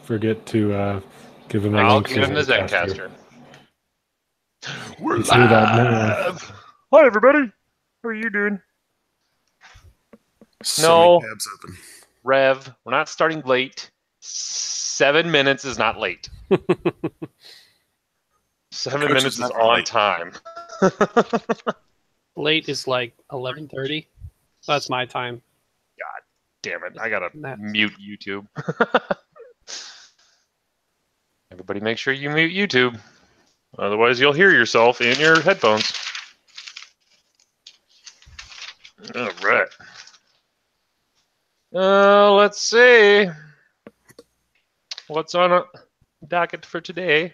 forget to give him a I'll link give him the Zencaster. Zencaster. We're Let's hear that live. Hi, everybody. How are you doing? So many tabs open. Rev, we're not starting late. 7 minutes is not late. 7 Coach minutes is is never on late. time. Late is like 11:30. That's my time. Damn it, I gotta That's- mute YouTube. Everybody make sure you mute YouTube. Otherwise you'll hear yourself in your headphones. All right. Let's see. What's on a docket for today?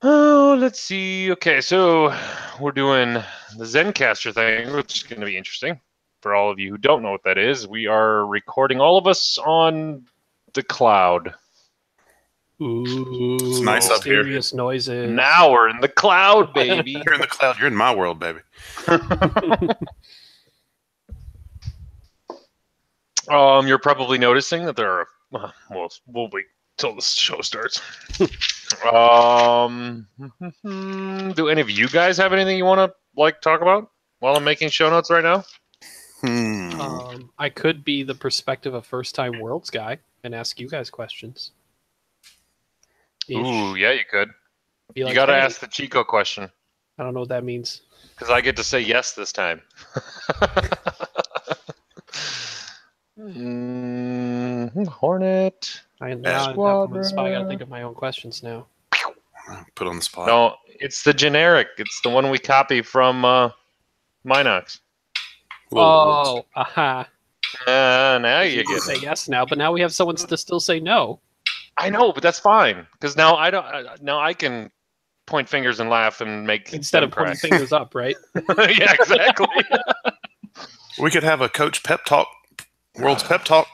Oh, let's see. Okay, so we're doing the Zencaster thing, which is going to be interesting. For all of you who don't know what that is, we are recording all of us on the cloud. Ooh, It's nice up here. mysterious noises. Now we're in the cloud, baby. You're in the cloud. You're in my world, baby. You're probably noticing that there are. Well, we'll wait till the show starts. Do any of you guys have anything you want to talk about while I'm making show notes right now? I could be the perspective of first-time worlds guy and ask you guys questions. Ooh, yeah, you could. Be You like, got to "Hey," ask the Chico question I don't know what that means. because I get to say yes this time. Hornet. Now I'm on the spot. I gotta think of my own questions now. Put on the spot. No, it's the generic. It's the one we copy from Minox. Oh, aha. Now you You get say it. yes now, but now we have someone to still say no. I know, but that's fine because now I don't. Now I can point fingers and laugh and make Instead them of pointing crack. fingers up, right? Yeah, exactly. We could have a coach pep talk, world's pep talk.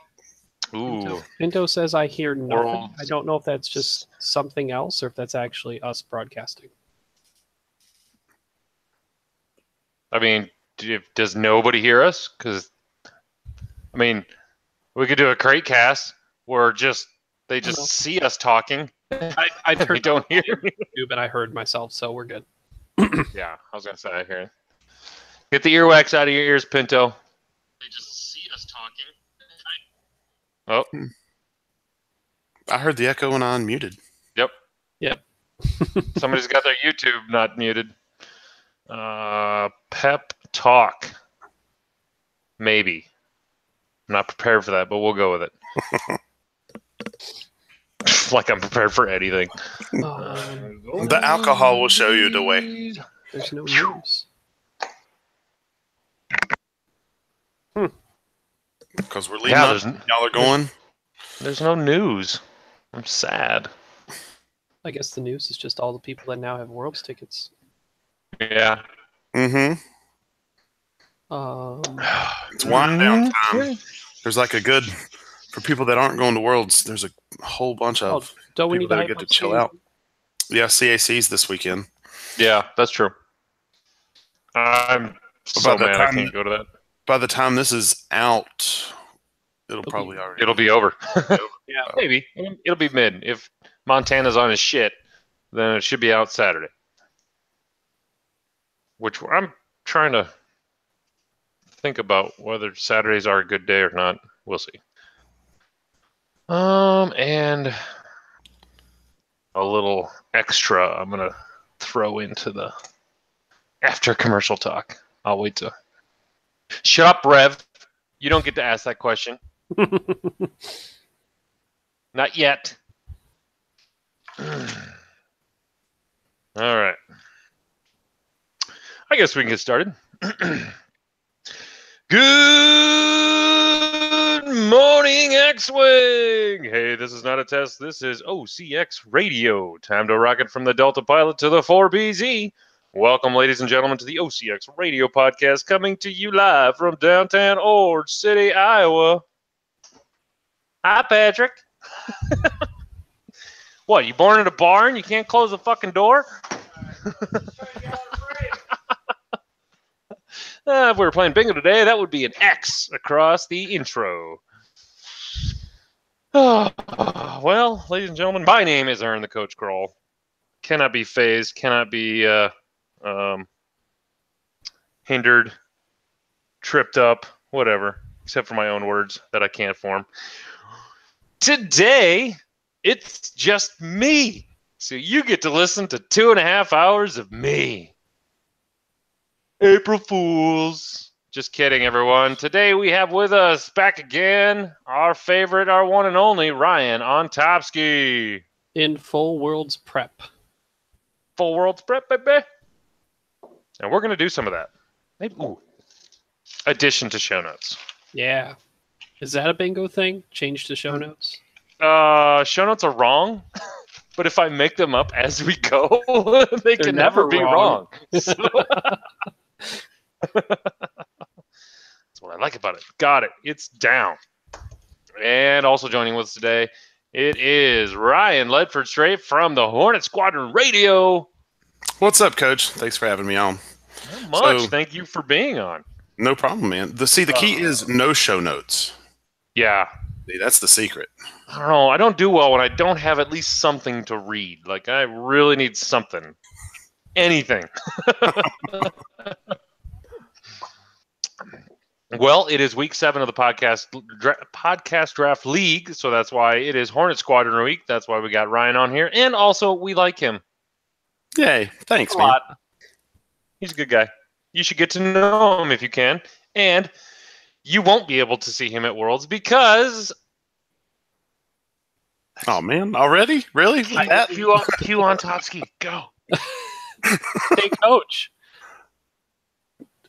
Ooh, Pinto says I hear nothing. World- I don't know if that's just something else or if that's actually us broadcasting. I mean, does nobody hear us? Because, I mean, we could do a crate cast where they just No. see us talking. I've They heard don't hear me. YouTube and I heard myself, so we're good. Yeah, I was gonna say I hear it. Get the earwax out of your ears, Pinto. They just see us talking. Oh, I heard the echo and I unmuted. yep. Yep. Somebody's got their YouTube not muted. Pep talk. Maybe. I'm not prepared for that, but we'll go with it. Like I'm prepared for anything. The alcohol will show you the way. There's no news. Because we're leaving. Yeah, up. Y'all are going. There's no news. I'm sad. I guess the news is just all the people that now have Worlds tickets. Yeah. Mm-hmm. It's wind down time. There's like a good, for people that aren't going to Worlds, there's a whole bunch of don't we people need that to get to chill out. Yeah, CAC's this weekend. Yeah, that's true. I'm so By the mad I time- can't go to that. By the time this is out, it'll probably already. It'll be over. Yeah. Maybe. It'll be mid. If Montana's on his shit, then it should be out Saturday. Which I'm trying to think about whether Saturdays are a good day or not. We'll see. And a little extra I'm gonna throw into the after commercial talk. I'll wait to shut up, Rev. You don't get to ask that question. Not yet. All right. I guess we can get started. Good morning, X-Wing! Hey, this is not a test. This is OCX Radio. Time to rocket from the Delta Pilot to the 4BZ. Welcome, ladies and gentlemen, to the OCX Radio Podcast, coming to you live from downtown Orange City, Iowa. Hi, Patrick. What, you born in a barn? You can't close the fucking door? If we were playing bingo today, that would be an X across the intro. Well, ladies and gentlemen, my name is Aaron the Coach Kroll. Cannot be phased, cannot be hindered, tripped up, whatever, except for my own words that I can't form. Today, it's just me. So you get to listen to 2.5 hours of me. April Fools. Just kidding, everyone. Today we have with us back again our favorite, our one and only Ryan on Topski. In full world's prep. Full world's prep, baby. And we're going to do some of that. Maybe, addition to show notes. Yeah. Is that a bingo thing? Change to show notes? Show notes are wrong, but if I make them up as we go, they They're can never be wrong. So, that's what I like about it. Got it. It's down. And also joining with us today, it is Ryan Ledford straight from the Hornet Squadron Radio. What's up, Coach? Thanks for having me on. Not much. Thank you for being on. No problem, man. The key is no show notes. Yeah. See, that's the secret. I don't know. I don't do well when I don't have at least something to read. Like, I really need something. Anything. Well, it is week 7 of the podcast draft league, so that's why it is Hornet Squadron week. That's why we got Ryan on here, and also we like him. Yay! Thanks, A man. lot. He's a good guy. You should get to know him if you can, and you won't be able to see him at Worlds because. Oh man, already? Really? Cue on Topski. Go. Hey, Coach.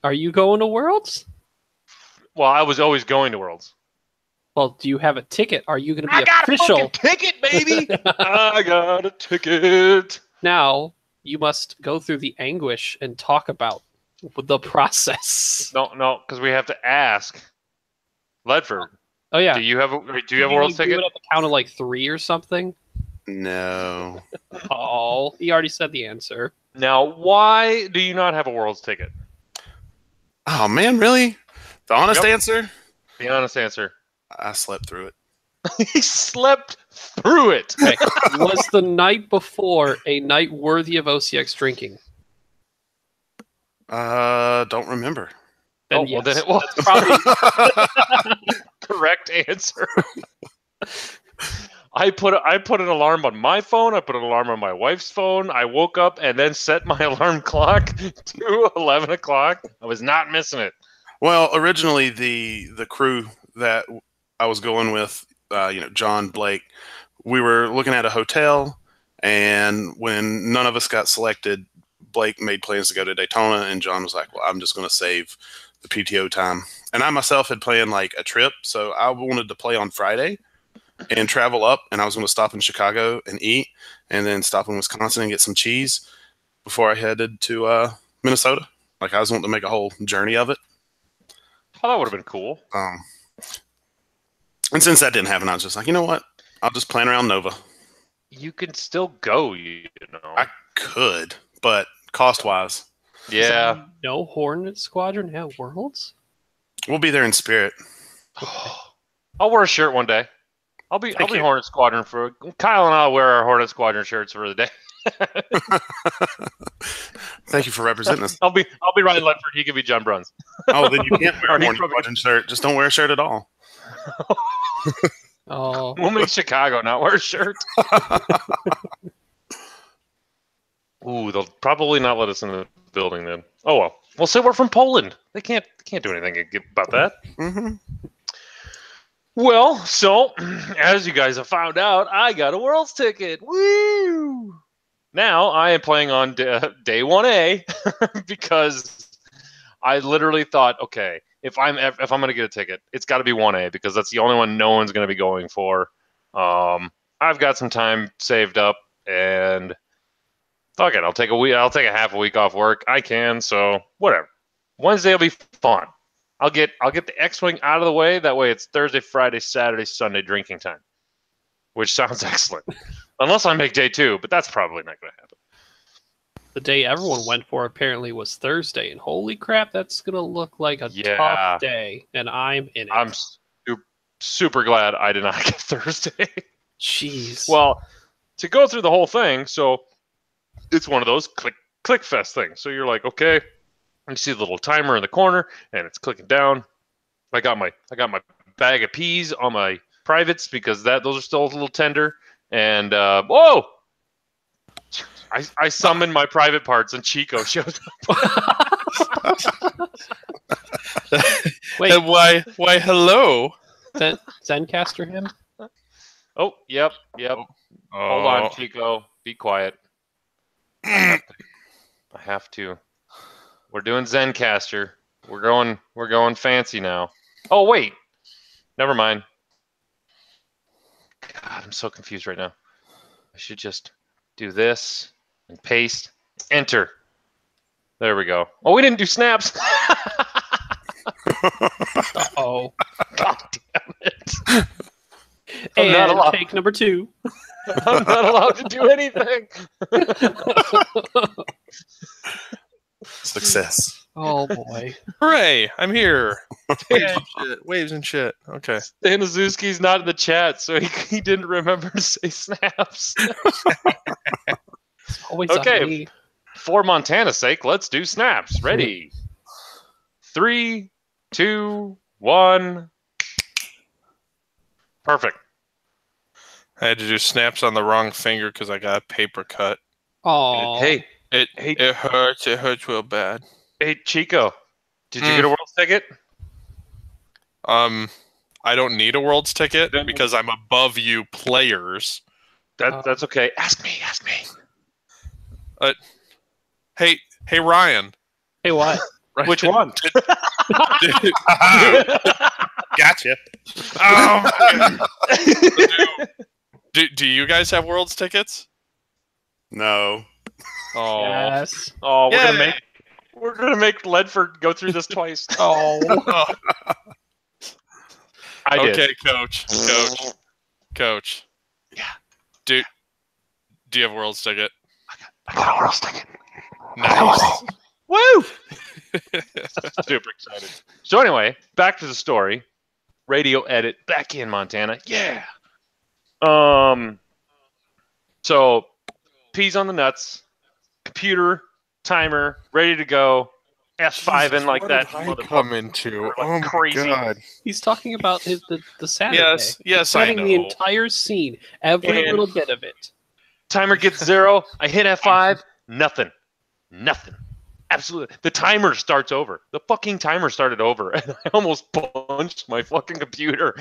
Are you going to Worlds? Well, I was always going to Worlds. Well, do you have a ticket? Are you going to be I got official? a fucking ticket, baby. I got a ticket. Now, you must go through the anguish and talk about the process. No, because we have to ask Ledford. Oh, yeah. Do you have a Can Worlds do ticket? it at the count of like 3 or something? No. Oh, he already said the answer. Now, why do you not have a Worlds ticket? Oh man, really? The honest answer? The honest answer. I slept through it. He slept through it. Okay. Was the night before a night worthy of OCX drinking? Don't remember. Then Well, yes. then it was. That's probably Correct answer. I put an alarm on my phone. I put an alarm on my wife's phone. I woke up and then set my alarm clock to 11 o'clock. I was not missing it. Well, originally the crew that I was going with, John, Blake, we were looking at a hotel, and when none of us got selected, Blake made plans to go to Daytona, and John was like, well, I'm just going to save the PTO time. And I myself had planned like a trip, so I wanted to play on Friday and travel up, and I was going to stop in Chicago and eat, and then stop in Wisconsin and get some cheese before I headed to Minnesota. Like, I was wanting to make a whole journey of it. Oh, that would have been cool. And since that didn't happen, I was just like, you know what? I'll just plan around Nova. You can still go, you know. I could, but cost-wise, Yeah. no Hornet Squadron at Worlds? we'll be there in spirit. I'll wear a shirt one day. I'll be Thank you. Hornet Squadron for Kyle and I'll wear our Hornet Squadron shirts for the day. Thank you for representing us. I'll be Ryan Ledford. He can be John Bruns. Oh, then you can't wear Or a he Hornet probably- Squadron shirt. Just don't wear a shirt at all. Oh, We'll make Chicago not wear a shirt. Ooh, they'll probably not let us in the building then. Oh well. We'll say we're from Poland. They can't do anything about that. Mm-hmm. Well, so as you guys have found out, I got a Worlds ticket. Woo! Now I am playing on day 1A because I literally thought, okay, if I'm going to get a ticket, it's got to be 1A because that's the only one no one's going to be going for. I've got some time saved up, and fuck it, I'll take a half a week off work. I can, so whatever. Wednesday will be fun. I'll get the X-Wing out of the way. That way it's Thursday, Friday, Saturday, Sunday drinking time, which sounds excellent. Unless I make day 2, but that's probably not going to happen. the day everyone went for apparently was Thursday, and holy crap, that's gonna look like a Yeah. tough day, and I'm in it. I'm super glad I did not get Thursday. Jeez. Well, to go through the whole thing, so it's one of those click fest things. So you're like, okay, you see the little timer in the corner, and it's clicking down. I got my bag of peas on my privates because those are still a little tender. And whoa! I summoned my private parts, and Chico shows up. Wait, And why, hello? Zencaster him? Oh, yep. Hold on, Chico. Be quiet. I have to. We're doing Zencaster. We're going fancy now. Oh wait, never mind. God, I'm so confused right now. I should just do this and paste, enter. There we go. Oh, we didn't do snaps. Oh, God damn it! and take number 2. I'm not allowed to do anything. Success. Oh boy. hooray! I'm here. Waves and shit. Okay. Staniszewski's not in the chat, so he didn't remember to say snaps. It's always Okay. on me. For Montana's sake, let's do snaps. Ready? 3, 2, 1. Perfect. I had to do snaps on the wrong finger because I got a paper cut. Oh. Hey, It hurts. It hurts real bad. hey, Chico, did you get a World's ticket? I don't need a World's ticket because I'm above you players. That's okay. Ask me. Hey, Ryan. Hey, what? Which one? Gotcha. Do you guys have World's tickets? No. Oh, Yes. Oh, Yeah. we're gonna make Ledford go through this twice. Oh. I did. okay, Coach. Yeah. Do you have a World's ticket? I got a World's ticket. Nice. Woo! Super excited. So anyway, back to the story. Radio edit back in Montana. Yeah. So peas on the nuts, computer, timer, ready to go. F5 in like that. What did I come into? Like Oh my crazy. god. He's talking about the Saturday. Yes, I Setting know. the entire scene, every And- little bit of it. Timer gets 0. I hit F5. Nothing. Absolutely. The timer starts over. The fucking timer started over, and I almost punched my fucking computer.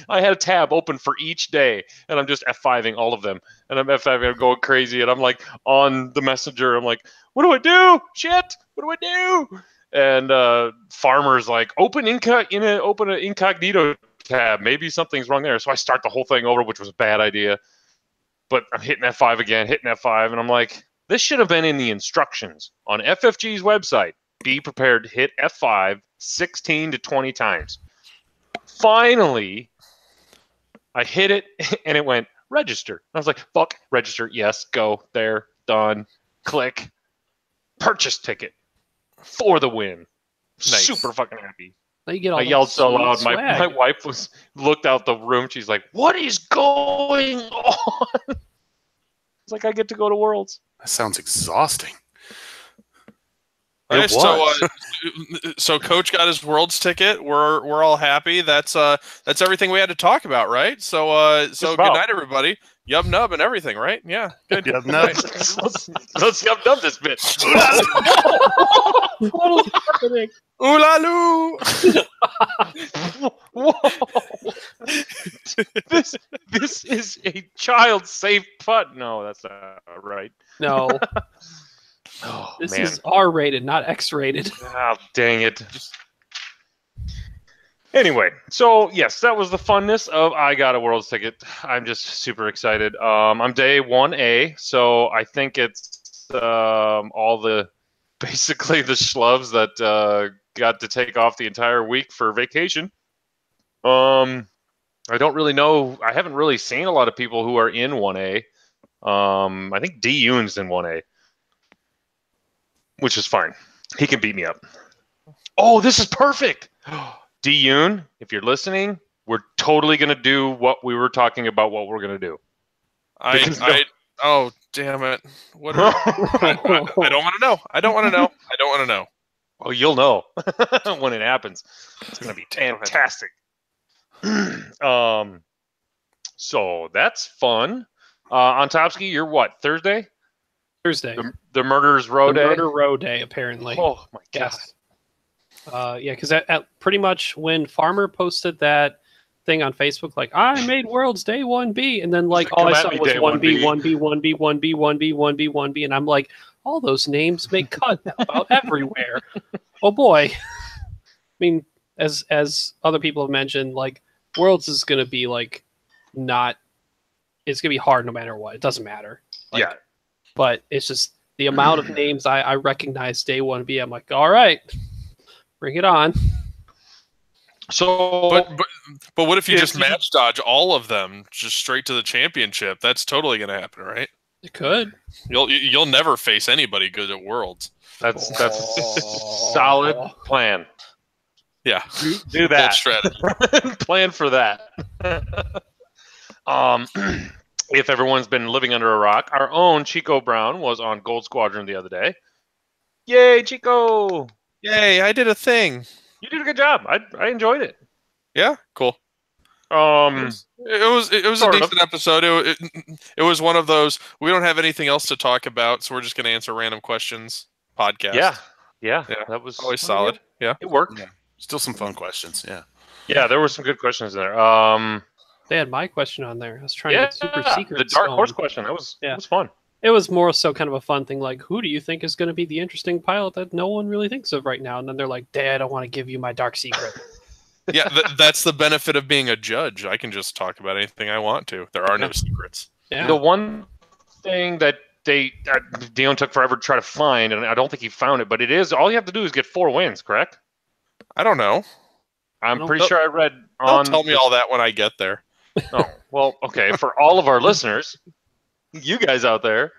I had a tab open for each day, and I'm just F5ing all of them. And I'm F5ing, I'm going crazy, and I'm like on the messenger. I'm like, what do I do? Shit! What do I do? And Farmer's like, open an incognito tab. Maybe something's wrong there. So I start the whole thing over, which was a bad idea. But I'm hitting F5 again, and I'm like, this should have been in the instructions on FFG's website. Be prepared to hit F5 16 to 20 times. Finally, I hit it, and it went, register. I was like, fuck, register, yes, go, there, done, click, purchase ticket for the win. Nice. Super fucking happy. Now you get all I the yelled so sweet loud, swag. my wife looked out the room, she's like, what is going on? It's like I get to go to Worlds. That sounds exhausting. Okay, It was. so Coach got his World's ticket. We're all happy. That's everything we had to talk about, right? So good about. night, everybody. Yub nub and everything, right? Yeah, good. Yub nub. Let's yum dub this bitch. What is happening? Ooh la loo. Whoa. This is a child safe putt. No, that's not right. No, Oh, this man. is R-rated, not X-rated. Oh, dang it. Anyway, so yes, that was the funness of I got a World's ticket. I'm just super excited. I'm day 1A, so I think it's all the basically the schlubs that got to take off the entire week for vacation. I don't really know. I haven't really seen a lot of people who are in 1A. I think D Yoon's in 1A, which is fine. He can beat me up. Oh, this is perfect. D Yoon, if you're listening, we're totally going to do what we were talking about. What we're going to do. Oh, damn it! What? I don't want to know. I don't want to know. I don't want to know. Oh, you'll know when it happens. It's going to be fantastic. So that's fun. On Topski, you're what? Thursday? Thursday. The Murderers Row The Day? Murder Row Day, apparently. Oh, my God. Yes. Yeah, because at pretty much when Farmer posted that thing on Facebook, like, I made Worlds Day 1B, and then, like, all I saw was 1B, 1B, 1B, 1B, 1B, 1B, 1B, and I'm like, all those names make cut about everywhere. Oh, boy. I mean, as other people have mentioned, like, Worlds is going to be, like, not... It's going to be hard no matter what. It doesn't matter. Like, yeah. But it's just the amount of names I recognize Day 1B. I'm like, all right, bring it on. So, but what if you just match dodge all of them just straight to the championship? That's totally going to happen, right? It could. You'll never face anybody good at Worlds. That's a solid plan. Yeah, do that. Strategy. Plan for that. If everyone's been living under a rock, our own Chico Brown was on Gold Squadron the other day. Yay, Chico! Yay, I did a thing. You did a good job. I enjoyed it. Yeah, cool. It was a decent episode. It was one of those, we don't have anything else to talk about, so we're just going to answer random questions podcast. Yeah. That was always solid. Yeah. It worked. Yeah. Still some fun questions. Yeah. Yeah, there were some good questions in there. They had my question on there. I was trying to get super secret. The Dark Horse question. It was fun. It was more so kind of a fun thing, like, who do you think is going to be the interesting pilot that no one really thinks of right now? And then they're like, Dad, I don't want to give you my dark secret. Yeah, that's the benefit of being a judge. I can just talk about anything I want to. There are no secrets. Yeah. The one thing that Dion took forever to try to find, and I don't think he found it, but it is, all you have to do is get 4 wins, correct? I don't know. I'm pretty sure I read on... Don't tell me all that when I get there. Oh, well, okay. For all of our listeners, you guys out there,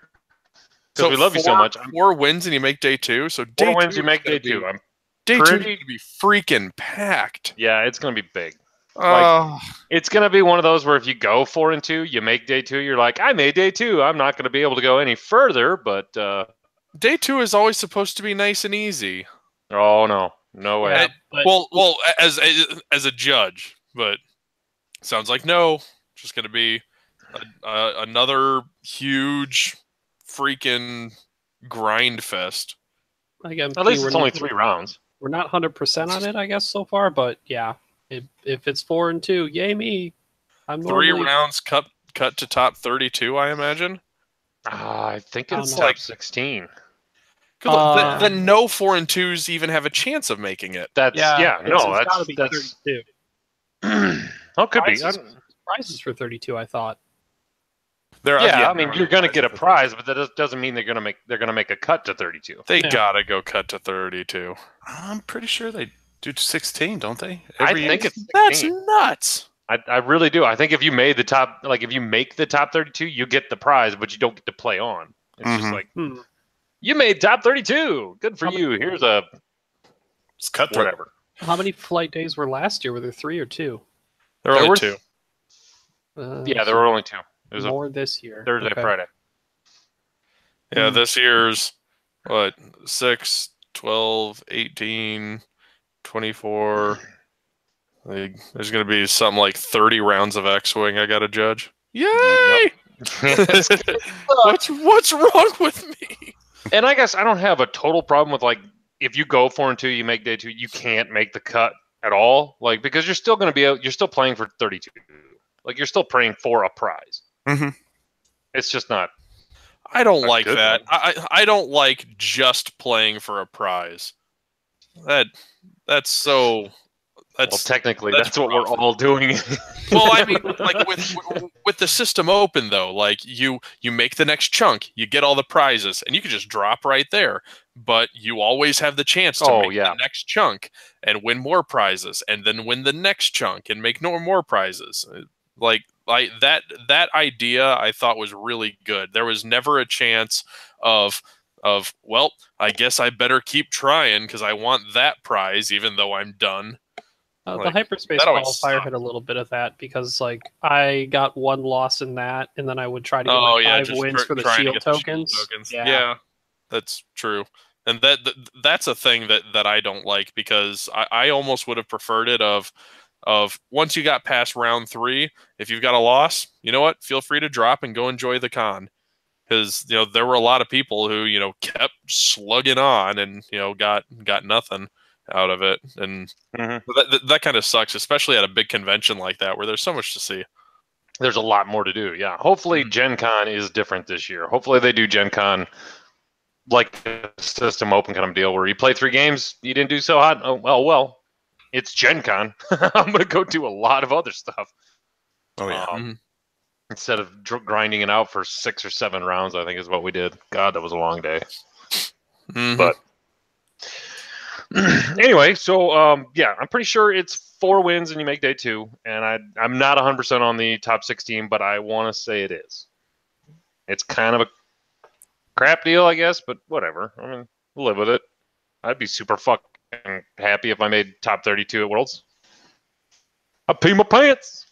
because we love you so much. 4 wins and you make day 2. So day 4 wins, two you make day 2. Day 2 is going to be freaking packed. Yeah, it's going to be big. Like, it's going to be one of those where if you go 4 and 2, you make day 2. You're like, I made day 2. I'm not going to be able to go any further. But day 2 is always supposed to be nice and easy. Oh no way. Yeah, well, as a judge, but sounds like no. Just going to be another huge freaking grind fest. Again, at least it's only 3 rounds. We're not 100% on it, I guess, so far. But yeah, if it's 4 and 2, yay me! I'm 3 rounds cut to top 32, I imagine. I think it's like 16. The no 4 and 2s even have a chance of making it. That's gotta be 32. Oh, could be. Prizes for 32, I thought. I mean, you're going to get a prize, but that doesn't mean they're going to make a cut to 32. They gotta go cut to 32. I'm pretty sure they do 16, don't they? I think it's 16. That's nuts. I really do. I think if you made the top, like if you make the top 32, you get the prize, but you don't get to play on. It's just like, you made top 32. Good for you. Here's a cut whatever. How many flight days were last year? Were there 3 or 2? There were only 2. There were only 2. It was more this year. Thursday, Friday. Yeah, this year's, 6, 12, 18, 24. There's going to be something like 30 rounds of X-Wing I got to judge. Yay! What's wrong with me? And I guess I don't have a total problem with, like, if you go 4 and 2, you make day 2, you can't make the cut at all. Like, because you're still going to you're still playing for 32. Like, you're still praying for a prize. Mm-hmm. It's just not. I don't like that. I don't like just playing for a prize. That's so. Well, technically, that's what we're all doing. Well, I mean, like with the system open though, like you make the next chunk, you get all the prizes, and you can just drop right there. But you always have the chance to make the next chunk and win more prizes, and then win the next chunk and make no more prizes. Like that idea, I thought was really good. There was never a chance of well, I guess I better keep trying because I want that prize, even though I'm done. The hyperspace qualifier had a little bit of that because, like, I got 1 loss in that, and then I would try to get 5 wins for the shield tokens. Yeah, that's true. And that's a thing that I don't like because I almost would have preferred it of once you got past round 3, if you've got a loss, you know what? Feel free to drop and go enjoy the con. Because there were a lot of people who kept slugging on and got nothing out of it, and that kind of sucks, especially at a big convention like that where there's so much to see. There's a lot more to do. Yeah, hopefully Gen Con is different this year. Hopefully they do Gen Con like a system open kind of deal where you play 3 games, you didn't do so hot. Oh well, it's Gen Con. I'm gonna go do a lot of other stuff. Oh yeah. Instead of grinding it out for 6 or 7 rounds, I think is what we did. God, that was a long day. But anyway, so yeah, I'm pretty sure it's 4 wins and you make day 2. And I'm not 100% on the top 16, but I want to say it is. It's kind of a crap deal, I guess, but whatever. I mean, we'll live with it. I'd be super fucking happy if I made top 32 at Worlds. I'd pee my pants.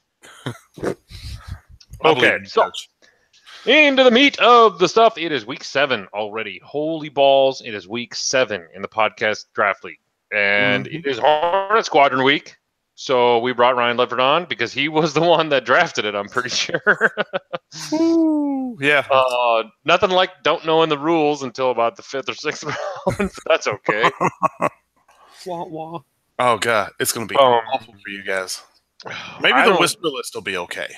Okay, so into the meat of the stuff. It is week 7 already. Holy balls, it is week 7 in the podcast draft league. And it is Hornet Squadron week. So we brought Ryan Ledford on because he was the one that drafted it, I'm pretty sure. Yeah. Nothing like don't knowing the rules until about the 5th or 6th round. That's okay. Wah, wah. Oh, God. It's going to be awful for you guys. Maybe the whisper list will be okay.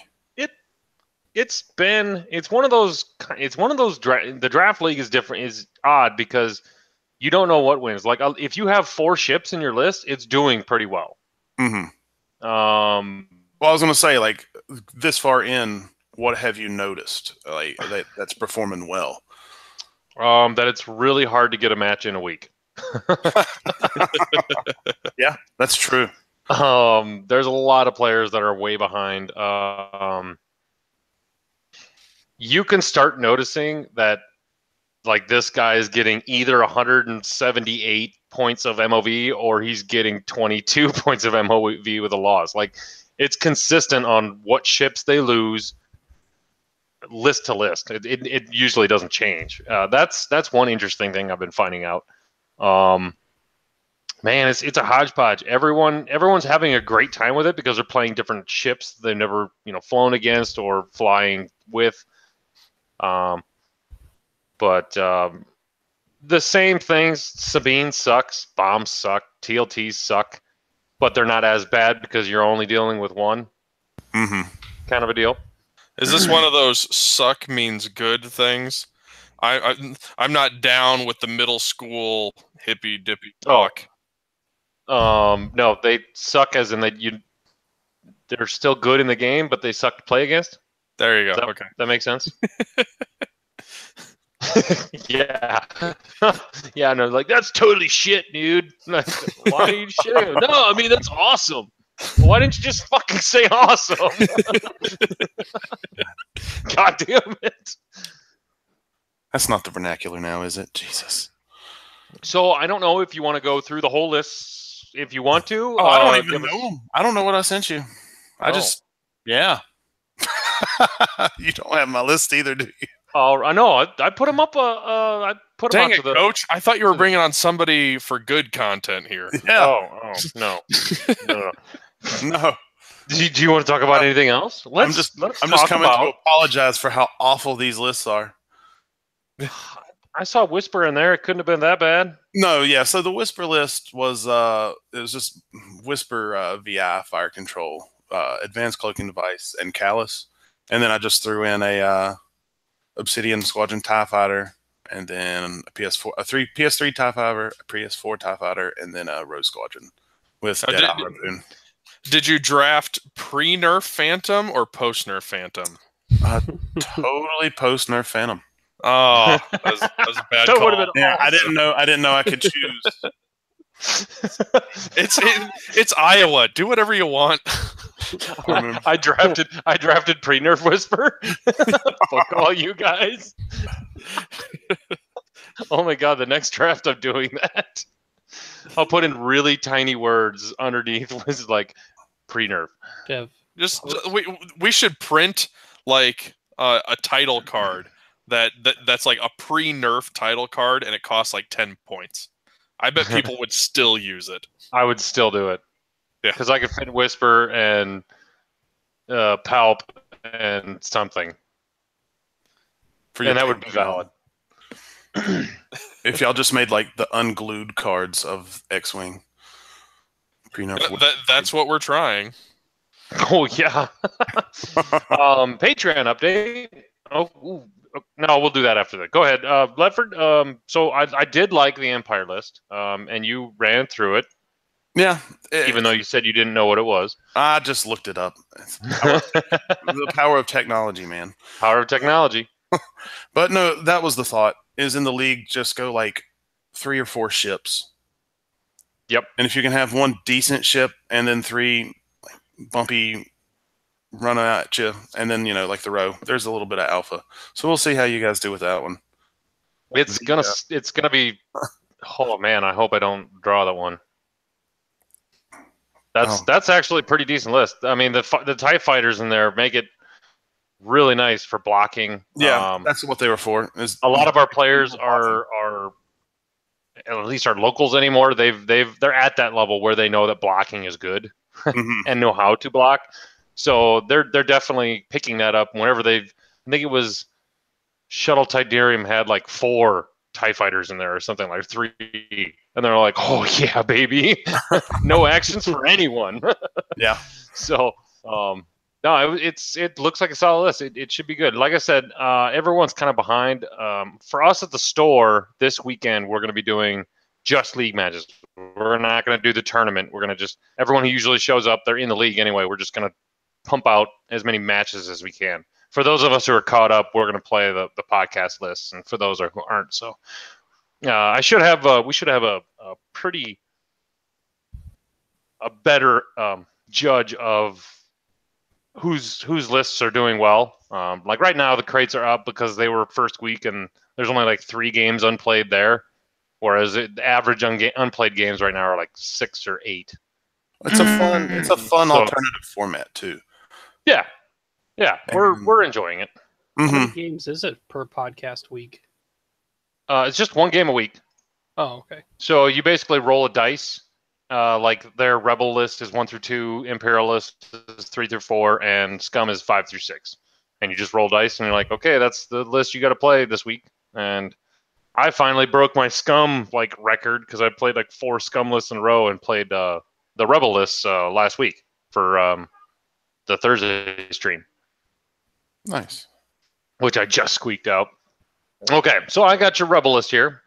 It's one of those the draft league is odd because you don't know what wins. Like if you have 4 ships in your list, it's doing pretty well. Well, I was going to say, like, this far in, what have you noticed like that's performing well? That it's really hard to get a match in a week. Yeah, that's true. There's a lot of players that are way behind. You can start noticing that, like, this guy is getting either 178 points of MOV or he's getting 22 points of MOV with a loss. Like, it's consistent on what ships they lose, list to list. It usually doesn't change. That's one interesting thing I've been finding out. Man, it's a hodgepodge. Everyone's having a great time with it because they're playing different ships they've never flown against or flying with. But the same things. Sabine sucks. Bombs suck. TLTs suck. But they're not as bad because you're only dealing with one. Kind of a deal. Is this one of those suck means good things? I'm not down with the middle school hippy dippy talk. No, they suck as in that they're still good in the game, but they suck to play against. There you go. Okay, that makes sense. Yeah. Yeah, no, like, that's totally shit, dude. Why are you shitting? No, I mean, that's awesome. Why didn't you just fucking say awesome? God damn it. That's not the vernacular now, is it? Jesus. So I don't know if you want to go through the whole list. If you want to. I don't even know them. I don't know what I sent you. Yeah. You don't have my list either, do you? Oh, I know. I put them up. I put them up. Dang it, Coach! I thought you were bringing on somebody for good content here. Yeah. Oh no. No. Do you want to talk about anything else? I'm just coming to apologize for how awful these lists are. I saw Whisper in there. It couldn't have been that bad. No, yeah. So the Whisper list was it was just Whisper VI, Fire Control, Advanced Cloaking Device, and Callus. And then I just threw in a Obsidian Squadron TIE Fighter, and then a PS3 TIE Fighter, a PS4 TIE Fighter, and then a Rogue Squadron with Dead Harpoon. Did you draft pre-nerf Phantom or post-nerf Phantom? Totally post-nerf Phantom. Oh, that was a bad call. Yeah, awesome. I didn't know I could choose. It's Iowa. Do whatever you want. I drafted pre-nerf Whisper. Fuck all you guys. Oh my god, the next draft I'm doing that. I'll put in really tiny words underneath was like pre-nerf. Dev. Just we should print like a title card that's like a pre-nerf title card, and it costs like 10 points. I bet people would still use it. I would still do it. Yeah, because I could fit Whisper and Palp and something, and that would be valid. If y'all just made like the unglued cards of X-Wing. That's what we're trying. Oh yeah. Patreon update. No, we'll do that after that. Go ahead, Ledford. So I did like the Empire list, and you ran through it. Yeah. Even though you said you didn't know what it was. I just looked it up. The power of technology, man. Power of technology. But no, that was the thought. Is in the league, just go like 3 or 4 ships. Yep. And if you can have one decent ship and then 3 bumpy run at you, and then, like the row, there's a little bit of alpha. So we'll see how you guys do with that one. It's gonna be. Oh man, I hope I don't draw that one. That's actually a pretty decent list. I mean, the TIE fighters in there make it really nice for blocking. Yeah, that's what they were for. A lot of our players are at least our locals anymore. They're at that level where they know that blocking is good and know how to block. So they're definitely picking that up whenever I think it was Shuttle Tidarium had like 4 TIE fighters in there or something, like 3, and they're like, oh yeah, baby. No actions for anyone. Yeah. So no, it looks like a solid list. It should be good. Like I said, everyone's kind of behind. For us at the store this weekend, we're going to be doing just league matches. We're not going to do the tournament. We're going to everyone who usually shows up, they're in the league anyway. We're just going to pump out as many matches as we can. For those of us who are caught up, we're going to play the podcast lists, and for those who aren't, so we should have a better judge of whose lists are doing well. Like right now, the crates are up because they were first week, and there's only like 3 games unplayed there, whereas the average unplayed games right now are like 6 or 8. It's a fun alternative format too. Yeah, we're enjoying it. How many games is it per podcast week? It's just 1 game a week. Oh, okay. So you basically roll a dice. Like their Rebel list is 1 through 2, Imperial list is 3 through 4, and Scum is 5 through 6. And you just roll dice, and you're like, okay, that's the list you got to play this week. And I finally broke my Scum record because I played like 4 Scum lists in a row and played the Rebel lists last week for the Thursday stream. Nice. Which I just squeaked out. Okay, so I got your Rebel list here.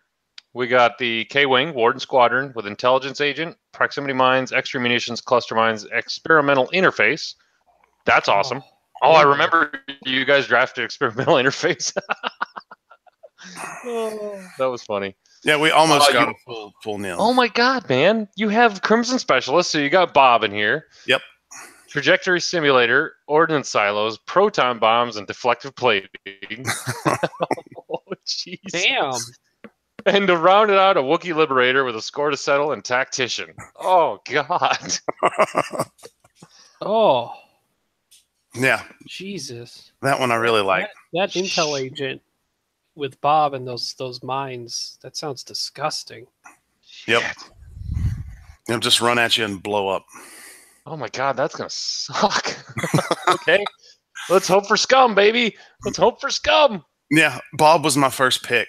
We got the K-Wing, Warden Squadron, with Intelligence Agent, Proximity Mines, Extra Munitions, Cluster Mines, Experimental Interface. That's awesome. Oh, I remember you guys drafted Experimental Interface. That was funny. Yeah, we almost got a full nail. Oh my god, man. You have Crimson Specialist, so you got Bob in here. Yep. Trajectory Simulator, Ordnance Silos, Proton Bombs, and Deflective Plating. Oh, jeez. Damn. And to round it out, a Wookiee Liberator with a Score to Settle and Tactician. Oh, God. Oh. Yeah. Jesus. That one I really like. That Intel agent with Bob and those mines, that sounds disgusting. Yep. Just run at you and blow up. Oh, my God, that's going to suck. Okay. Let's hope for Scum, baby. Let's hope for Scum. Yeah, Bob was my first pick.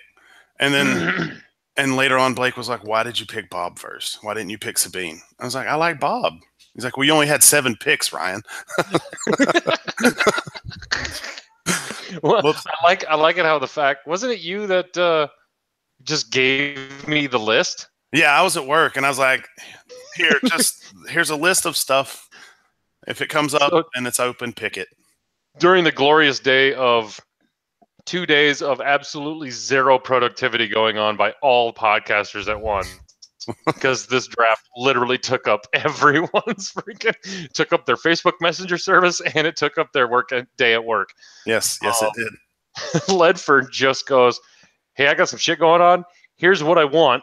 And then, and later on, Blake was like, why did you pick Bob first? Why didn't you pick Sabine? I was like, I like Bob. He's like, well, you only had 7 picks, Ryan. Well, I like it how the fact, wasn't it you that just gave me the list? Yeah, I was at work, and I was like, here's a list of stuff. If it comes up and it's open, pick it. During the glorious day of 2 days of absolutely zero productivity going on by all podcasters at once, because this draft literally took up everyone's took up their Facebook Messenger service, and it took up their work day at work. Yes, it did. Ledford just goes, hey, I got some shit going on. here's what I want.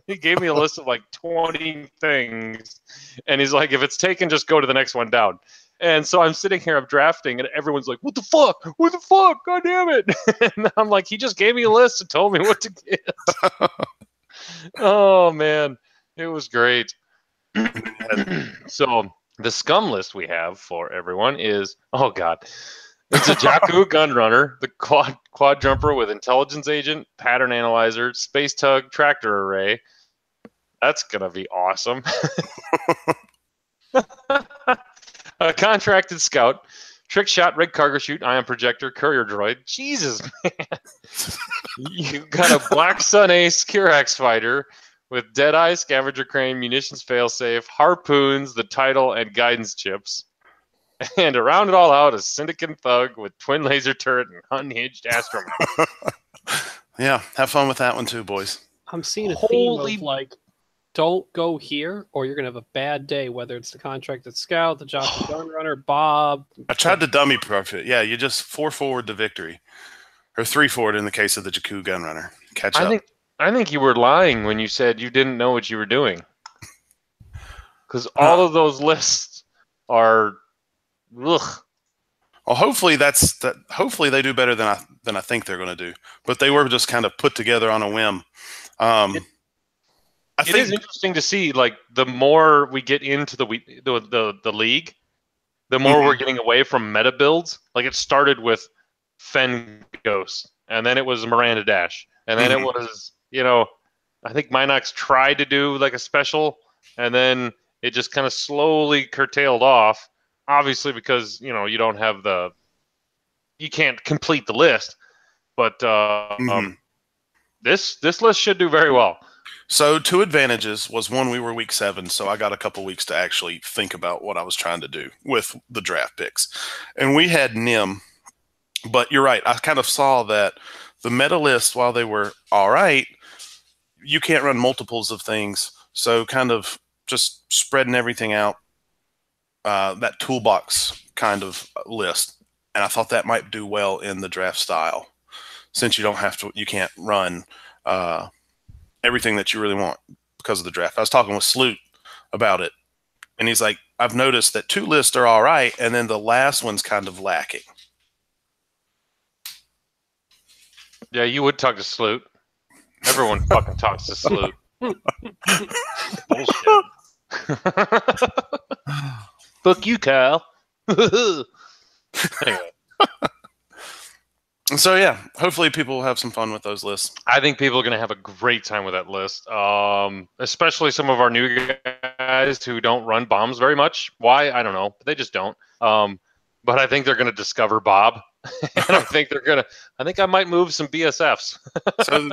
He gave me a list of like 20 things. And he's like, if it's taken, just go to the next one down. And so I'm sitting here, I'm drafting, and everyone's like, what the fuck? What the fuck? God damn it. And I'm like, he just gave me a list and told me what to get. Oh, man. It was great. So the scum list we have for everyone is, oh, God. It's a Jakku Gunrunner, the quad jumper with intelligence agent, pattern analyzer, space tug, tractor array. That's going to be awesome. A contracted scout, trick shot, rig cargo chute, ion projector, courier droid. Jesus, man. You got a Black Sun Ace Kirax fighter with Deadeye, scavenger crane, munitions failsafe, harpoons, the title, and guidance chips. And to round it all out, a Syndicate thug with twin laser turret and unhinged astromech. Yeah, have fun with that one too, boys. I'm seeing a theme of like, don't go here, or you're gonna have a bad day. Whether it's the contracted scout, the Jakku Gunrunner, Bob. I tried the dummy profit. Yeah, you just 4 forward to victory, or 3 forward in the case of the Jakku Gunrunner. Catch up. I think you were lying when you said you didn't know what you were doing, because all of those lists are. Ugh. Well, hopefully hopefully they do better than I think they're going to do. But they were just kind of put together on a whim. It is interesting to see, like, the more we get into the league, the more we're getting away from meta builds. Like, it started with Fen Ghost, and then it was Miranda Dash, and then it was, I think Minox tried to do like a special, and then it just kind of slowly curtailed off. Obviously, because you don't have you can't complete the list, but this list should do very well. So 2 advantages was, one, we were week 7, so I got a couple weeks to actually think about what I was trying to do with the draft picks, and we had Nim. But you're right, I kind of saw that the meta list, while they were all right, you can't run multiples of things, so kind of just spreading everything out. That toolbox kind of list, and I thought that might do well in the draft style, since you can't run everything that you really want because of the draft. I was talking with Sloot about it, and he's like, I've noticed that 2 lists are all right, and then the last one's kind of lacking. Yeah, you would talk to Sloot. Everyone fucking talks to Sloot. Bullshit. Fuck you, Kyle. Anyway. So, yeah, hopefully people will have some fun with those lists. I think people are going to have a great time with that list, especially some of our new guys who don't run bombs very much. Why? I don't know. But they just don't. But I think they're going to discover Bob. And I think I might move some BSFs. So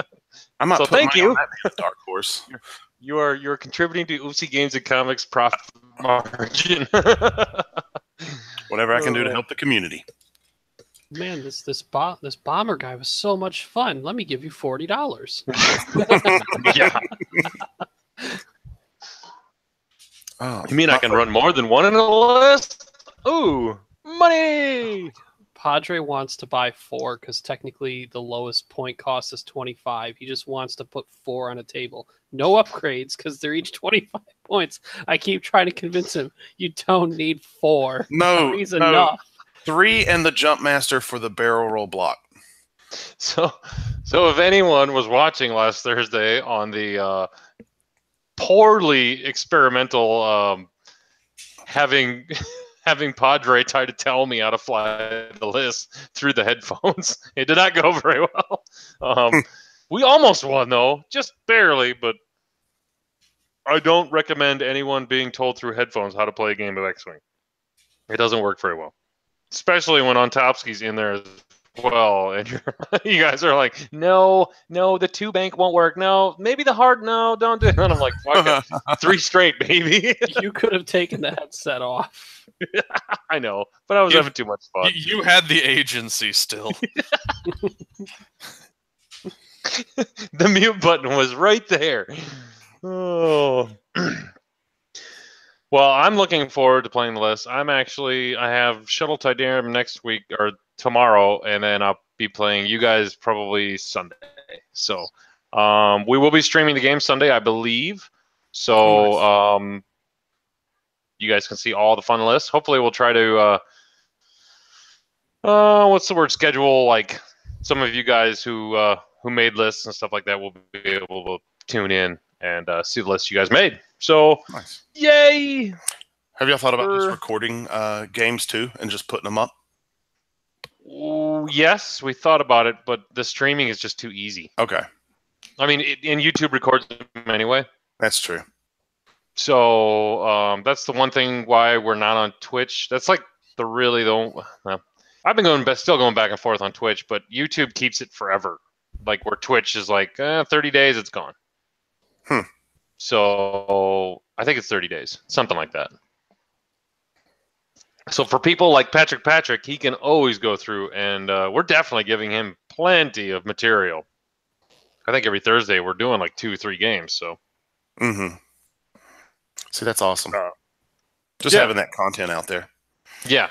I might put thank you. On that dark horse. You're contributing to Oopsie Games and Comics profit margin. Whatever I can do to help the community. Man, this bomber guy was so much fun. Let me give you $40. Yeah. Oh, you mean I can run more than one in a list? Ooh, money! Padre wants to buy 4 because technically the lowest point cost is 25. He just wants to put 4 on a table. No upgrades because they're each 25 points. I keep trying to convince him you don't need 4. No, 3's enough. 3 and the jump master for the barrel roll block. So if anyone was watching last Thursday on the poorly experimental having Padre try to tell me how to fly the list through the headphones, it did not go very well. We almost won though, just barely, but I don't recommend anyone being told through headphones how to play a game of X-Wing. It doesn't work very well. Especially when on Topski's in there as well, and you guys are like, no, the 2 bank won't work. No, maybe the hard, no, don't do it. And I'm like, fuck it. 3 straight, baby. You could have taken the headset off. I know, but I was having too much fun. You had the agency still. The mute button was right there. Oh. Well, I'm looking forward to playing the list. I have Shuttle Tydarium next week or tomorrow, and then I'll be playing you guys probably Sunday. So We will be streaming the game Sunday, I believe. So you guys can see all the fun lists. Hopefully, we'll try to what's the word? Schedule like some of you guys who made lists and stuff like that will be able to tune in and see the lists you guys made. So, nice. Yay! Have y'all thought about just recording games too and just putting them up? Yes, we thought about it, but the streaming is just too easy. Okay. I mean, and YouTube records them anyway. That's true. So that's the one thing why we're not on Twitch. That's like I've been still going back and forth on Twitch, but YouTube keeps it forever. Like where Twitch is like 30 days, it's gone. So I think it's 30 days, something like that. So for people like Patrick, he can always go through, and we're definitely giving him plenty of material. I think every Thursday we're doing like 2 or 3 games. So. See, that's awesome. Just having that content out there. Yeah.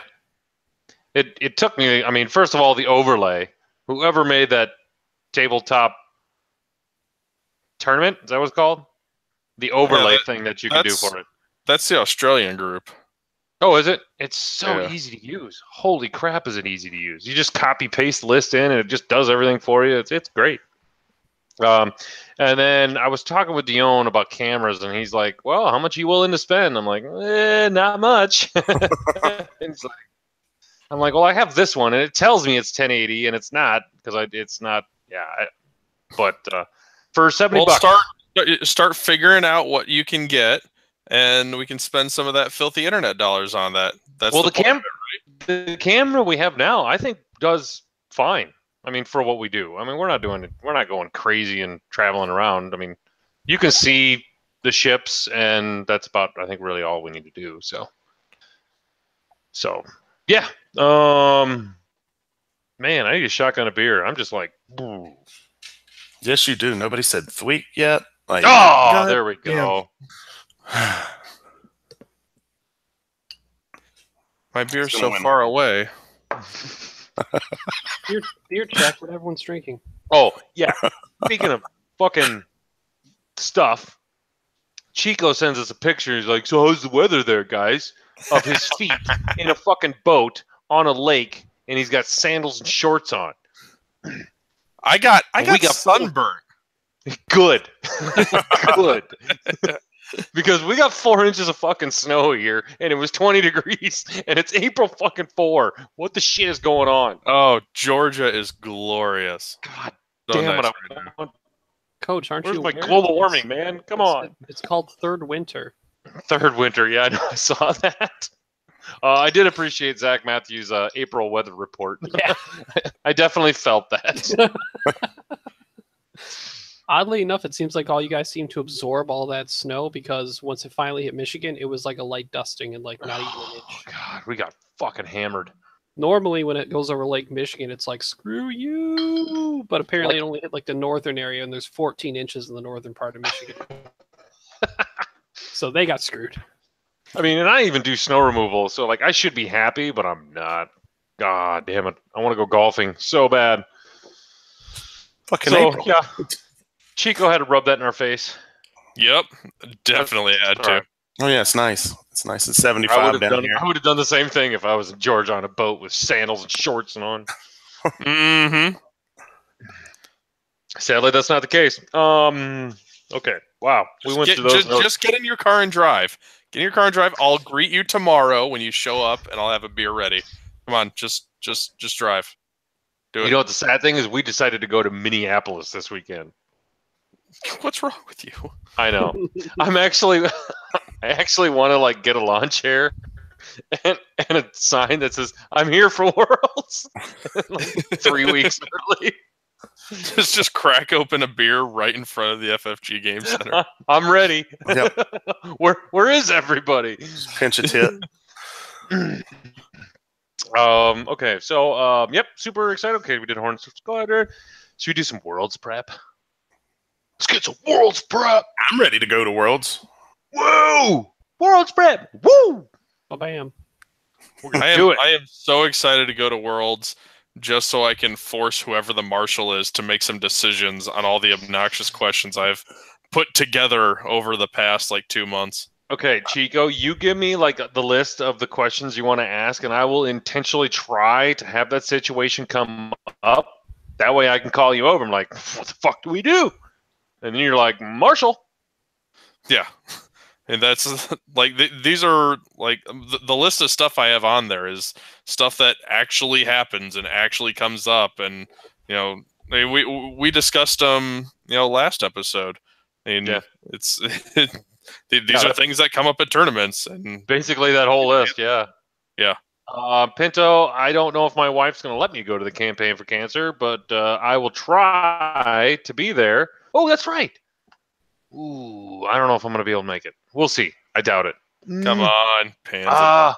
It took me. I mean, first of all, the overlay. Whoever made that tabletop tournament, is that what it's called? The overlay thing that you can do for it. That's the Australian group. Oh, is it? It's so easy to use. Holy crap, is it easy to use? You just copy paste the list in, and it just does everything for you. It's great. And then I was talking with Dion about cameras, and he's like, "Well, how much are you willing to spend?" I'm like, "Not much." I'm like, "Well, I have this one, and it tells me it's 1080, and it's not because it's not." Yeah, but for $70, start figuring out what you can get. And we can spend some of that filthy internet dollars on that. That's the camera we have now, I think, does fine. I mean, for what we do. I mean, we're not going crazy and traveling around. I mean, you can see the ships, and that's about, I think, really all we need to do. So yeah. Man, I need a shotgun of beer. I'm just like, ooh. Yes, you do. Nobody said thweet yet. Like, there we go. My beer's so far away. Beer check. What everyone's drinking. Oh yeah. Speaking of fucking stuff, Chico sends us a picture. He's like, "So how's the weather there, guys?" Of his feet in a fucking boat on a lake, and he's got sandals and shorts on. I got sunburnt. Good. Good. Because we got 4 inches of fucking snow here, and it was 20 degrees, and it's April fucking 4. What the shit is going on? Oh, Georgia is glorious. God damn it. Coach, aren't you aware? Where's my global warming, man? Come on. It's called third winter. Third winter, yeah, I know. I saw that. I did appreciate Zach Matthews' April weather report. Yeah. I definitely felt that. Oddly enough, it seems like all you guys seem to absorb all that snow because once it finally hit Michigan, it was like a light dusting and like not even an inch. Oh, God, we got fucking hammered. Normally, when it goes over Lake Michigan, it's like, screw you. But apparently it only hit like the northern area, and there's 14 inches in the northern part of Michigan. So they got screwed. I mean, and I even do snow removal, so like I should be happy, but I'm not. God damn it. I want to go golfing so bad. Fucking April. Yeah. Chico had to rub that in our face. Yep, definitely had to. Oh yeah, it's nice. It's nice. It's 75 down here. I would have done the same thing if I was in Georgia on a boat with sandals and shorts and on. Mm-hmm. Sadly, that's not the case. Okay. Wow. Just get in your car and drive. Get in your car and drive. I'll greet you tomorrow when you show up, and I'll have a beer ready. Come on, just drive. Do it. You know what the sad thing is? We decided to go to Minneapolis this weekend. What's wrong with you? I know. I actually want to like get a lawn chair and a sign that says "I'm here for Worlds." Like 3 weeks early. Just crack open a beer right in front of the FFG Game Center. I'm ready. Yep. Where is everybody? Pinch a tit. Okay. So yep, super excited. Okay, we did Hornet Squadron. Should we do some Worlds prep? Let's get some Worlds prep. I'm ready to go to Worlds. Woo! Worlds prep. Woo! Oh, bam. I am so excited to go to Worlds. just so I can force whoever the marshal is to make some decisions on all the obnoxious questions I've put together over the past 2 months. Okay, Chico, you give me the list of the questions you want to ask, and I will intentionally try to have that situation come up. That way I can call you over. I'm like, what the fuck do we do? And then you're like, Marshall. Yeah. And that's these are the list of stuff I have on there is stuff that actually happens and actually comes up. And, we discussed them, last episode. And yeah. It's these are things that come up at tournaments, and basically that whole list. Yeah. Yeah. Pinto, I don't know if my wife's going to let me go to the campaign for cancer, but I will try to be there. Oh, that's right. Ooh, I don't know if I'm going to be able to make it. We'll see. I doubt it. Come on, Panzer.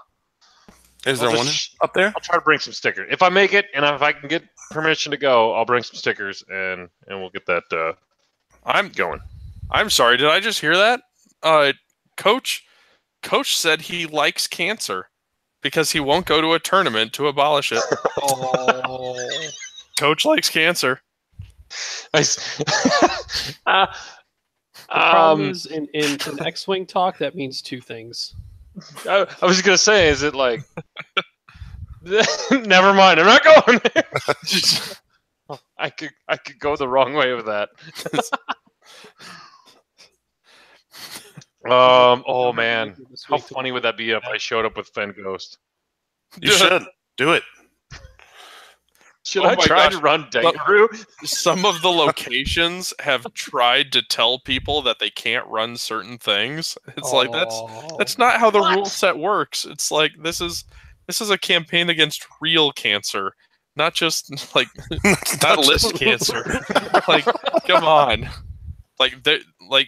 Is there one up there? I'll try to bring some stickers. If I make it, and if I can get permission to go, I'll bring some stickers, and we'll get that I'm going. I'm sorry, did I just hear that? Coach said he likes cancer because he won't go to a tournament to abolish it. Oh. Coach likes cancer. The problem is in X-Wing talk, that means two things. I was going to say, is it like... Never mind, I'm not going there. I could go the wrong way with that. Oh man, how funny would that be if I showed up with Fen Ghost? You should do it. Should I try to run Dengaroo? Some of the locations have tried to tell people that they can't run certain things. It's like that's not how the rule set works. It's like this is a campaign against real cancer, not just not list cancer. Come on.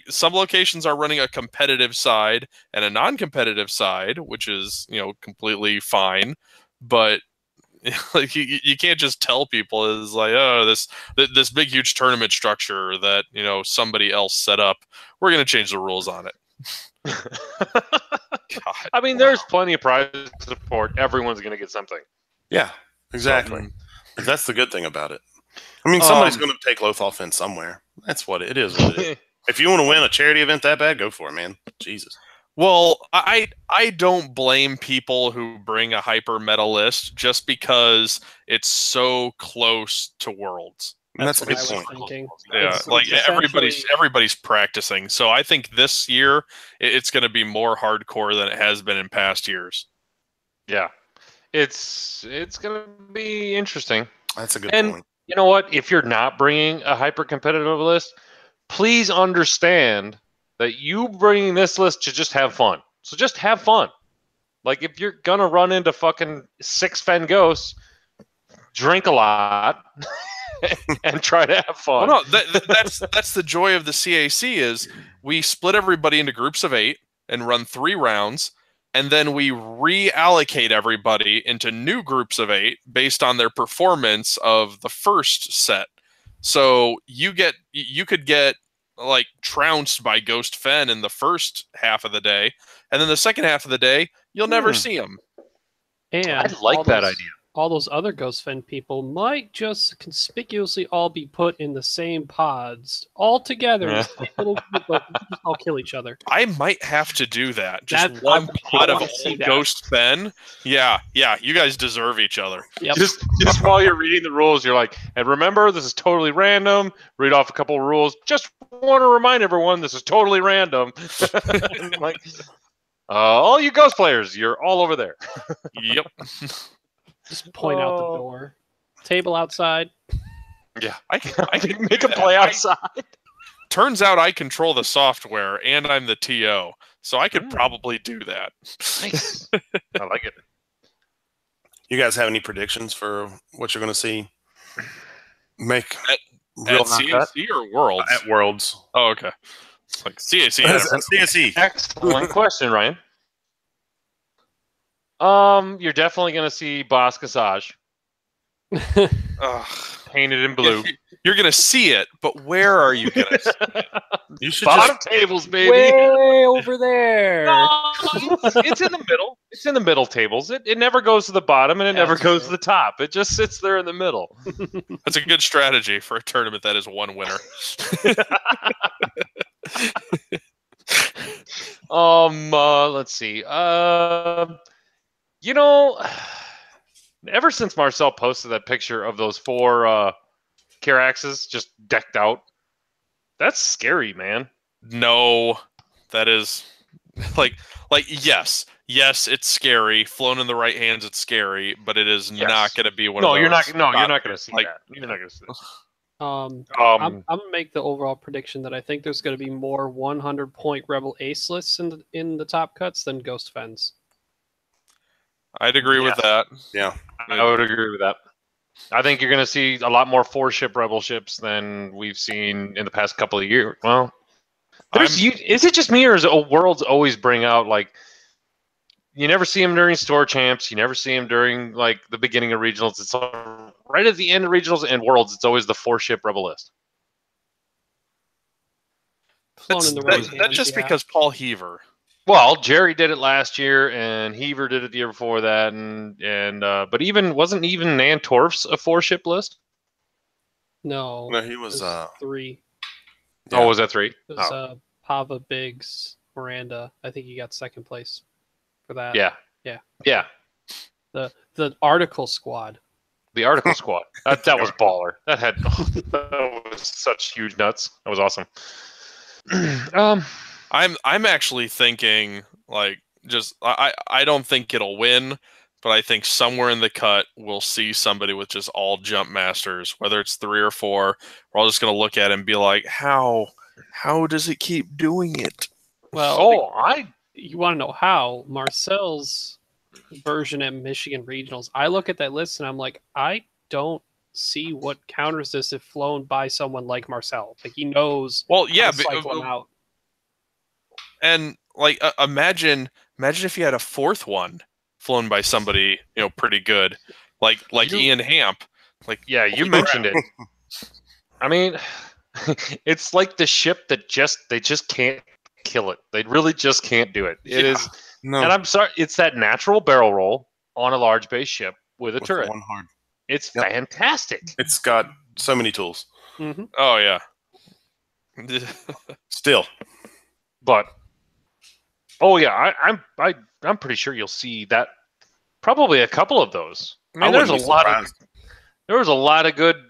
Some locations are running a competitive side and a non-competitive side, which is completely fine. But you can't just tell people it's like, oh, this big huge tournament structure that somebody else set up. We're gonna change the rules on it. God, I mean, there's plenty of prize support. Everyone's gonna get something. Yeah, exactly. That's the good thing about it. I mean, somebody's going to take Lothal Finn somewhere. That's what it is. What it is. If you want to win a charity event that bad, go for it, man. Jesus. Well, I don't blame people who bring a hyper meta list just because it's so close to Worlds. That's a good point. Yeah, everybody's practicing. So I think this year it's going to be more hardcore than it has been in past years. Yeah, it's going to be interesting. That's a good point. You know what? If you're not bringing a hyper-competitive list, please understand that you bringing this list to just have fun. So just have fun. Like, if you're going to run into fucking 6 Fen Ghosts, drink a lot and try to have fun. Well, no, that's the joy of the CAC is we split everybody into groups of 8 and run 3 rounds. And then we reallocate everybody into new groups of 8 based on their performance of the first set. So you could get trounced by Ghost Fen in the first half of the day, and then the second half of the day you'll never see him. And I like that idea. All those other Ghost Fen people might just conspicuously all be put in the same pods all together. Yeah. All kill each other. I might have to do that. Just one pod of old Ghost Fen. Yeah. You guys deserve each other. Yep. Just while you're reading the rules, you're like, and remember, this is totally random. Read off a couple of rules. Just want to remind everyone, this is totally random. All you Ghost players, you're all over there. Yep. Just point out the door. Table outside. Yeah, I can make a play outside. Turns out I control the software and I'm the TO, so I could probably do that. Nice. I like it. You guys have any predictions for what you're going to see? Make at CAC or Worlds? At Worlds. Oh, okay. It's like CAC. CAC. Excellent question, Ryan. You're definitely going to see Boss Cassage. painted in blue. You're gonna see it, but where are you gonna see it? You should Bottom just tables, baby. Way over there. No, it's in the middle. It's in the middle tables. It never goes to the bottom, and it never That's goes true. to the top. It just sits there in the middle. That's a good strategy for a tournament that is one winner. Let's see. You know, ever since Marcel posted that picture of those 4 Karaxes just decked out, that's scary, man. No, that is like yes, it's scary. Flown in the right hands, it's scary, but it is not going to be one of those. You're not going to see like, that. You're not going to see that. I'm gonna make the overall prediction that I think there's gonna be more 100-point Rebel Ace lists in the top cuts than Ghost Fens. I'd agree with that. Yeah, I would agree with that. I think you're going to see a lot more 4-ship Rebel ships than we've seen in the past couple of years. Well, is it just me, or is Worlds always bring out, like, you never see them during store champs, you never see them during, like, the beginning of regionals. It's right at the end of regionals and Worlds. It's always the 4-ship Rebel list. That's just because Paul Heaver. Well, Jerry did it last year, and Heaver did it the year before that, but wasn't even Nantorf's a 4-ship list? No, he was 3. Yeah. Oh, was that 3? It was Pava, Biggs, Miranda. I think he got second place for that. Yeah. The Article Squad. The Article Squad. That was baller. That was such huge nuts. That was awesome. I'm actually thinking, like, just I don't think it'll win, but I think somewhere in the cut we'll see somebody with just all jump masters, whether it's 3 or 4. We're all just gonna look at it and be like, how does it keep doing it? Well, you want to know how? Marcel's version at Michigan Regionals. I look at that list and I'm like, I don't see what counters this if flown by someone like Marcel. Like, he knows. Well, yeah, but out. And like, imagine if you had a 4th one flown by somebody, pretty good, like Ian Hamp. Like, yeah, you mentioned it. I mean, it's like the ship that they just can't kill it. They really just can't do it. It is. No. And I'm sorry, it's that natural barrel roll on a large base ship with a turret. One hard. It's fantastic. It's got so many tools. Mm-hmm. Oh yeah. Still, but I'm pretty sure you'll see that. Probably a couple of those. I mean, there was a lot of good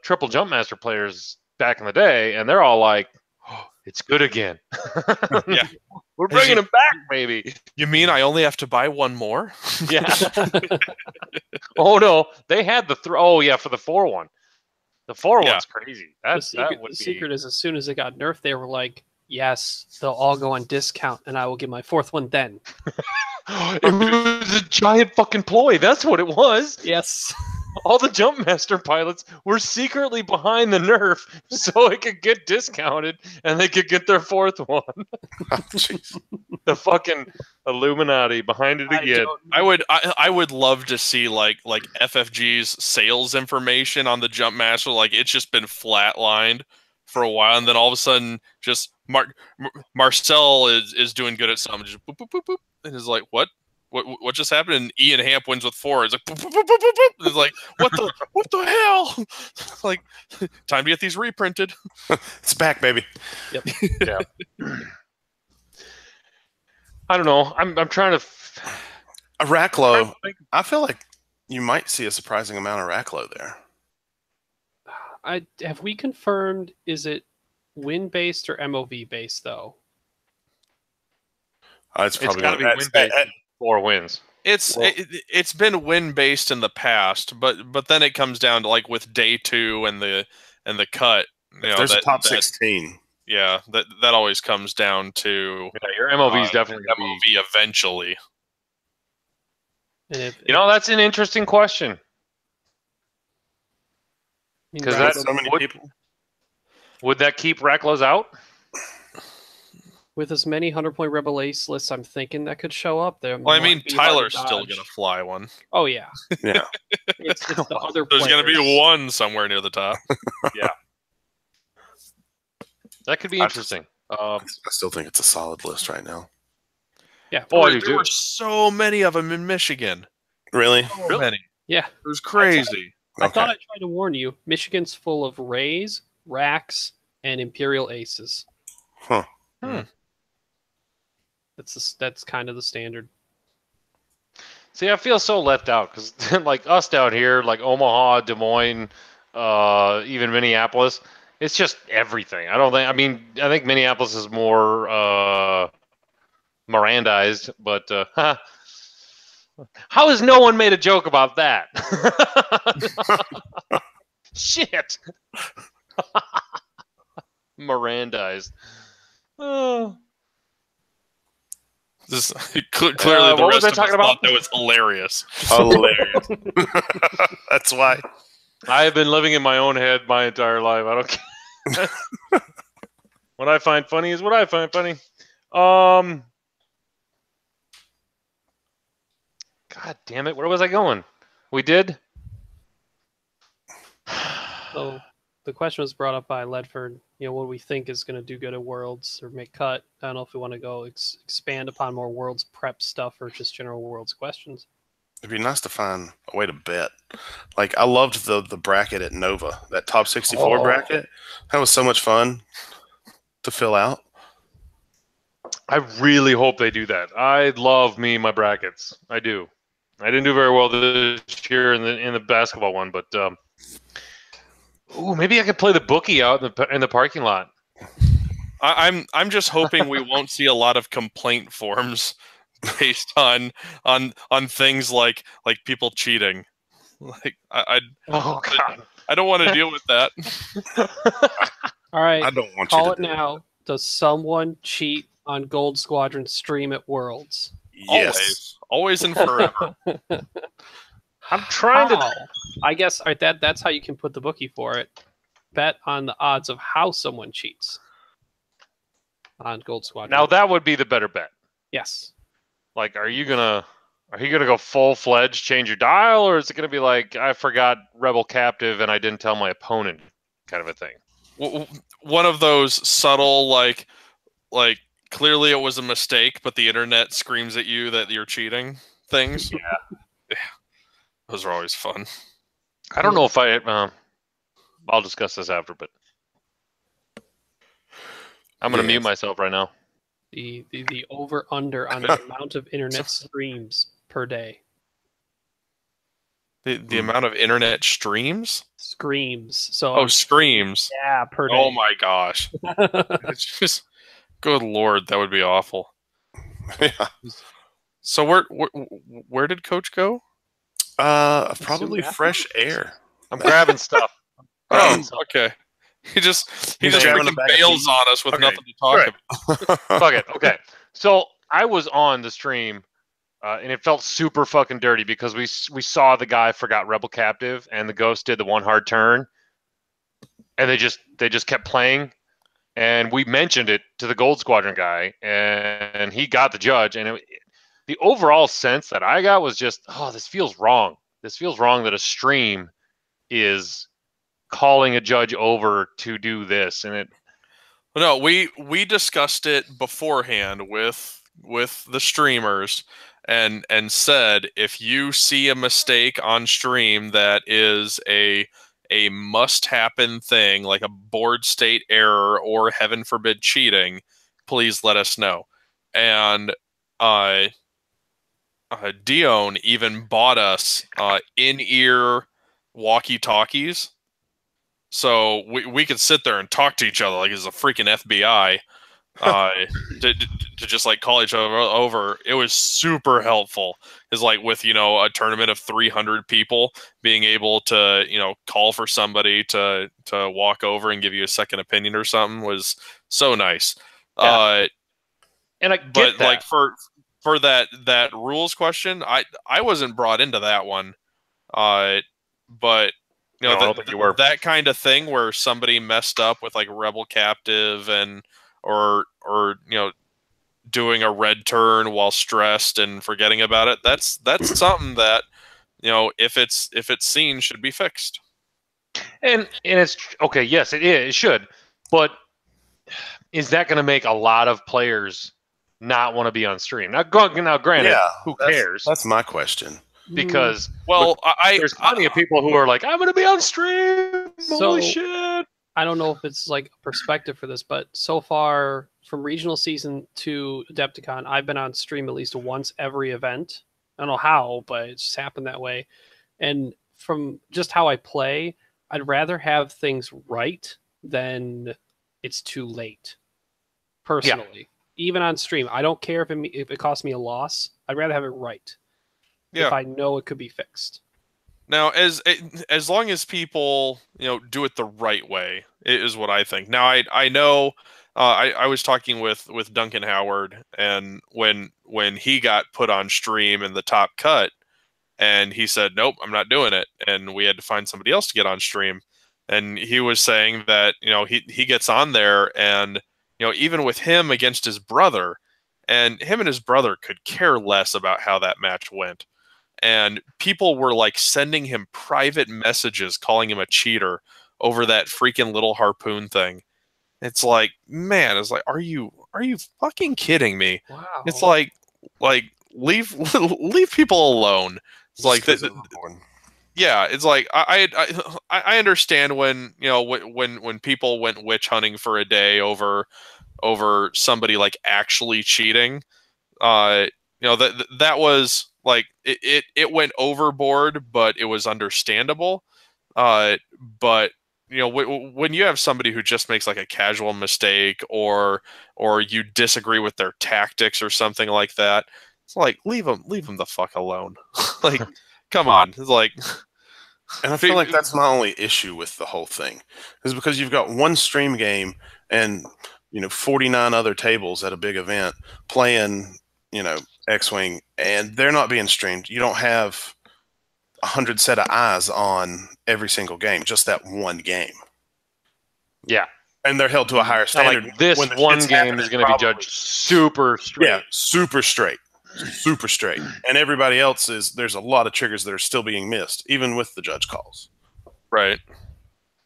triple jump master players back in the day, and they're all like, oh, "It's good again." Yeah, we're bringing them back, baby. You mean I only have to buy one more? Yeah. Oh no, they had the for the 4-1. The 4-1's crazy. The secret is, as soon as it got nerfed, they were like, yes, they'll all go on discount, and I will get my 4th one then. It was a giant fucking ploy. That's what it was. Yes. All the Jumpmaster pilots were secretly behind the nerf so it could get discounted and they could get their 4th one. The fucking Illuminati behind it again. I would love to see like FFG's sales information on the Jumpmaster. Like, it's just been flatlined for a while, and then all of a sudden, just Marcel is doing good at something. Just boop, boop, boop, boop, and is like, what just happened? And Ian Hamp wins with 4. It's like, boop, boop, boop, boop, boop. It's like, what the hell? Like, time to get these reprinted. It's back, baby. Yep. Yeah. I don't know. I'm trying to. A Racklow. I feel like you might see a surprising amount of Racklow there. Have we confirmed, is it win-based or MOV-based, though? It's probably got to be win-based. 4 wins. It's been win-based in the past, but then it comes down to, like, with day 2 and the cut. There's a top 16. Yeah, that always comes down to your MOV is definitely MOV eventually. That's an interesting question. Because so many people. Would that keep Racklows out? With as many 100-point Rebel Ace lists I'm thinking that could show up there. Well, I mean, Tyler's still going to fly one. Oh, yeah. Yeah. It's the other There's players. going to be one somewhere near the top. Yeah. That could be interesting. I still think it's a solid list right now. Yeah. There were so many of them in Michigan. Really? So many. Yeah. It was crazy. I thought I'd try to warn you. Michigan's full of Rays, Racks, and Imperial Aces. Huh. That's kind of the standard. See, I feel so left out because, like us down here, like Omaha, Des Moines, even Minneapolis, it's just everything. I think Minneapolis is more Mirandized, but how has no one made a joke about that? Shit. Mirandized. Oh. Clearly, the what was rest I of us talking about? thought that was hilarious. Hilarious. That's why. I have been living in my own head my entire life. I don't care. What I find funny is what I find funny. God damn it! Where was I going? We did. So the question was brought up by Ledford. What we think is going to do good at Worlds or make cut. I don't know if we want to go expand upon more Worlds prep stuff or just general Worlds questions. It'd be nice to find a way to bet. Like, I loved the bracket at Nova, that top 64 bracket. That was so much fun to fill out. I really hope they do that. I love my brackets. I do. I didn't do very well this year in the basketball one, but maybe I could play the bookie out in the parking lot. I'm just hoping we won't see a lot of complaint forms based on things like people cheating. Like I don't want to deal with that. All right, I don't want call you it now. Does someone cheat on Gold Squadron stream at Worlds? Yes, always and forever. I'm trying to. I guess that's how you can put the bookie for it. Bet on the odds of how someone cheats on Gold Squadron. Now that would be the better bet. Yes. Like, are you gonna go full-fledged, change your dial, or is it gonna be like I forgot Rebel Captive and I didn't tell my opponent, kind of a thing? One of those subtle, like clearly it was a mistake, but the internet screams at you that you're cheating things. Yeah. Those are always fun. I don't know if I'll discuss this after, but I'm going to mute myself right now. The over-under on the amount of internet streams per day. The amount of internet streams? Screams. So screams. Yeah, per day. Oh my gosh. It's just, good Lord, that would be awful. Yeah. So where did Coach go? Probably fresh air. I'm grabbing stuff. Okay. He just freaking bails on us with nothing to talk about. Fuck it. Okay. So I was on the stream, and it felt super fucking dirty because we saw the guy forgot Rebel Captive, and the Ghost did the one hard turn, and they just kept playing, and we mentioned it to the Gold Squadron guy, and he got the judge, and the overall sense that I got was just, this feels wrong. This feels wrong that a stream is calling a judge over to do this, and it. No, we discussed it beforehand with the streamers, and said if you see a mistake on stream that is a must happen thing, like a board state error or heaven forbid cheating, please let us know. And Dion even bought us in-ear walkie-talkies, so we could sit there and talk to each other like it's a freaking FBI, to just like call each other over. It was super helpful. It's like with a tournament of 300 people, being able to call for somebody to walk over and give you a second opinion or something was so nice. Yeah. And I get that. Like for that rules question, I wasn't brought into that one, but I don't think you were. That kind of thing where somebody messed up with like Rebel Captive or doing a red turn while stressed and forgetting about it. That's something that, you know, if it's seen, should be fixed. And it's okay. Yes, it should. But is that going to make a lot of players not want to be on stream? Now, granted, who cares? That's my question. Because there's plenty of people who are like, I'm going to be on stream. So, Holy shit! I don't know if it's like a perspective for this, but so far from regional season to Adepticon, I've been on stream at least once every event. I don't know how, but it's just happened that way. And from just how I play, I'd rather have things right than it's too late. Personally, even on stream, I don't care if it costs me a loss. I'd rather have it right. If I know it could be fixed. Now, as long as people, you know, do it the right way, is what I think. Now, I know I was talking with Duncan Howard, and when he got put on stream in the top cut, and he said, nope, I'm not doing it, and we had to find somebody else to get on stream, and he was saying that, you know, he gets on there, and, you know, even with him against his brother, and him and his brother could care less about how that match went. And people were like sending him private messages calling him a cheater over that freaking little harpoon thing. It's like, man, it's like, are you fucking kidding me? Wow. It's like leave people alone. It's like yeah, it's like I understand when, you know, when people went witch hunting for a day over somebody like actually cheating. You know, that was like it went overboard, but it was understandable. But you know, when you have somebody who just makes like a casual mistake, or you disagree with their tactics or something like that, it's like leave them the fuck alone. Like, come on. It's like, and I feel like that's my only issue with the whole thing, is because you've got one stream game and, you know, 49 other tables at a big event playing, you know, X-Wing, and they're not being streamed. You don't have 100 set of eyes on every single game, just that one game. Yeah. And they're held to a higher standard. Like this one game is going to be judged super straight. Yeah, super straight. Super straight. And everybody else there's a lot of triggers that are still being missed, even with the judge calls. Right.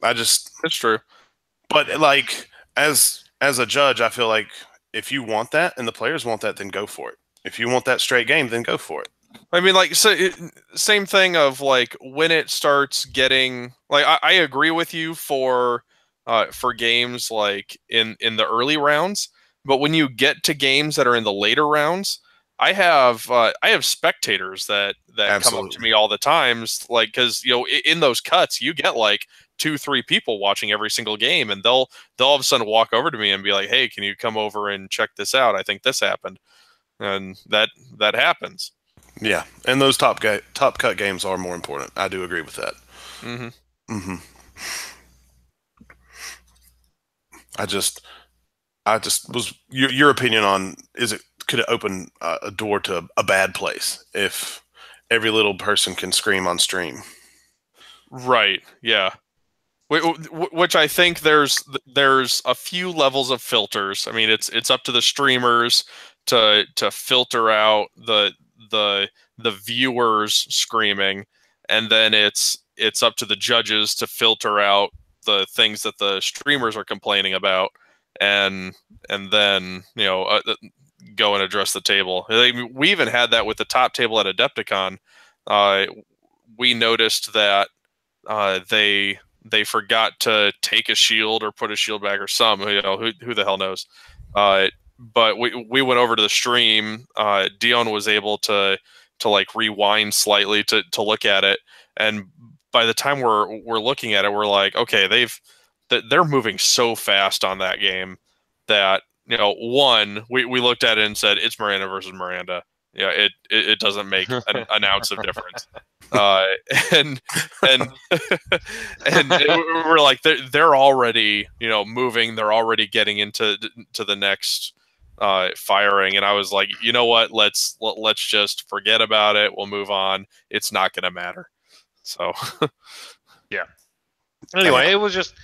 That's true. But like, as a judge, I feel like if you want that and the players want that, then go for it. If you want that straight game, then go for it. I mean, like, so same thing of like when it starts getting like, I agree with you for games like in the early rounds, but when you get to games that are in the later rounds, I have spectators that come up to me all the times, like, because, you know, in those cuts you get like 2-3 people watching every single game, and they'll all of a sudden walk over to me and be like, hey, can you come over and check this out? I think this happened. And that happens. Yeah, and those top cut games are more important. I do agree with that. Mm-hmm. Mm-hmm. I just was your opinion on, could it open a door to a bad place if every little person can scream on stream? Right. Yeah. Which I think there's a few levels of filters. I mean, it's up to the streamers to filter out the viewers screaming, and then it's up to the judges to filter out the things that the streamers are complaining about, and then, you know, go and address the table. We even had that with the top table at Adepticon. We noticed that they forgot to take a shield or put a shield back, or some, you know, who the hell knows. But we went over to the stream. Dion was able to like rewind slightly to look at it, and by the time we're looking at it, we're like, okay, they're moving so fast on that game that, you know, one, we looked at it and said, it's Miranda versus Miranda. Yeah, it doesn't make an ounce of difference. And we're like, they're already, you know, moving. They're already getting into the next firing, and I was like, you know what? Let's just forget about it. We'll move on. It's not going to matter. So, yeah. Anyway, it was just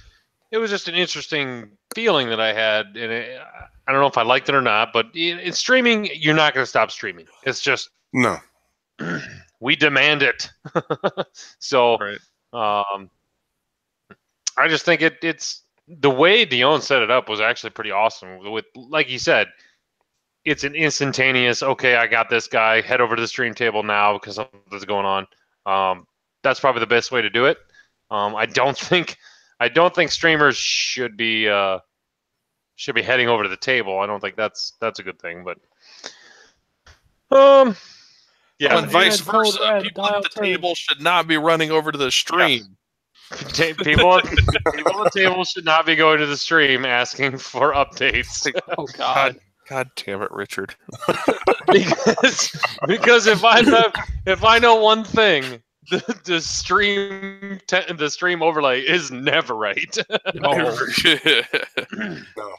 it was just an interesting feeling that I had, and I don't know if I liked it or not. But in streaming, you're not going to stop streaming. It's just No. we demand it. So, Right. I just think it's the way Dion set it up was actually pretty awesome. With, like he said, it's an instantaneous. Okay, I got this guy. Head over to the stream table now because something's going on. That's probably the best way to do it. I don't think streamers should be heading over to the table. I don't think that's a good thing. But yeah, and vice versa. People at the table should not be running over to the stream. Yeah. People at the table should not be going to the stream asking for updates. Oh God. God damn it, Richard! because if I know one thing, the stream overlay is never right. I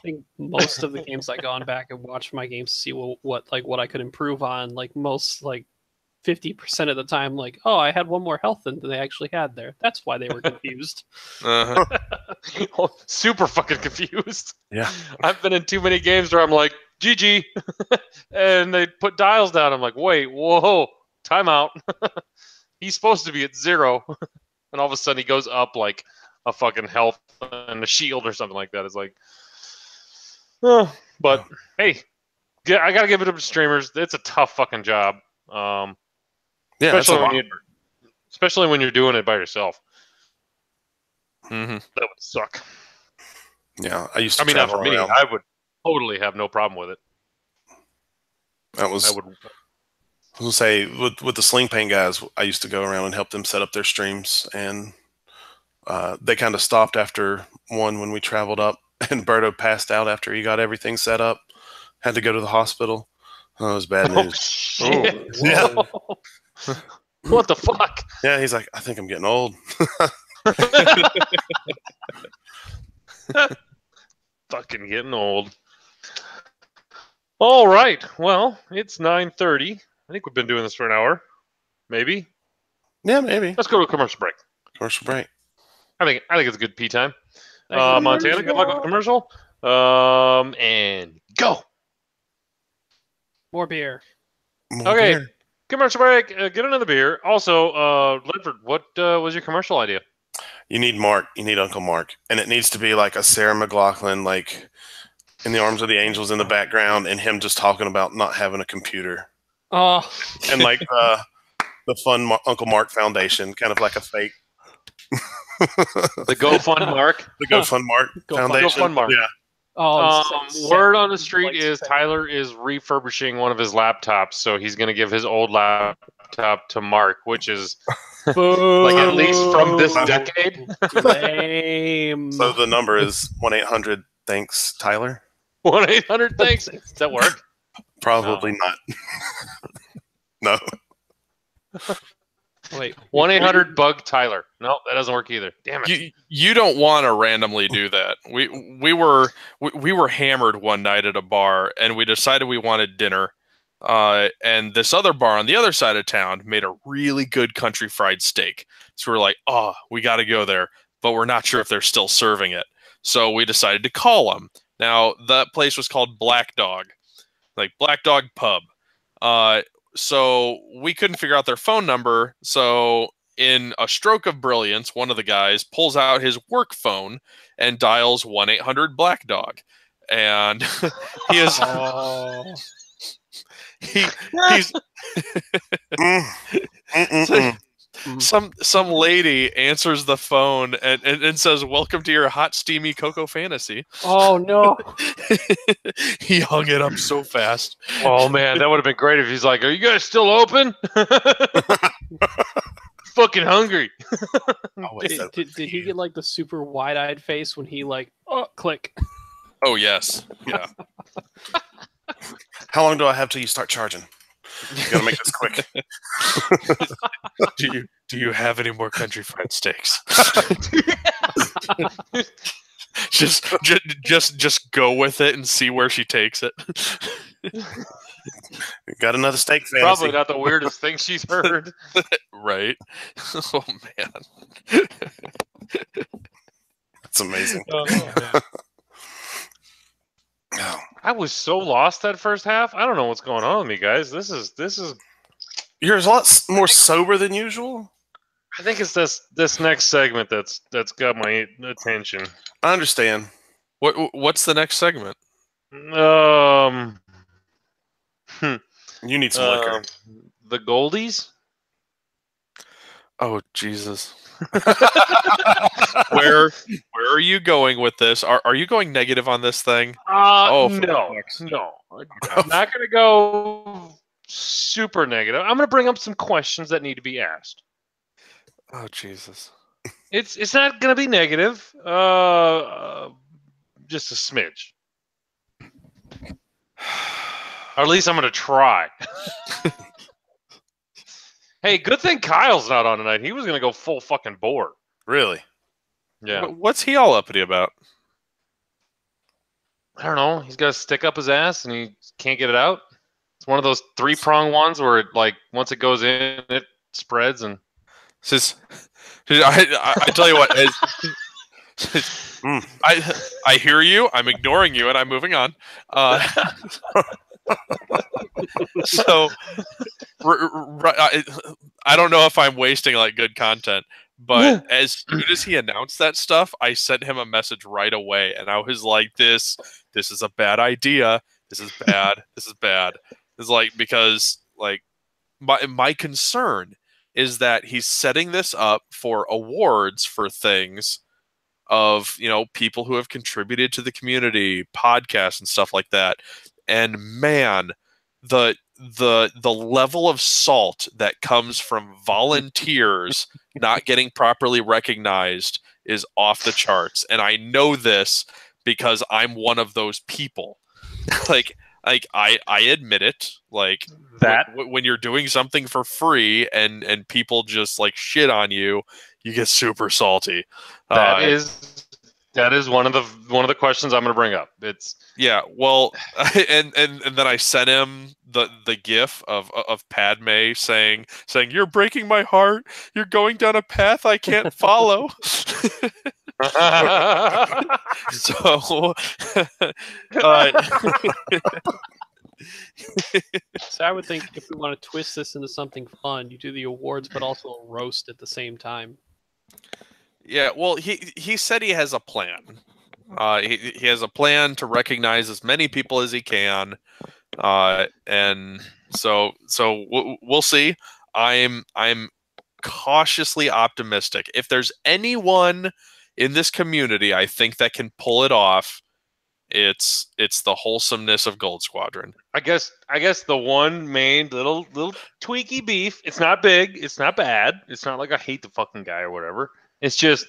think most of the games I gone back and watched my games to see what I could improve on. Like most 50% of the time, like, oh, I had one more health than they actually had there. That's why they were confused. Super fucking confused. Yeah, I've been in too many games where I'm like, GG, and they put dials down. I'm like, wait, whoa, timeout. He's supposed to be at 0, and all of a sudden he goes up like a fucking health and a shield or something like that. It's like, oh, but hey, I gotta give it up to streamers. It's a tough fucking job. Yeah, especially when you're doing it by yourself. Mm-hmm. That would suck. Yeah, I used to. I mean, not travel for me. around. I would totally have no problem with it. That was. I would. I was gonna say with the Sling Pain guys, I used to go around and help them set up their streams, and they kind of stopped after one when we traveled up, and Berto passed out after he got everything set up. Had to go to the hospital. Oh, it was bad news. Oh shit! Yeah. What the fuck? Yeah, he's like, I think I'm getting old. Fucking getting old. All right. Well, it's 9:30. I think we've been doing this for an hour. Maybe. Yeah, maybe. Let's go to a commercial break. Commercial break. I think it's a good pee time. Montana, good luck with the commercial. And go. More beer. More Okay. beer. Commercial break. Get another beer. Also, Ledford, what was your commercial idea? You need Mark. You need Uncle Mark. And it needs to be like a Sarah McLachlan, like in the Arms of the Angels in the background, and him just talking about not having a computer. Oh. And like the Fun Uncle Mark Foundation, kind of like a fake. The GoFund Mark. The GoFund Mark Foundation. GoFund Mark. Yeah. Word on the street is Tyler is refurbishing one of his laptops, so he's going to give his old laptop to Mark, which is like at least from this decade. Lame. So the number is 1-800-THANKS, Tyler? 1-800-THANKS. Does that work? Probably not. No. Wait, 1-800-BUG Tyler. No, that doesn't work either. Damn it. You don't want to randomly do that. We were hammered one night at a bar, and we decided we wanted dinner. And this other bar on the other side of town made a really good country fried steak. So we're like, oh, we got to go there, but we're not sure if they're still serving it. So we decided to call them. Now, that place was called Black Dog, like Black Dog Pub. So we couldn't figure out their phone number. So in a stroke of brilliance, one of the guys pulls out his work phone and dials 1-800-BLACK-DOG. And he is... he's some lady answers the phone and says, "Welcome to your hot steamy cocoa fantasy." Oh no. He hung it up so fast. Oh man, that would have been great if he's like, "Are you guys still open?" Fucking hungry. Did he get like the super wide-eyed face when he like click? Oh yes. Yeah. How long do I have till you start charging? You gotta make this quick. Do you have any more country fried steaks? just go with it and see where she takes it. Got another steak fantasy. Probably not the weirdest thing she's heard. Right. Oh man. It's amazing. I was so lost that first half. I don't know what's going on with me, guys. This is. You're a lot more sober than usual. I think it's this next segment that's got my attention. I understand. What's the next segment? You need some liquor. The Goldies. Oh Jesus! Where are you going with this? Are you going negative on this thing? No. I'm not going to go super negative. I'm going to bring up some questions that need to be asked. Oh Jesus! It's not going to be negative. Just a smidge. Or at least I'm going to try. Hey, good thing Kyle's not on tonight. He was going to go full fucking bore. Really? Yeah. What's he all uppity about? I don't know. He's got to stick up his ass and he can't get it out. It's one of those 3-prong ones where it, like, once it goes in, it spreads and. I tell you what. I hear you. I'm ignoring you, and I'm moving on. So, I don't know if I'm wasting like good content, but as soon as he announced that stuff, I sent him a message right away, and I was like, "This is a bad idea. This is bad. This is bad." It's like because like my concern is that he's setting this up for awards for things of, you know, people who have contributed to the community, podcasts and stuff like that. And man, the level of salt that comes from volunteers not getting properly recognized is off the charts. And I know this because I'm one of those people. like I admit it. Like that when you're doing something for free and people just like shit on you, you get super salty. That is one of the questions I'm going to bring up. It's well, and then I sent him the GIF of Padme saying you're breaking my heart. You're going down a path I can't follow. So, so I would think if we want to twist this into something fun, you do the awards, but also a roast at the same time. Yeah, well, he said he has a plan. He has a plan to recognize as many people as he can, and so we'll see. I'm cautiously optimistic. If there's anyone in this community, I think that can pull it off. It's the wholesomeness of Gold Squadron. I guess the one main little tweaky beef. It's not big. It's not bad. It's not like I hate the fucking guy or whatever. It's just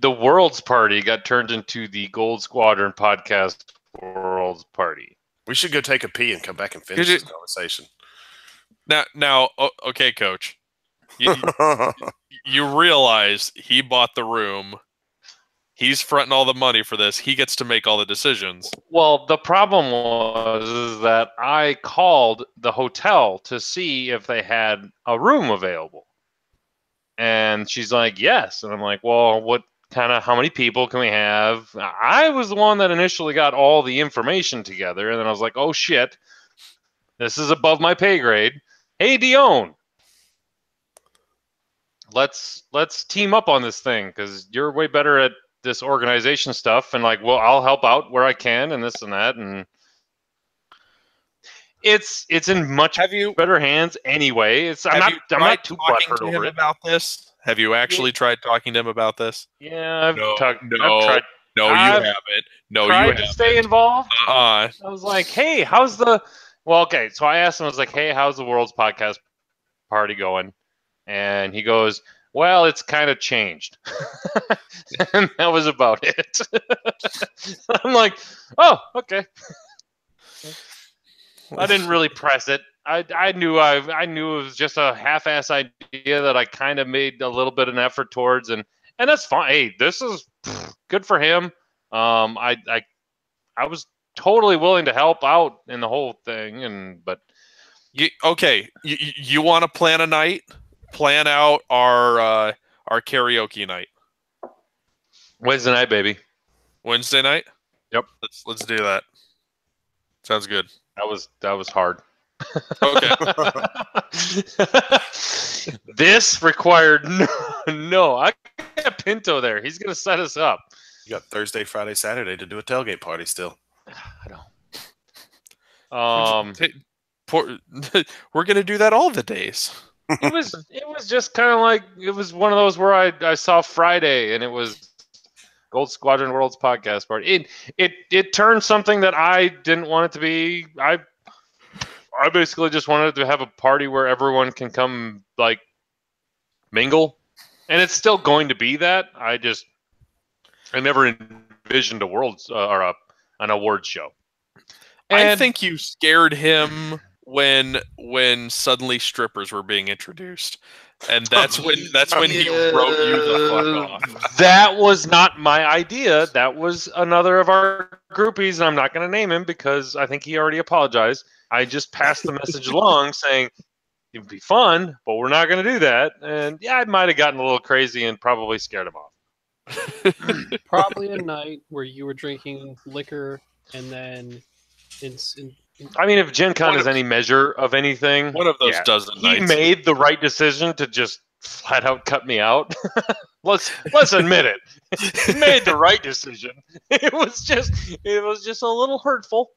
the World's Party got turned into the Gold Squadron podcast World's Party. We should go take a pee and come back and finish this conversation. Now, okay, Coach. You realize he bought the room. He's fronting all the money for this. He gets to make all the decisions. Well, the problem was that I called the hotel to see if they had a room available. And she's like, yes. And I'm like, well, how many people can we have? I was the one that initially got all the information together. And then I was like, oh, shit. This is above my pay grade. Hey, Dion. Let's team up on this thing because you're way better at this organization stuff. And like, well, I'll help out where I can and this and that. And it's in much better hands anyway. I'm not too butthurt over it. About this? Have you actually tried talking to him about this? Yeah, I've tried. No, you haven't. No, you haven't. To stay involved. I was like, hey, how's the? Well, okay. So I asked him. I was like, hey, how's the World's Podcast Party going? And he goes, well, it's kind of changed. And that was about it. I'm like, oh, okay. I didn't really press it. I knew it was just a half-ass idea that I kind of made a little bit of an effort towards, and that's fine. Hey, this is good for him. I was totally willing to help out in the whole thing, but you want to plan a night? Plan out our our karaoke night? Wednesday night, baby. Wednesday night? Yep. Let's do that. Sounds good. That was hard. Okay. This required no. I got Pinto there. He's gonna set us up. You got Thursday, Friday, Saturday to do a tailgate party still. I don't. We're gonna do that all the days. It was just kind of like it was one of those where I saw Friday and it was Gold Squadron World's podcast party. It turned something that I didn't want it to be. I basically just wanted to have a party where everyone can come like mingle, and it's still going to be that. I never envisioned a world's or an awards show. And I think you scared him when suddenly strippers were being introduced, and that's when he wrote you the fuck off. That was not my idea. That was another of our groupies, and I'm not going to name him because I think he already apologized. I just passed the message along saying it would be fun, but we're not going to do that. And yeah, I might have gotten a little crazy and probably scared him off. Probably a night where you were drinking liquor and then I mean, if Gen Con is any measure of anything, one of those dozen he nights. made the right decision to just flat out cut me out. Let's admit it. He made the right decision. It was just a little hurtful.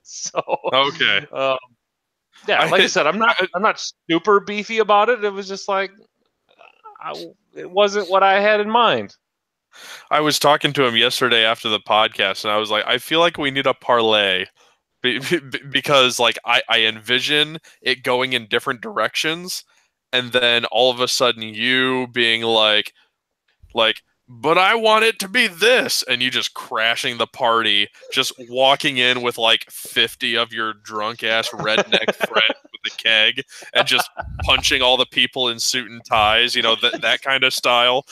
So okay. Yeah, like I said, I'm not super beefy about it. It was just like it wasn't what I had in mind. I was talking to him yesterday after the podcast, and I was like, I feel like we need a parlay because, like, I envision it going in different directions, and then all of a sudden you being like, but I want it to be this, and you just crashing the party, just walking in with like 50 of your drunk ass redneck friends with a keg, and just punching all the people in suit and ties, that kind of style,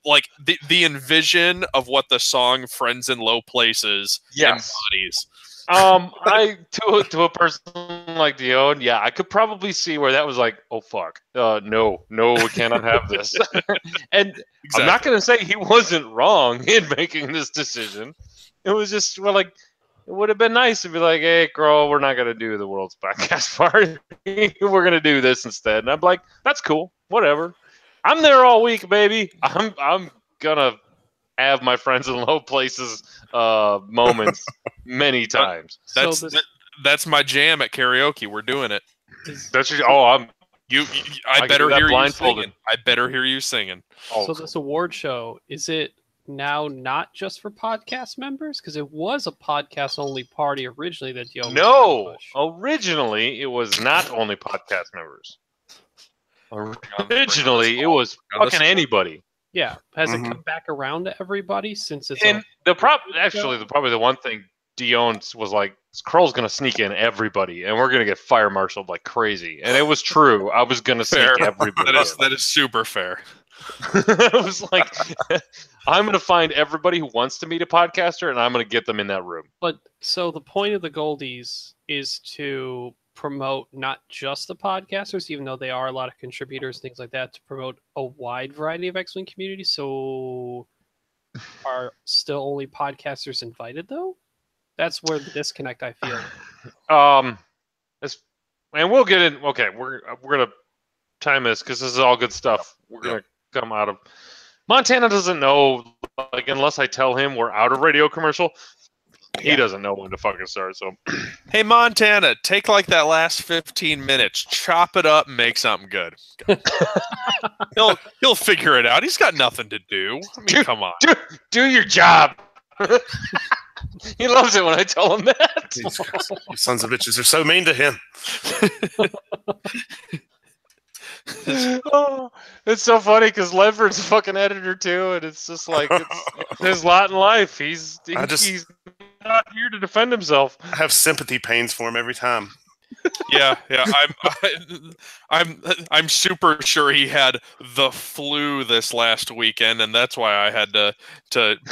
like the envision of what the song "Friends in Low Places" embodies. To a person like Dion, yeah, I could probably see where that was like, oh fuck, no, we cannot have this. And exactly. I'm not going to say he wasn't wrong in making this decision. It was just it would have been nice to be like, hey, girl, we're not going to do the world's podcast party. We're going to do this instead. And I'm like, that's cool, whatever. I'm there all week, baby. I'm gonna have my Friends in Low Places moments many times. That's my jam at karaoke. We're doing it. I better hear you singing. I better hear you singing. So this award show, is it now not just for podcast members? Because it was a podcast only party originally that you originally it was not only podcast members. Originally it was fucking anybody. Yeah, has it come back around to everybody since it's? And probably the one thing Dion was like, Kroll's gonna sneak in everybody, and we're gonna get fire marshaled like crazy. And it was true. I was gonna sneak everybody. That is super fair. I was like, I'm gonna find everybody who wants to meet a podcaster, and I'm gonna get them in that room. But so the point of the Goldies is to promote not just the podcasters, even though they are a lot of contributors, things like that, to promote a wide variety of X-Wing communities. So are still only podcasters invited though? That's where the disconnect I feel. And we'll get in. Okay, we're gonna time this because this is all good stuff. We're gonna come out of Montana doesn't know, like, unless I tell him we're out of radio commercial. He doesn't know when to fucking start. So, hey Montana, take like that last 15 minutes, chop it up, and make something good. he'll figure it out. He's got nothing to do. I mean, come on, do your job. He loves it when I tell him that. You sons of bitches are so mean to him. It's so funny because Ledford's a fucking editor too, and it's just like it's his lot in life. He's not here to defend himself. I have sympathy pains for him every time. Yeah. I'm super sure he had the flu this last weekend, and that's why I had to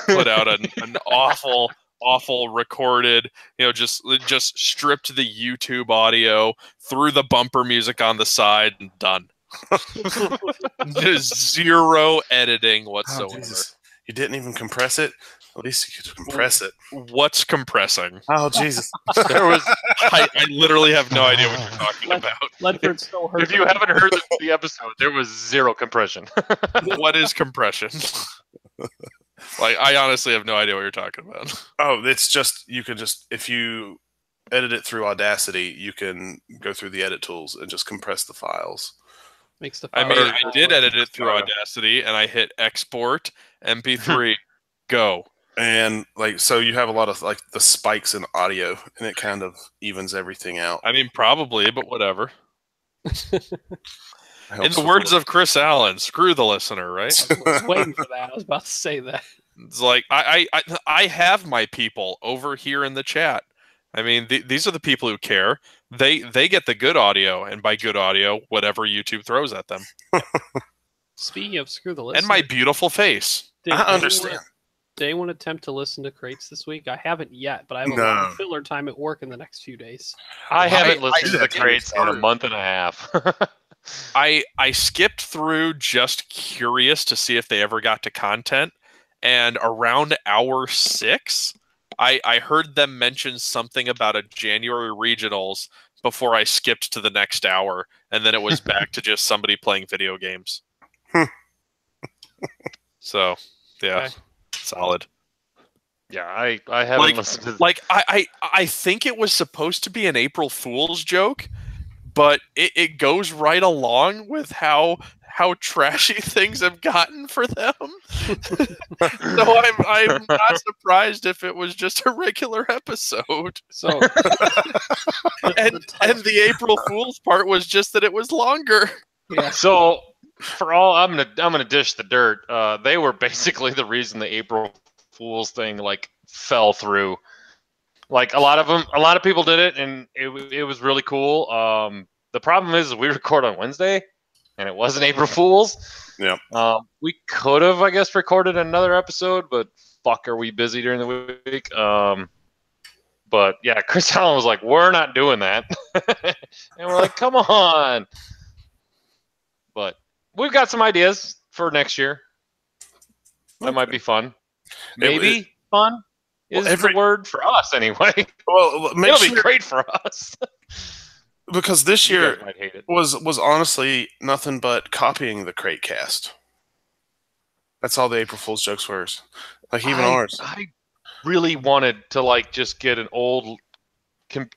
put out an awful awful recorded, just stripped the YouTube audio, threw the bumper music on the side, and done. Just zero editing whatsoever. Jesus. You didn't even compress it? At least you could compress it. What's compressing? Oh, Jesus. I literally have no idea what you're talking about. Ledford's so hurt. If you haven't heard the episode, there was zero compression. What is compression? I honestly have no idea what you're talking about. Oh, it's just, if you edit it through Audacity, you can go through the edit tools and just compress the files. Makes the I did edit it through Audacity, and I hit export, MP3, go. And so you have a lot of the spikes in audio, and it kind of evens everything out. I mean, probably, but whatever. In the words of Chris Allen, screw the listener, right? I was waiting for that. I was about to say that. It's like I have my people over here in the chat. I mean, these are the people who care. They get the good audio, and by good audio, whatever YouTube throws at them. Speaking of screw the listener, and my beautiful face. I understand. Did anyone attempt to listen to Crates this week? I haven't yet, but I have a lot of filler time at work in the next few days. I haven't listened to the Crates in a month and a half. I skipped through just curious to see if they ever got to content, and around hour 6, I heard them mention something about a January regionals before I skipped to the next hour, and then it was back to just somebody playing video games. So, yeah. Okay. Solid. Yeah, I haven't listened to... I think it was supposed to be an April Fool's joke, but it goes right along with how trashy things have gotten for them. So I'm not surprised if it was just a regular episode. So and the April Fool's part was just that it was longer. Yeah. So for all I'm gonna dish the dirt. They were basically the reason the April Fool's thing fell through. A lot of people did it, and it was really cool. The problem is we record on Wednesday, and it wasn't April Fool's. Yeah. We could have, I guess, recorded another episode, but fuck, are we busy during the week? But yeah, Chris Allen was like, "We're not doing that," and we're like, "Come on!" But we've got some ideas for next year. That might be fun. Maybe fun is the word for us anyway. Well, it'll be great for us. Because this year was honestly nothing but copying the Crate Cast. That's all the April Fool's jokes were. Even ours. I really wanted to just get an old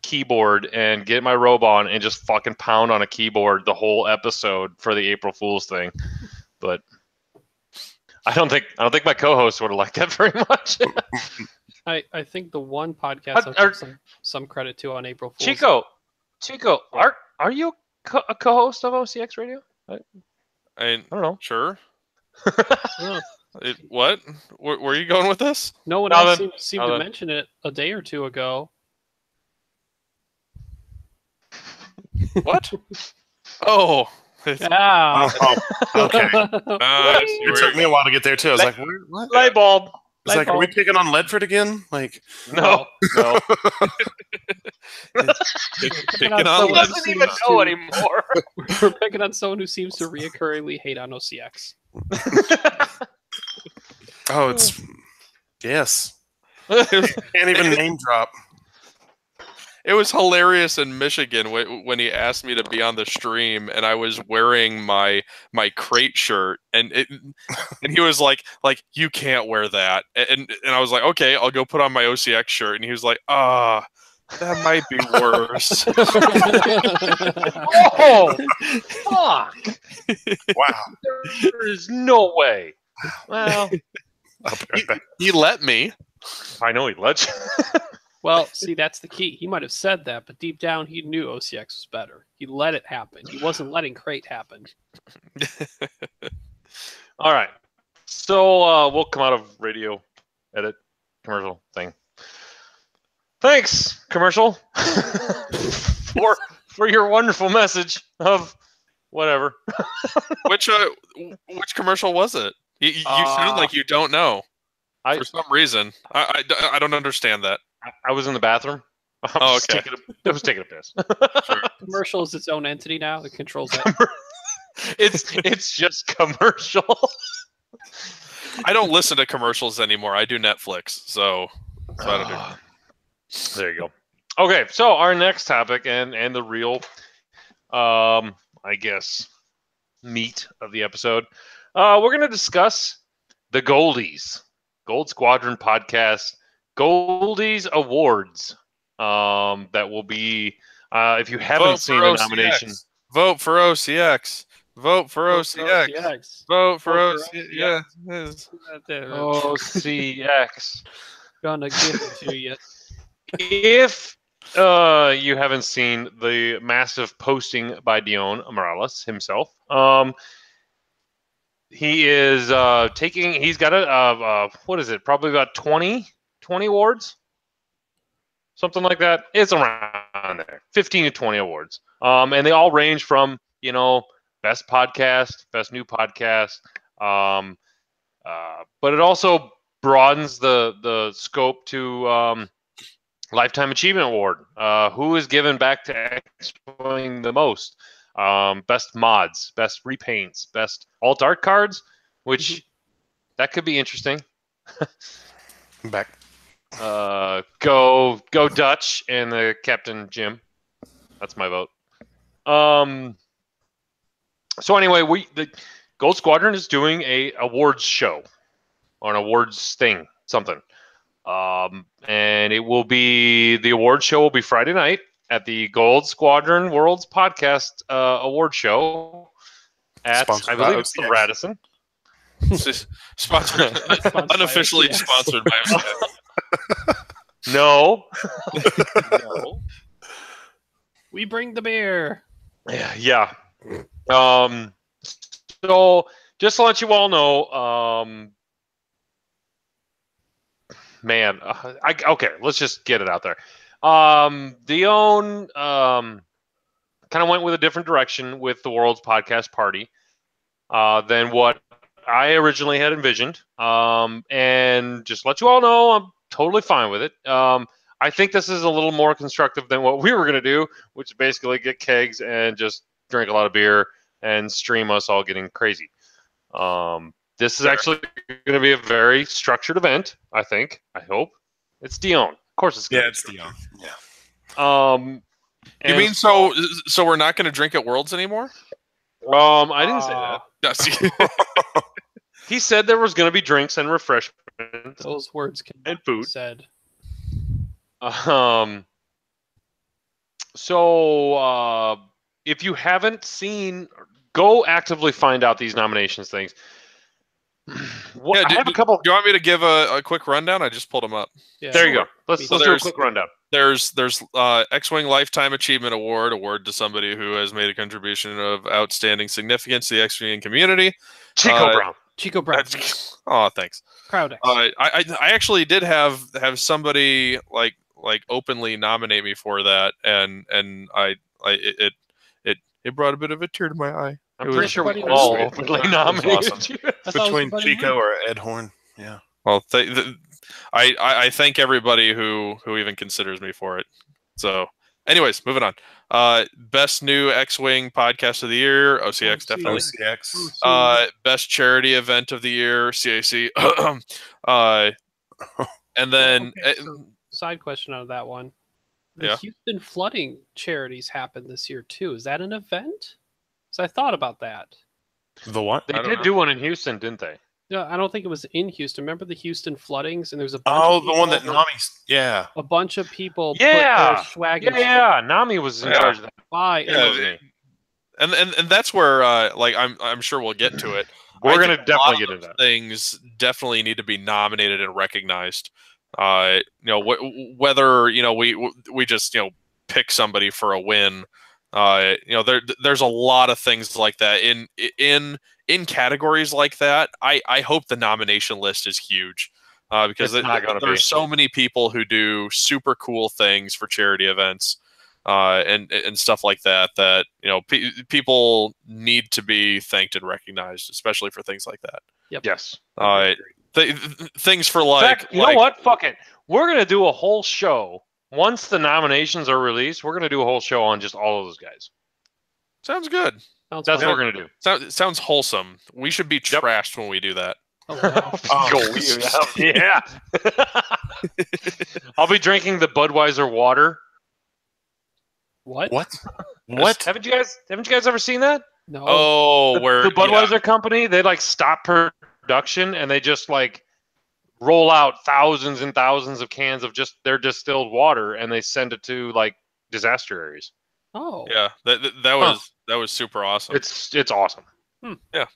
keyboard and get my robe on and just fucking pound on a keyboard the whole episode for the April Fool's thing, but I don't think my co-host would have liked that very much. I think the one podcast I'll give some credit to on April Fool's. Chico, are you a co-host of OCX Radio? I don't know. Sure. What? Where are you going with this? No one else seemed to mention it a day or two ago. What? Oh. Yeah. Okay. It took me a while to get there too. I was like, "What?" Light bulb. It's like, are we picking on Ledford again? No. Picking on he doesn't even know anymore. We're picking on someone who seems to reoccurringly hate on OCX. Oh, it's yes. Can't even name drop. It was hilarious in Michigan when he asked me to be on the stream, and I was wearing my Crate shirt, and he was like you can't wear that, and I was like, okay, I'll go put on my OCX shirt, and he was like, that might be worse. Oh, fuck! Wow, there is no way. Well, he let me. I know he let you. Well, see, that's the key. He might have said that, but deep down, he knew OCX was better. He let it happen. He wasn't letting Crate happen. All right. So we'll come out of radio edit commercial thing. Thanks, commercial, for your wonderful message of whatever. Which commercial was it? You sound like you don't know. For some reason, I don't understand that. I was in the bathroom. Oh, okay. I was taking a piss. Sure. Commercial is its own entity now. It controls that. It's just commercial. I don't listen to commercials anymore. I do Netflix, so I don't do that. There you go. Okay, so our next topic and the real, I guess, meat of the episode. We're going to discuss the Goldies, Gold Squadron podcast, Goldies Awards. That will be, if you haven't seen the nomination, vote for OCX. Vote for OCX. Vote for OCX. Yeah. OCX. Gonna give it to you. If you haven't seen the massive posting by Dion Morales himself, he is he's got what is it? Probably about 20 awards. Something like that. It's around there. 15 to 20 awards. And they all range from, best podcast, best new podcast. But it also broadens the scope to Lifetime Achievement Award. Who is given back to X-Wing the most? Best mods, best repaints, best alt art cards, which that could be interesting. Back. Go Dutch and the Captain Jim. That's my vote. So anyway, the Gold Squadron is doing a awards show or an awards thing, something. And it will be, the award show will be Friday night at the Gold Squadron Worlds Podcast Award Show at, I believe it's the Radisson. Sponsored, unofficially sponsored by OCX. No. No. We bring the beer. Yeah. So just to let you all know, man, okay, let's just get it out there. Dion kind of went with a different direction with the World's Podcast Party than what I originally had envisioned. And just let you all know, I'm totally fine with it. I think this is a little more constructive than what we were going to do, which is basically get kegs and just drink a lot of beer and stream us all getting crazy. This is actually going to be a very structured event, I think. I hope. It's Dion. Of course it's going to be. It's Dion. Yeah. You mean so we're not going to drink at Worlds anymore? I didn't say that. He said there was going to be drinks and refreshments. Those words can and food be said. So if you haven't seen, go actively find out these nominations things. I have a couple. Do you want me to give a quick rundown? I just pulled them up. Yeah, there you go. Let's do a quick rundown. There's X-Wing Lifetime Achievement Award to somebody who has made a contribution of outstanding significance to the X-Wing community. Chico Brown. Oh, thanks. Proud X. I actually did have somebody like openly nominate me for that, and it brought a bit of a tear to my eye. I'm pretty sure we all openly nominated you. Between Chico or Ed Horn, yeah. Well, I thank everybody who even considers me for it. So, anyways, moving on. Best new X-Wing podcast of the year, OCX definitely. OCX. Best charity event of the year, CAC. And then side question out of that one. The Houston flooding charities happened this year too. Is that an event? So I thought about that. The what? They did do one in Houston, didn't they? No, I don't think it was in Houston. Remember the Houston floodings? And there's a bunch the one that Nami's. Yeah. A bunch of people. Put their swag. Yeah. Nami was in charge of that. And that's where I'm sure we'll get to it. We're gonna definitely get into that. Things definitely need to be nominated and recognized. Whether we just pick somebody for a win. There's a lot of things like that in categories like that. I hope the nomination list is huge because there's so many people who do super cool things for charity events and stuff like that. people need to be thanked and recognized, especially for things like that. Yep. Yes. things for In fact, you know what? Fuck it. We're gonna do a whole show once the nominations are released. We're gonna do a whole show on just all of those guys. Sounds good. That's what we're gonna do. Sounds wholesome. We should be trashed when we do that. Yeah. I'll be drinking the Budweiser water. What? What? Haven't you guys ever seen that? No. Oh, where the Budweiser company, they like stop production and they just like roll out thousands and thousands of cans of just their distilled water and they send it to like disaster areas. Oh. Yeah, that was super awesome. It's awesome. Yeah.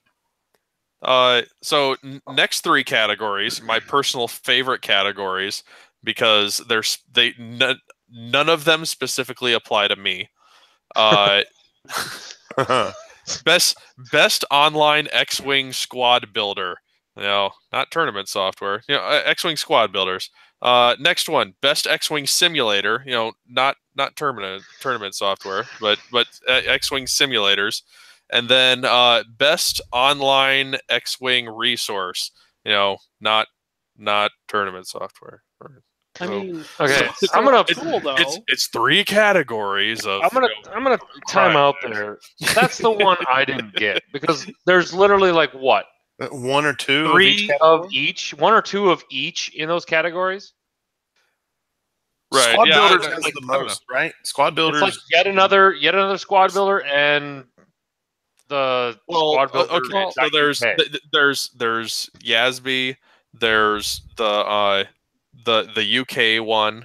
So next three categories, my personal favorite categories, because none of them specifically apply to me. Best online X-Wing squad builder. Not tournament software. X-Wing squad builders. Next one, best X-Wing simulator. Not tournament software, but X-Wing simulators. And then best online X-Wing resource. Not tournament software. I mean, okay. It's three categories of. I'm gonna time out there. That's the one I didn't get because there's literally like what? One or two. One or two of each in those categories. Right. Squad builders has the most, right? Squad builders. It's like yet another squad builder and the squad builder. Okay. So there's Yasby. There's the UK one.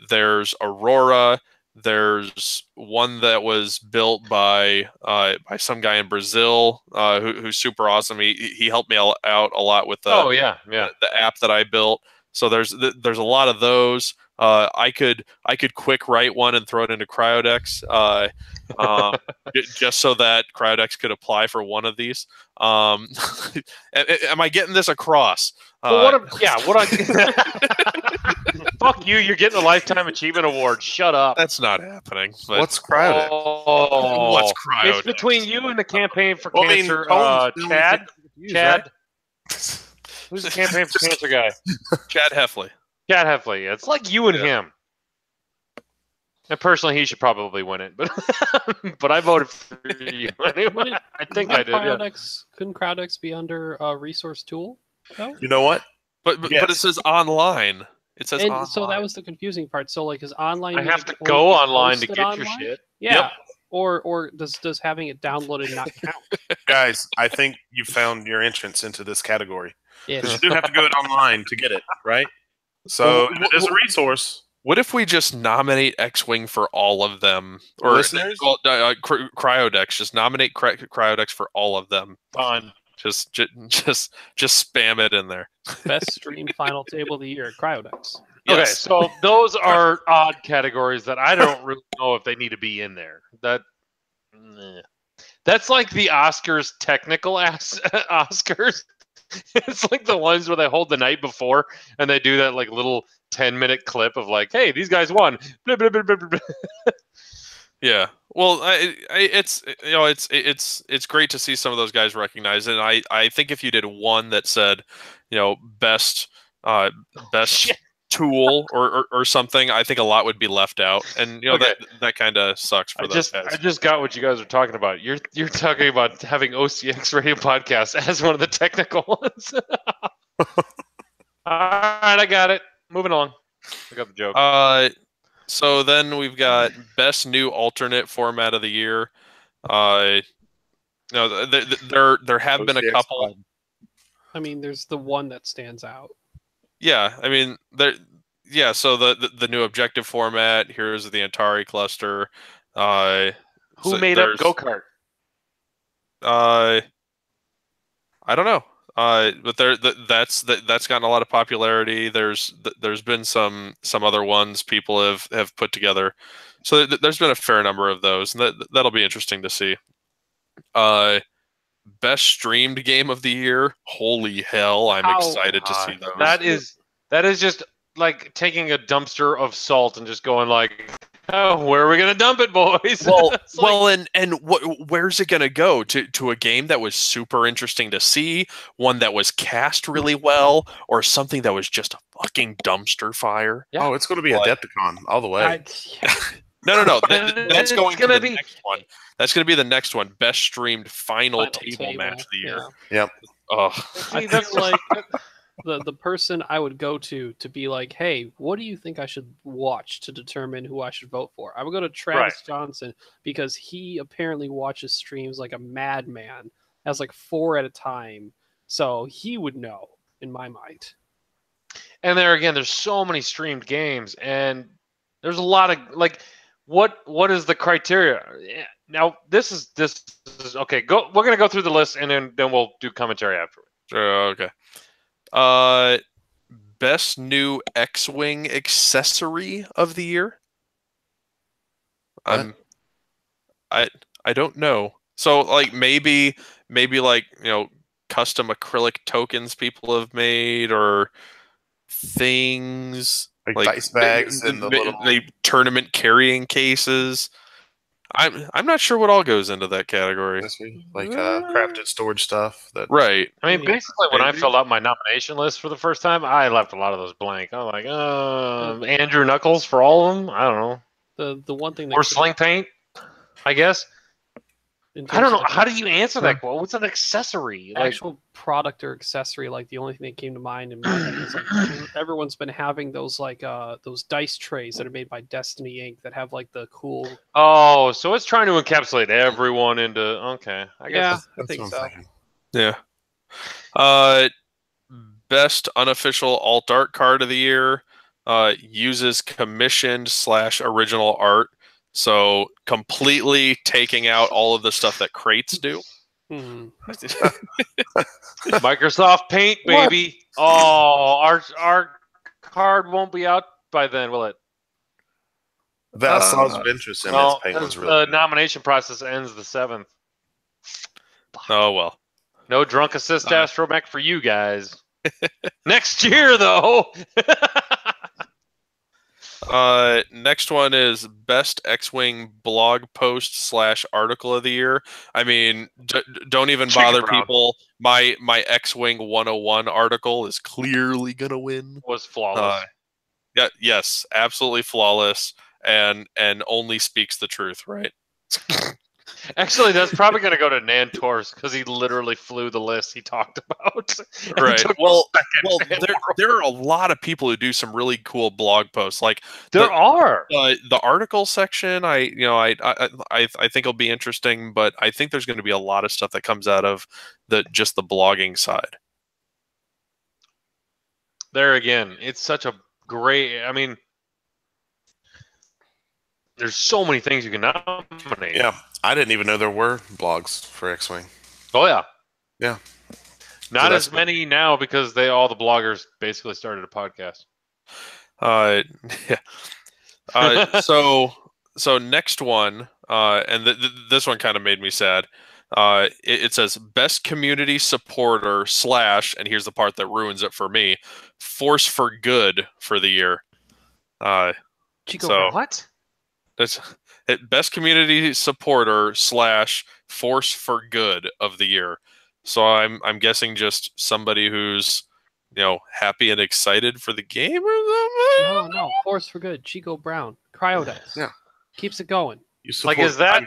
There's Aurora. There's one that was built by some guy in Brazil who's super awesome. He helped me out a lot with the app that I built. So there's a lot of those. I could quick write one and throw it into Cryodex just so that Cryodex could apply for one of these. Am I getting this across? Well, fuck you! You're getting a Lifetime Achievement Award. Shut up. That's not happening. But... What's Cryodex? What's Cryodex? It's between you and the Campaign for Cancer. Chad. Who's the Campaign for Cancer guy? Chad Heffley. Chad Heffley. It's like you and him. And personally, he should probably win it, but I voted for you anyway. I think I did. Couldn't Crowdex be under resource tool? No? You know what? But it says online. It says online. So that was the confusing part. So like, is online? I have to go online to get your shit. Yeah. Yep. Or does having it downloaded not count? Guys, I think you found your entrance into this category. Yeah. Because you do have to go online to get it, right? So there's a resource. What if we just nominate X-Wing for all of them? Or listeners? Cryodex. Just nominate Cryodex for all of them. Fine. Just spam it in there. Best stream final table of the year, Cryodex. Yes. Okay, so those are odd categories that I don't really know if they need to be in there. That's like the Oscars technical Oscars. It's like the ones where they hold the night before and they do that like little 10-minute clip of like, hey, these guys won. Blah, blah, blah, blah, blah. Yeah. Well, it's great to see some of those guys recognized, and I think if you did one that said, best tool or something, I think a lot would be left out, and that kind of sucks for those guys. I just got what you guys are talking about. You're talking about having OCX Radio Podcast as one of the technical ones. All right, I got it. Moving on. I got the joke. So then we've got best new alternate format of the year. There have been a couple. I mean, there's the one that stands out. Yeah, I mean, so the new objective format. Here's the Atari cluster. Who made up go-kart? I don't know. But that's gotten a lot of popularity. There's been some other ones people have put together. So there's been a fair number of those, and that'll be interesting to see. Best streamed game of the year. Holy hell, I'm excited to see those. That is just like taking a dumpster of salt and just going like, Oh, where are we gonna dump it, boys? Where's it gonna go to a game that was super interesting to see, one that was cast really well, or something that was just a fucking dumpster fire? Yeah. Oh, it's gonna be Adepticon all the way. No. That's going to the next one. That's going to be the next one. Best streamed final table match of the year. Yep. Oh, I think like the person I would go to be like, hey, what do you think I should watch to determine who I should vote for? I would go to Travis Johnson because he apparently watches streams like a madman, has like 4 at a time, so he would know in my mind. And there again, there's so many streamed games, and there's a lot of like. What is the criteria? Now this is okay. We're gonna go through the list and then we'll do commentary afterwards. Okay. Best new X-wing accessory of the year. I don't know. So like maybe like custom acrylic tokens people have made or things. Like dice bags and the tournament carrying cases. I'm not sure what all goes into that category. Like crafted storage stuff. Right. I mean, basically, when I filled out my nomination list for the first time, I left a lot of those blank. I'm like, Andrew Knuckles for all of them. I don't know. The one thing that or sling paint, I guess. I don't know. How do you answer that? Well, what's an accessory? Actual product or accessory? Like the only thing that came to mind in my head is like everyone's been having those like those dice trays that are made by Destiny Inc. that have like the cool. Oh, so it's trying to encapsulate everyone into. Okay, I guess I think so. Yeah. Best unofficial alt art card of the year. Uses commissioned / original art. So completely taking out all of the stuff that crates do. Microsoft Paint, baby. What? Oh, our card won't be out by then, will it? Valsal's Ventress MS Paint was really the good. nomination process ends the 7th. Oh well. No drunk assist astromech for you guys. Next year though. Next one is best X-wing blog post / article of the year. I mean, don't even bother, people. My X-wing 101 article is clearly gonna win. Was flawless. Yes, absolutely flawless, and only speaks the truth, right? Actually, that's probably going to go to Nantors because he literally flew the list he talked about. Right. Well, there are a lot of people who do some really cool blog posts. Like there are the article section. I think it'll be interesting, but I think there's going to be a lot of stuff that comes out of just the blogging side. There again, it's such a great. I mean, there's so many things you can nominate. Yeah, I didn't even know there were blogs for X-Wing. Oh yeah, yeah. Not so as many now because all the bloggers basically started a podcast. Yeah. So next one, and this one kind of made me sad. It says best community supporter / and here's the part that ruins it for me, force for good for the year. What? That's it. Best community supporter / force for good of the year. So I'm guessing just somebody who's happy and excited for the game or something. No, force for good. Chico Brown, Cryodex. Yeah, keeps it going. Like is that?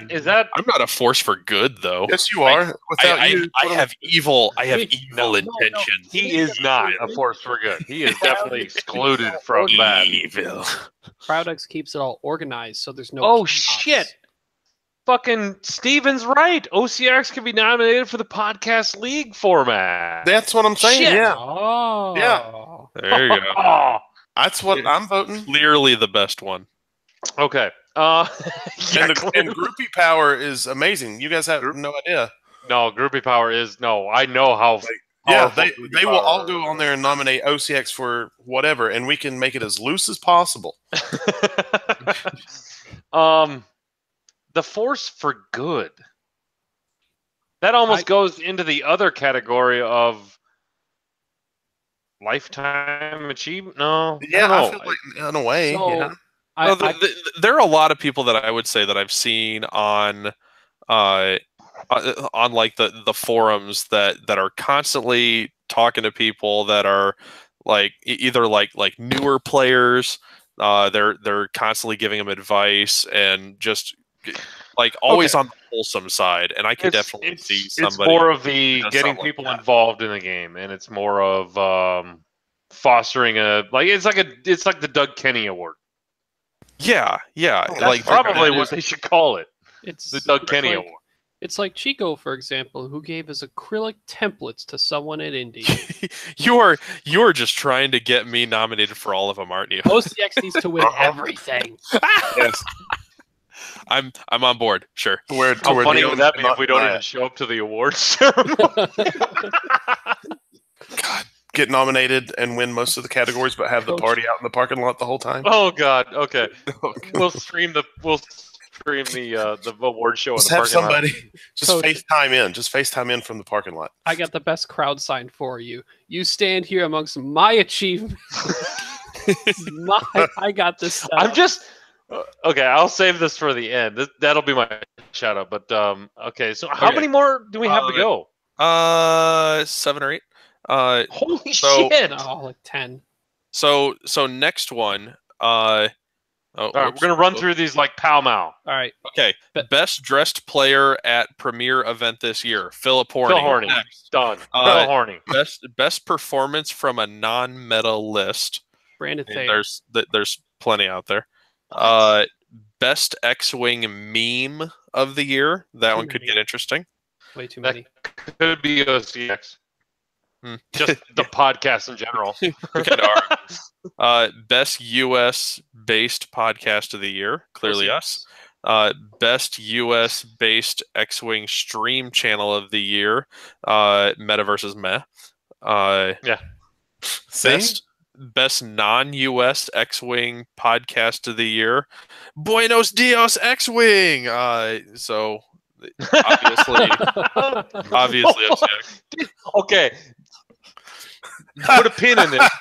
I'm not a force for good though. Yes, you are. I have evil intentions. He is not a force for good. He is definitely excluded from that. Evil. Crowdex keeps it all organized, so there's no. Oh shit! Fucking Steven's right. OCX can be nominated for the podcast league format. That's what I'm saying. Shit. Yeah. Oh. Yeah. There you go. That's what I'm voting. Clearly the best one. Okay. And groupie power is amazing. You guys have no idea. No, groupie power is I know how. Yeah, they will all go on there and nominate OCX for whatever, and we can make it as loose as possible. The force for good. That almost goes into the other category of lifetime achievement. No, yeah, I feel like in a way. So, yeah. There are a lot of people that I would say that I've seen on like the forums that are constantly talking to people that are like either like newer players. They're constantly giving them advice and just like always on the wholesome side. And I can definitely see somebody. It's more of the getting people involved in the game, and it's more of fostering it's like the Doug Kenny Award. Yeah. That's like probably what they should call it. It's the Doug Kenny Award. It's like Chico, for example, who gave his acrylic templates to someone at Indy. You are just trying to get me nominated for all of them, aren't you? OCX needs to win everything. Yes. I'm on board. Sure. How funny would that be if we don't even show up to the awards ceremony? God, get nominated and win most of the categories, but have the party out in the parking lot the whole time. Oh God. Okay. We'll stream the award show. Just in the have somebody lot. just FaceTime in. Just FaceTime in from the parking lot. I got the best crowd sign for you. You stand here amongst my achievements. I got this. I'm just okay. I'll save this for the end. That'll be my shout out. But okay. So how many more do we have to go? 7 or 8. Holy shit! Oh, like 10. So next one. All right, we're gonna run through these like pow mow. All right. Okay. Best dressed player at premier event this year. Philip Horny. Phil Horny. Done. Phil Horny. Best performance from a non-meta list. Brandon Thayer. There's plenty out there. Best X-wing meme of the year. That one could get interesting. Way too many. Could be OCX. Just the podcast in general. Best U.S. based podcast of the year. Clearly us. Best U.S. based X-wing stream channel of the year. Meta versus Meh. Yeah. Best non-U.S. X-wing podcast of the year. Buenos Dias X-wing. So obviously, OCX. Okay. Put a pin in it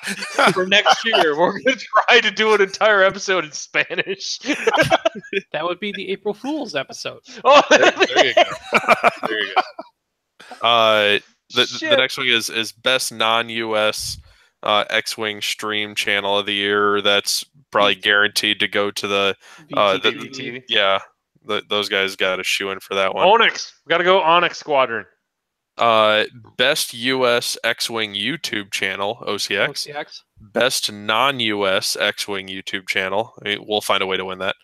for next year. We're going to try to do an entire episode in Spanish. That would be the April Fool's episode. Oh, there you go. The next one is best non-U.S. X-wing stream channel of the year. That's probably guaranteed to go to the TV. Yeah, those guys got a shoe in for that one. Onyx, we got to go Onyx Squadron. Best U.S. X-wing YouTube channel, OCX. Best non-U.S. X-wing YouTube channel. We'll find a way to win that.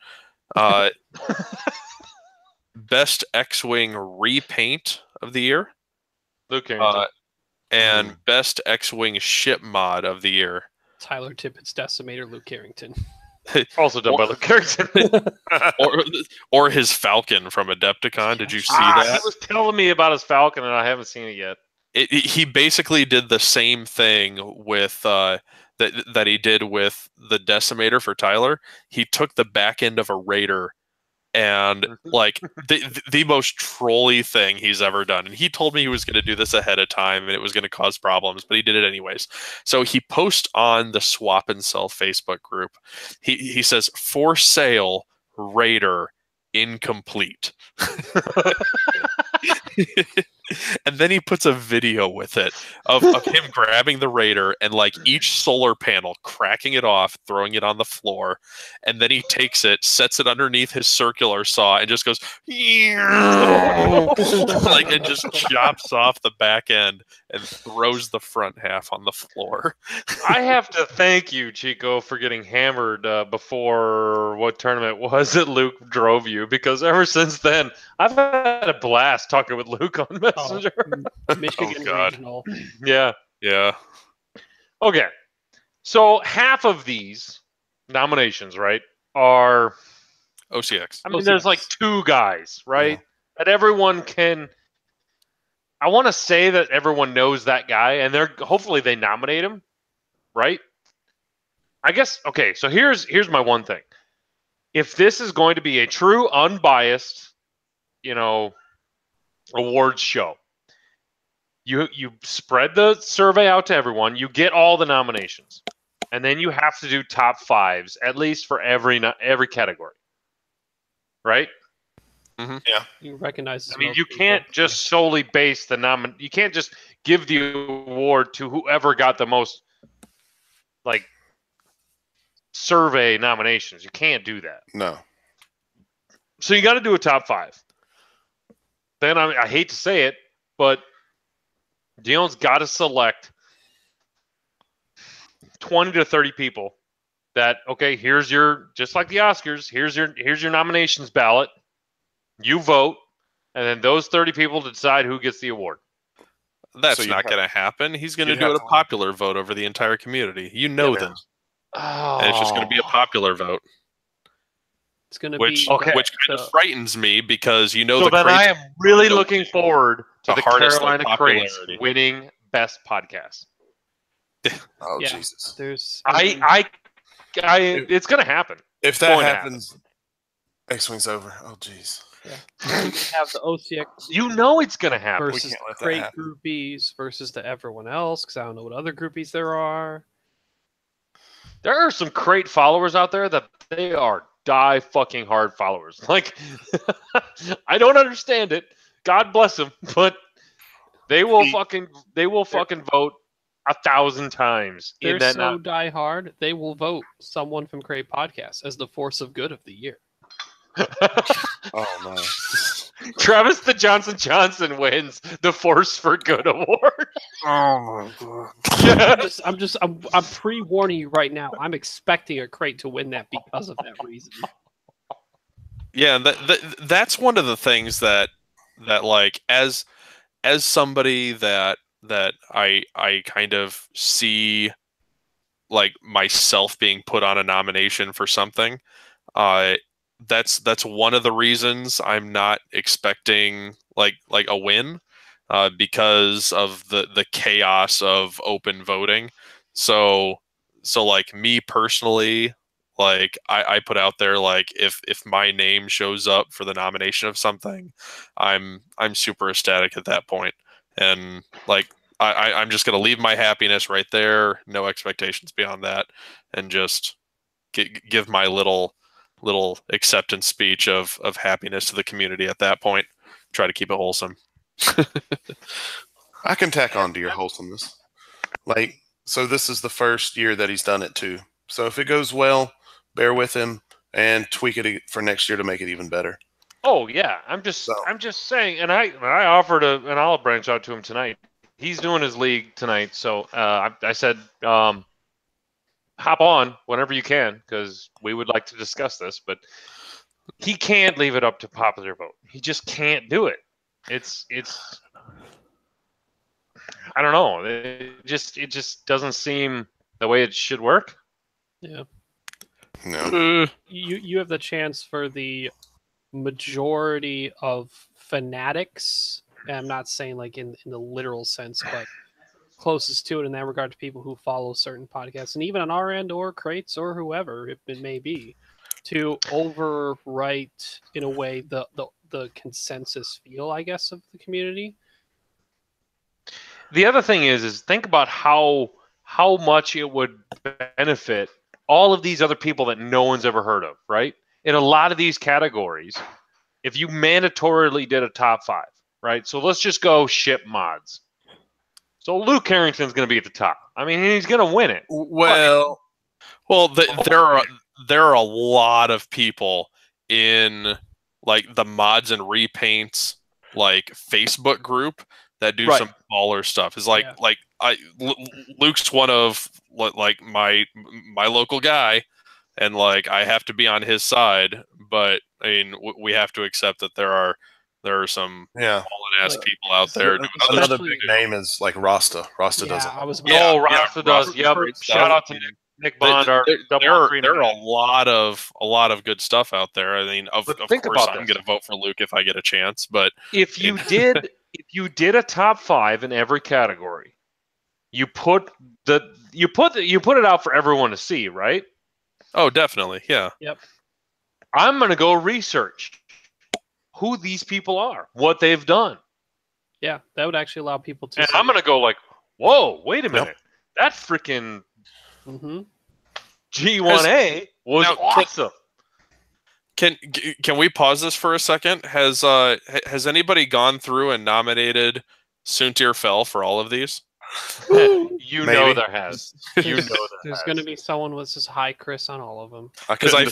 Best X-wing repaint of the year. Luke Carrington. And best X-wing ship mod of the year. Tyler Tippett's Decimator, Luke Carrington. Also done by Luke Carrington. or his Falcon from Adepticon. Did you see that? He was telling me about his Falcon, and I haven't seen it yet. He basically did the same thing with that he did with the Decimator for Tyler. He took the back end of a Raider and like the most trolly thing he's ever done. And he told me he was going to do this ahead of time and it was going to cause problems, but he did it anyways. So he posts on the Swap and Sell Facebook group. He says, "For sale, Raider, incomplete." And then he puts a video with it of him grabbing the Raider and like each solar panel, cracking it off, throwing it on the floor. And then he takes it, sets it underneath his circular saw and just goes like and just chops off the back end and throws the front half on the floor. I have to thank you, Chico, for getting hammered before what tournament was that Luke drove you, because ever since then I've had a blast talking with Luke on Messenger. Michigan Regional. Yeah. Okay. So half of these nominations, right, are OCX. I mean, there's like 2 guys, right? Yeah. That everyone can. I want to say that everyone knows that guy, and hopefully they nominate him, right? I guess. Okay. So here's my one thing. If this is going to be a true, unbiased, awards show, you spread the survey out to everyone. You get all the nominations. and then you have to do top 5s at least for every category, right? Mm-hmm. Yeah. You recognize. I mean, you can't just solely base the You can't just give the award to whoever got the most, like, survey nominations. You can't do that. No. So you got to do a top 5. Then I hate to say it, but Dion's got to select 20 to 30 people that, okay, here's your, just like the Oscars, here's your nominations ballot. You vote, and then those 30 people decide who gets the award. That's not going to happen. He's going to do it a popular vote over the entire community. You know this. Oh. And it's just going to be a popular vote. It's going to which kind of frightens me because you know so the then I am really looking forward to the Carolina Crates popularity. winning Best Podcast. Oh, yeah, Jesus. There's it's going to happen. If that happens, X-Wing's over. Oh, jeez. Yeah. You have the OCX. You know it's going to happen. Versus the Crate groupies versus the everyone else, because I don't know what other groupies there are. There are some Crate followers out there that they are die fucking hard followers. Like, I don't understand it. God bless them, but they will fucking vote 1,000 times. They're so die hard, they will vote someone from Crate Podcast as the force of good of the year. Oh no. Travis the Johnson wins the Force for Good award. Oh my god. I'm pre-warning you right now. I'm expecting a Crate to win that because of that reason. Yeah, that's one of the things that like as somebody that I kind of see like myself being put on a nomination for something. That's one of the reasons I'm not expecting like a win, because of the chaos of open voting. So like me personally, like I put out there like if my name shows up for the nomination of something, I'm super ecstatic at that point, and like I'm just gonna leave my happiness right there, no expectations beyond that, and just give my little acceptance speech of happiness to the community at that point. Try to keep it wholesome. I can tack on to your wholesomeness. Like, so this is the first year that he's done it too. So if it goes well, bear with him and tweak it for next year to make it even better. Oh yeah, I'm just saying, and I offered an olive branch out to him tonight. He's doing his league tonight, so I said, hop on whenever you can, because we would like to discuss this, but he can't leave it up to popular vote. He just can't do it. It's I don't know. It just doesn't seem the way it should work. Yeah. No. You have the chance for the majority of fanatics, and I'm not saying like in the literal sense, but closest to it in that regard to people who follow certain podcasts, and even on our end or Crates or whoever if it may be, to overwrite in a way the consensus feel, I guess, of the community. The other thing is think about how much it would benefit all of these other people that no one's ever heard of, right? In a lot of these categories, if you mandatorily did a top 5, right? So let's just go ship mods. So Luke Harrington's going to be at the top. I mean, he's going to win it. Well, there are a lot of people in like the mods and repaints like Facebook group that do some baller stuff. It's like Luke's one of like my local guy, and like I have to be on his side. But I mean, we have to accept that there are some fallen ass people out there. Another big name is like Rasta. Rasta does it. Rasta does. Yep. Shout out to Nick Bond. There are a lot of good stuff out there. I mean, of course, I'm going to vote for Luke if I get a chance. But if you did a top 5 in every category, you put it out for everyone to see, right? Oh, definitely, yeah. Yep. I'm going to go research who these people are, what they've done. Yeah, that would actually allow people to. And I'm going to go like, whoa, wait a minute. That freaking G1A was awesome. Can we pause this for a second? Has anybody gone through and nominated Soontir Fell for all of these? You know there has. You know there There's going to be someone with just hi Chris on all of them. Because I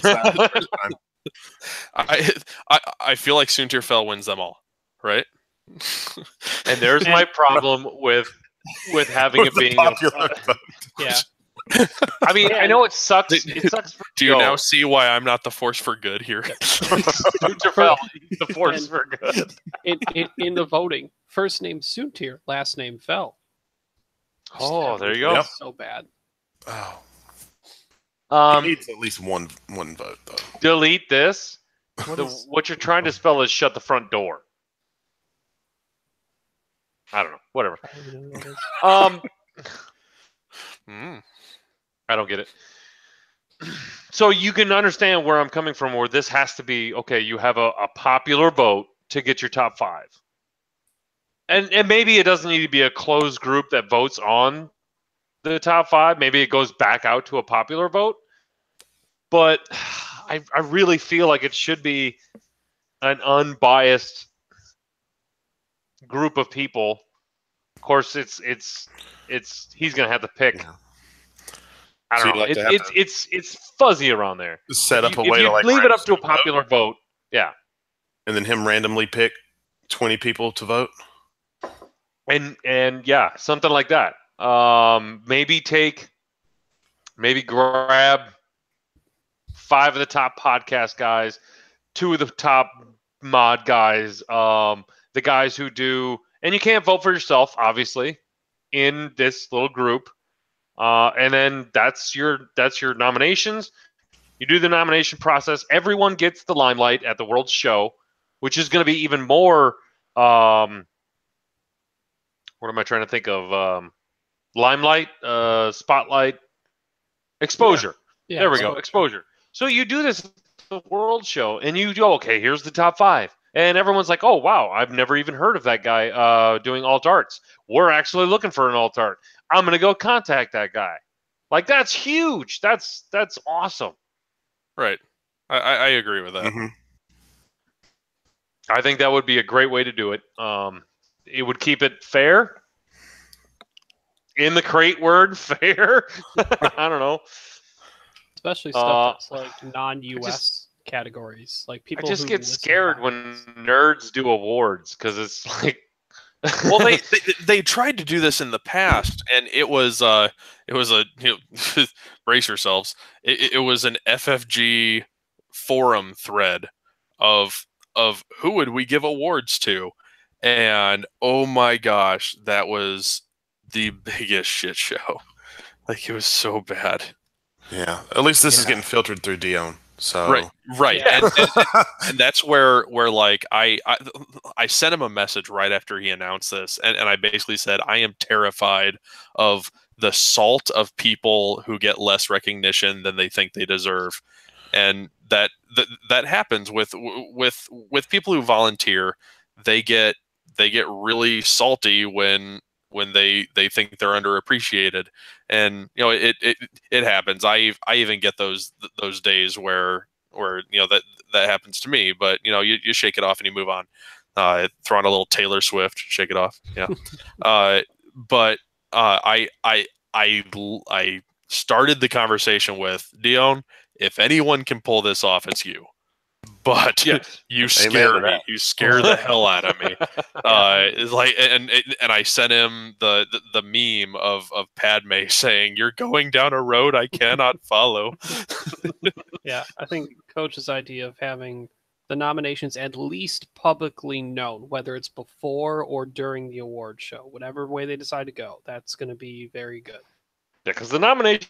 feel like Soontir Fell wins them all, right? And there's my problem with having it being popular vote. Yeah. I mean, I know it sucks. It sucks. Do you now see why I'm not the force for good here? The force for good. In the voting, first name Soontir, last name Fell. Oh, there you go. Yep. So bad. Oh. He needs at least one vote, though. Delete this. What you're trying to spell is shut the front door. I don't know. Whatever. I don't get it. So you can understand where I'm coming from, where this has to be, okay, you have a popular vote to get your top 5. And maybe it doesn't need to be a closed group that votes on the top 5. Maybe it goes back out to a popular vote. But I really feel like it should be an unbiased group of people. Of course, it's he's gonna have to pick. Yeah. I don't know. It's fuzzy around there. Set up a way to leave it up to a popular vote. Yeah. And then him randomly pick 20 people to vote. And yeah, something like that. Maybe grab 5 of the top podcast guys, 2 of the top mod guys, the guys who do, and you can't vote for yourself, obviously, in this little group. And then that's your nominations. You do the nomination process. Everyone gets the limelight at the World Show, which is going to be even more. What am I trying to think of? Limelight, spotlight, exposure. Yeah, there we go, exposure. So you do this at the World Show, and you go, okay, here's the top 5. And everyone's like, oh, wow, I've never even heard of that guy doing alt arts. We're actually looking for an alt art. I'm going to go contact that guy. Like, that's huge. That's awesome. Right. I agree with that. Mm-hmm. I think that would be a great way to do it. It would keep it fair. In the crate word, fair. I don't know. Especially stuff that's like non-US categories. Like people. I just get scared when nerds do awards because it's like. Well, they tried to do this in the past, and it was a brace yourselves. It was an FFG forum thread of who would we give awards to, and oh my gosh, that was the biggest shit show. Like, it was so bad. Yeah, at least this is getting filtered through Dion. So right, Yeah. and that's where like I sent him a message right after he announced this, and I basically said I am terrified of the salt of people who get less recognition than they think they deserve, and that happens with people who volunteer. They get really salty when they think they're underappreciated, and it happens. I even get those days where that happens to me, but you shake it off and you move on. Throw on a little Taylor Swift, shake it off. Yeah. But I started the conversation with Dion. If anyone can pull this off, it's you. But yes. You scare me. You scare the hell out of me. It's like, and I sent him the meme of Padme saying, "You're going down a road I cannot follow." Yeah, I think Coach's idea of having the nominations at least publicly known, whether it's before or during the award show, whatever way they decide to go, that's going to be very good. Yeah, because the nomination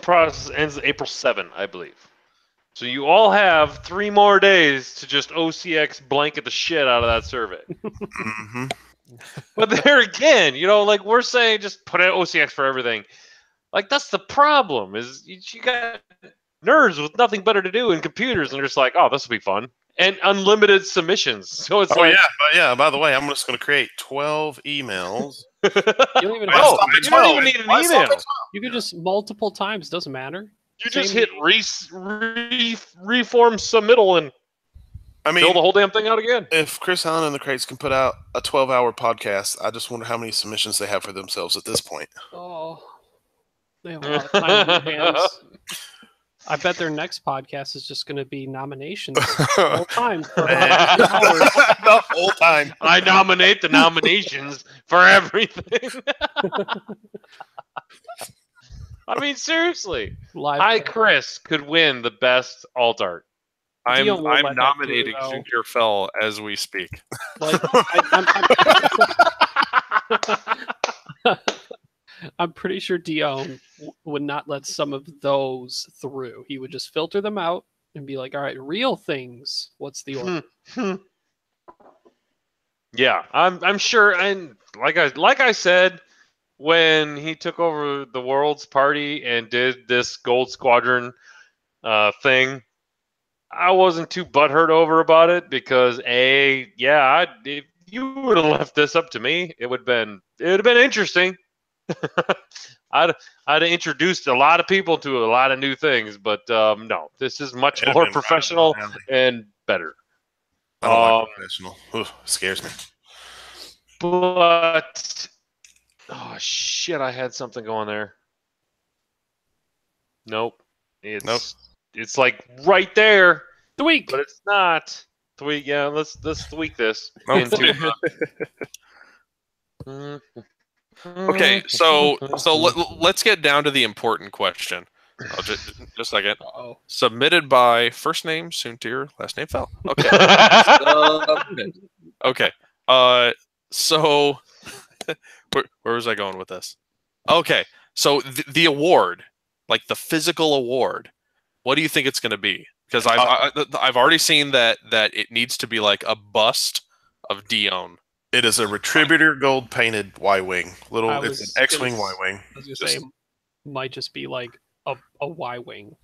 process ends April 7, I believe. So you all have 3 more days to just OCX blanket the shit out of that survey. Mm-hmm. But there again, like we're saying, just put out OCX for everything. Like, that's the problem, is you got nerds with nothing better to do in computers, and they're just like, oh, this will be fun. And unlimited submissions. So it's by the way, I'm just going to create 12 emails. You don't even, you don't even need an email. You could just multiple times, doesn't matter. You just hit reform submittal and fill the whole damn thing out again. If Chris Allen and the Crates can put out a 12-hour podcast, I just wonder how many submissions they have for themselves at this point. Oh, they have a lot of time on their hands. I bet their next podcast is just going to be nominations the whole time. The whole time. I nominate the nominations for everything. I mean, seriously. Chris, could win the best alt art. I'm nominating Junior Fell as we speak. Like, I'm pretty sure Dion would not let some of those through. He would just filter them out and be like, all right, real things. What's the order? Yeah, I'm sure. And like I said, when he took over the World's Party and did this Gold Squadron thing, I wasn't too butthurt over about it because if you would have left this up to me, it would have been interesting. I'd have introduced a lot of people to a lot of new things, but no, this is much more professional and better. I don't like professional. Ooh, scares me. But oh shit, I had something going there. Nope. It's like right there. Tweak. But it's not. Tweak, yeah, let's tweak this. Okay, so let's get down to the important question. Just a second. Uh-oh. Submitted by first name Soontir, last name Fell. Okay. Okay. So where was I going with this? Okay. So the award, like the physical award, what do you think it's going to be? Because I've already seen that it needs to be like a bust of Dion. It is a Retributor gold painted Y-wing. It's an X-wing Y-wing. I was going to say, might just be like a Y-wing.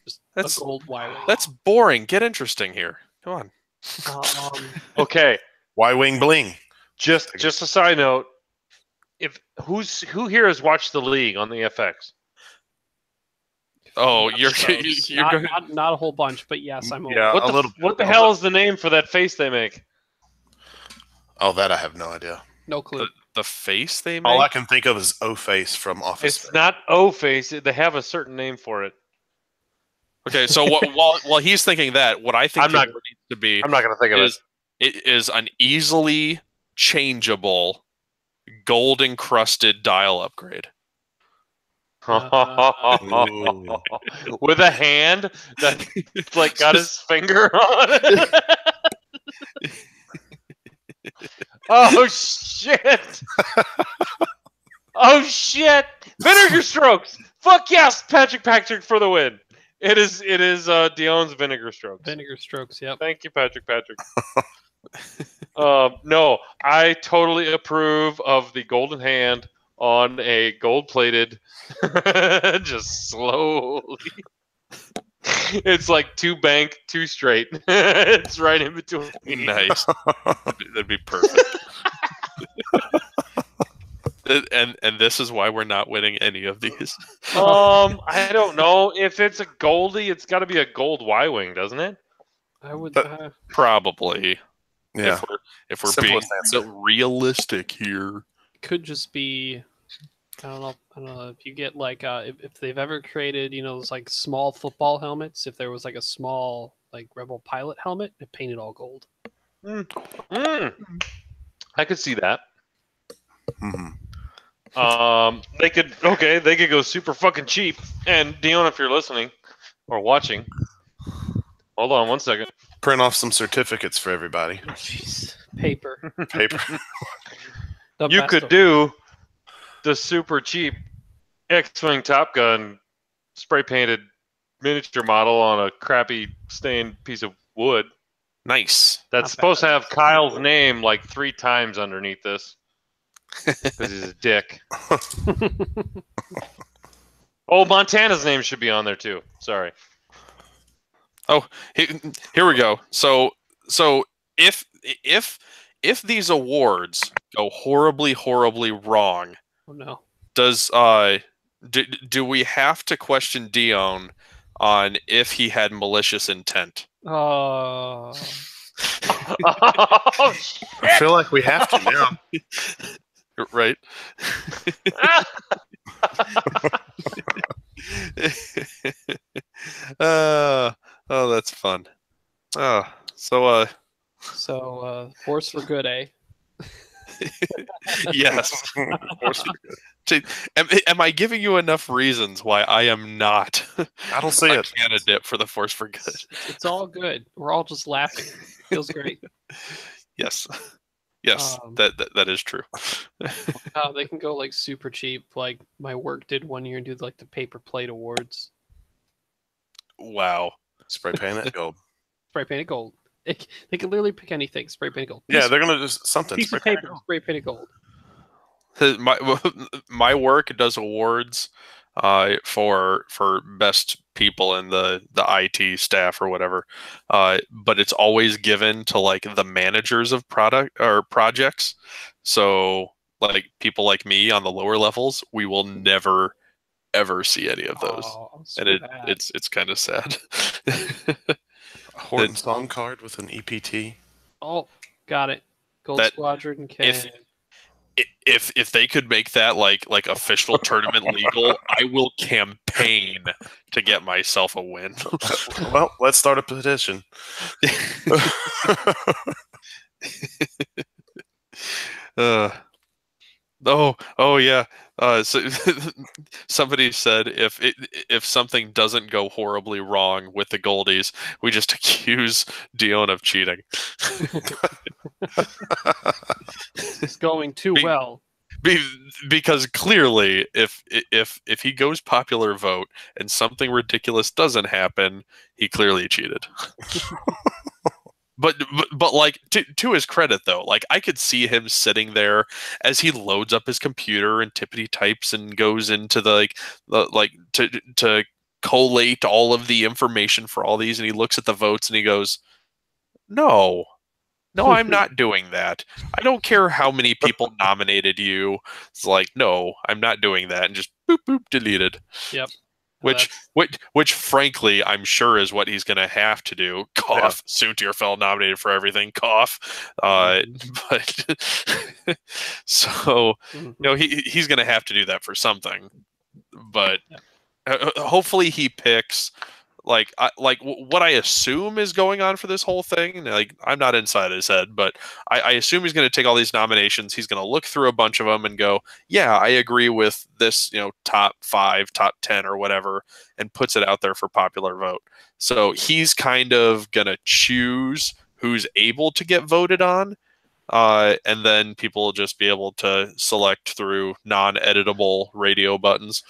Just a gold Y-wing. That's boring. Get interesting here. Come on. Okay. Y-wing bling. Just a side note. Who here has watched the League on the FX? Oh, you're not a whole bunch, but yes, I'm yeah, what the hell is the name for that face they make? Oh, that I have no idea. No clue. The face they make? All I can think of is O-Face from Office. It's not O-Face. They have a certain name for it. Okay, so while he's thinking that, what I think it needs to be, I'm not going to think of it. It is an easily changeable gold encrusted dial upgrade. With a hand that like got his finger on it. Oh shit! Oh shit! Vinegar strokes. Fuck yes, Patrick for the win. It is Dion's vinegar strokes. Vinegar strokes. Yep. Thank you, Patrick. No, I totally approve of the golden hand on a gold-plated, just slowly. It's like 2 bank, 2 straight. It's right in between. Nice. That'd be perfect. And this is why we're not winning any of these. I don't know. If it's a Goldie, it's got to be a gold Y-wing, doesn't it? I would probably. Yeah. If we're being realistic here, could just be. I don't know if you get like if they've ever created those like small football helmets. If there was like a small like Rebel pilot helmet, it painted all gold. I could see that. Mm-hmm. They could go super fucking cheap. And Dion, if you're listening or watching, hold on 1 second. Print off some certificates for everybody. Oh, jeez. Paper. You could do the super cheap X-Wing Top Gun spray painted miniature model on a crappy stained piece of wood. Nice. That's supposed to have Kyle's name like 3 times underneath this. Because he's a dick. Oh, Montana's name should be on there too. Sorry. Oh, here we go. So if these awards go horribly wrong, oh no, does Do we have to question Dion on if he had malicious intent? Oh. Oh, shit. I feel like we have to now. Right? Oh, that's fun. So force for good, eh? yes. Force for good. Am I giving you enough reasons why I am not I don't see a it. candidate for the force for good? It's all good. We're all just laughing. Feels great. Yes. Yes, that is true. They can go like super cheap. Like my work did one year and do like the paper plate awards. Wow. Spray paint it gold. Spray painted gold. They can literally pick anything. Spray painted gold. Yeah, they're gonna do something. Piece of paper. Spray painted gold. My work does awards for best people in the IT staff or whatever, but it's always given to like the managers of product or projects. So like people like me on the lower levels, we will never ever see any of those, and it's kind of sad. A Hornet song card with an EPT. Oh, got it. Gold Squadron can. If they could make that like official tournament legal, I will campaign to get myself a win. Well, let's start a petition. Oh yeah. So somebody said if something doesn't go horribly wrong with the Goldies, we just accuse Dion of cheating. It's going too well. Because clearly, if he goes popular vote and something ridiculous doesn't happen, he clearly cheated. But like to his credit though, like I could see him sitting there as he loads up his computer and tippity types and goes into the to collate all of the information for all these, and he looks at the votes and he goes, No, I'm not doing that. I don't care how many people nominated you. It's like, no, I'm not doing that, and just boop boop deleted. Yep. Which frankly, I'm sure is what he's going to have to do. Cough. Yeah. Soontir nominated for everything. Cough. But so he's going to have to do that for something. But hopefully he picks like what I assume is going on for this whole thing. Like I'm not inside his head, but I assume he's going to take all these nominations. He's going to look through a bunch of them and go, yeah, I agree with this, top 5, top 10 or whatever, and puts it out there for popular vote. So he's kind of going to choose who's able to get voted on. And then people will just be able to select through non-editable radio buttons.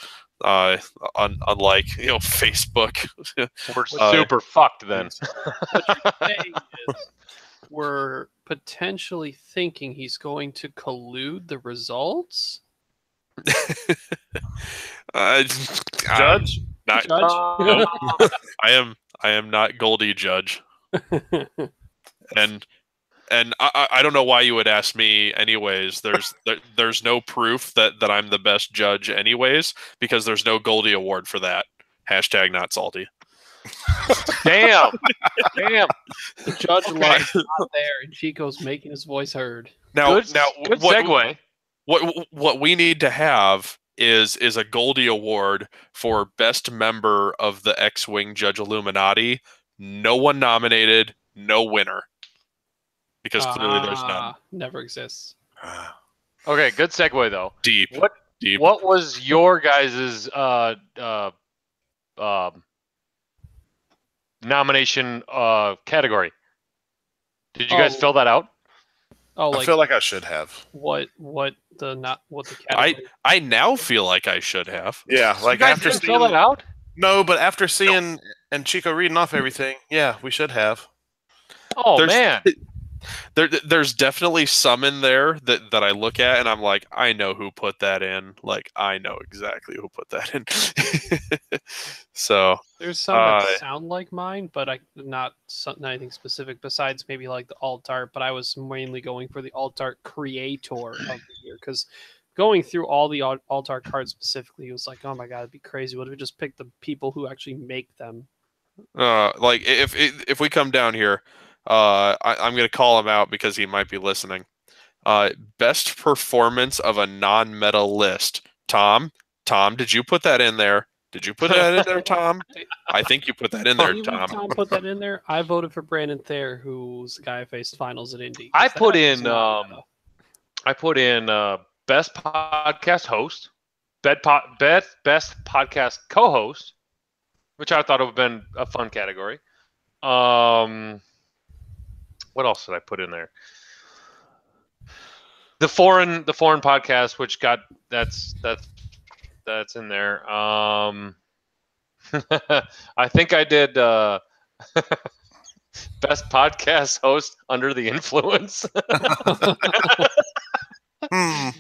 Unlike Facebook. We're super fucked then. What you're saying is we're potentially thinking he's going to collude the results. Judge? Not, Judge? No. I am not Goldie Judge. And I don't know why you would ask me anyways. There's no proof that I'm the best judge anyways, because there's no Goldie award for that. # not salty. Damn. The judge line's not there, and Chico's making his voice heard. Good segue. What we need to have is a Goldie award for best member of the X-Wing Judge Illuminati. No one nominated, no winner. Because clearly there's none. Never exists. Okay, good segue though. Deep. What was your guys' nomination category? Did you guys fill that out? I feel like I should have. What the category? I now feel like I should have. Yeah, like you guys after didn't fill that out? No, but after seeing and Chico reading off everything, yeah, we should have. Oh man. There's definitely some in there that I look at and I'm like, I know who put that in. Like, I know exactly who put that in. So there's some that sound like mine, but not anything specific besides maybe like the alt art. But I was mainly going for the alt art creator of the year because going through all the Altar cards specifically, it was like, oh my god, it'd be crazy. What if we just picked the people who actually make them? Like if we come down here, I'm gonna call him out because he might be listening. Best performance of a non-meta list. Tom, did you put that in there? Did you put that in there, Tom? I think you put that in there, Tom. Tom put that in there. I voted for Brandon Thayer, who's the guy I faced finals at Indy. I put in best podcast host, best podcast co-host, which I thought would have been a fun category. What else did I put in there? The foreign podcast, which got that's in there. I think I did best podcast host under the influence. I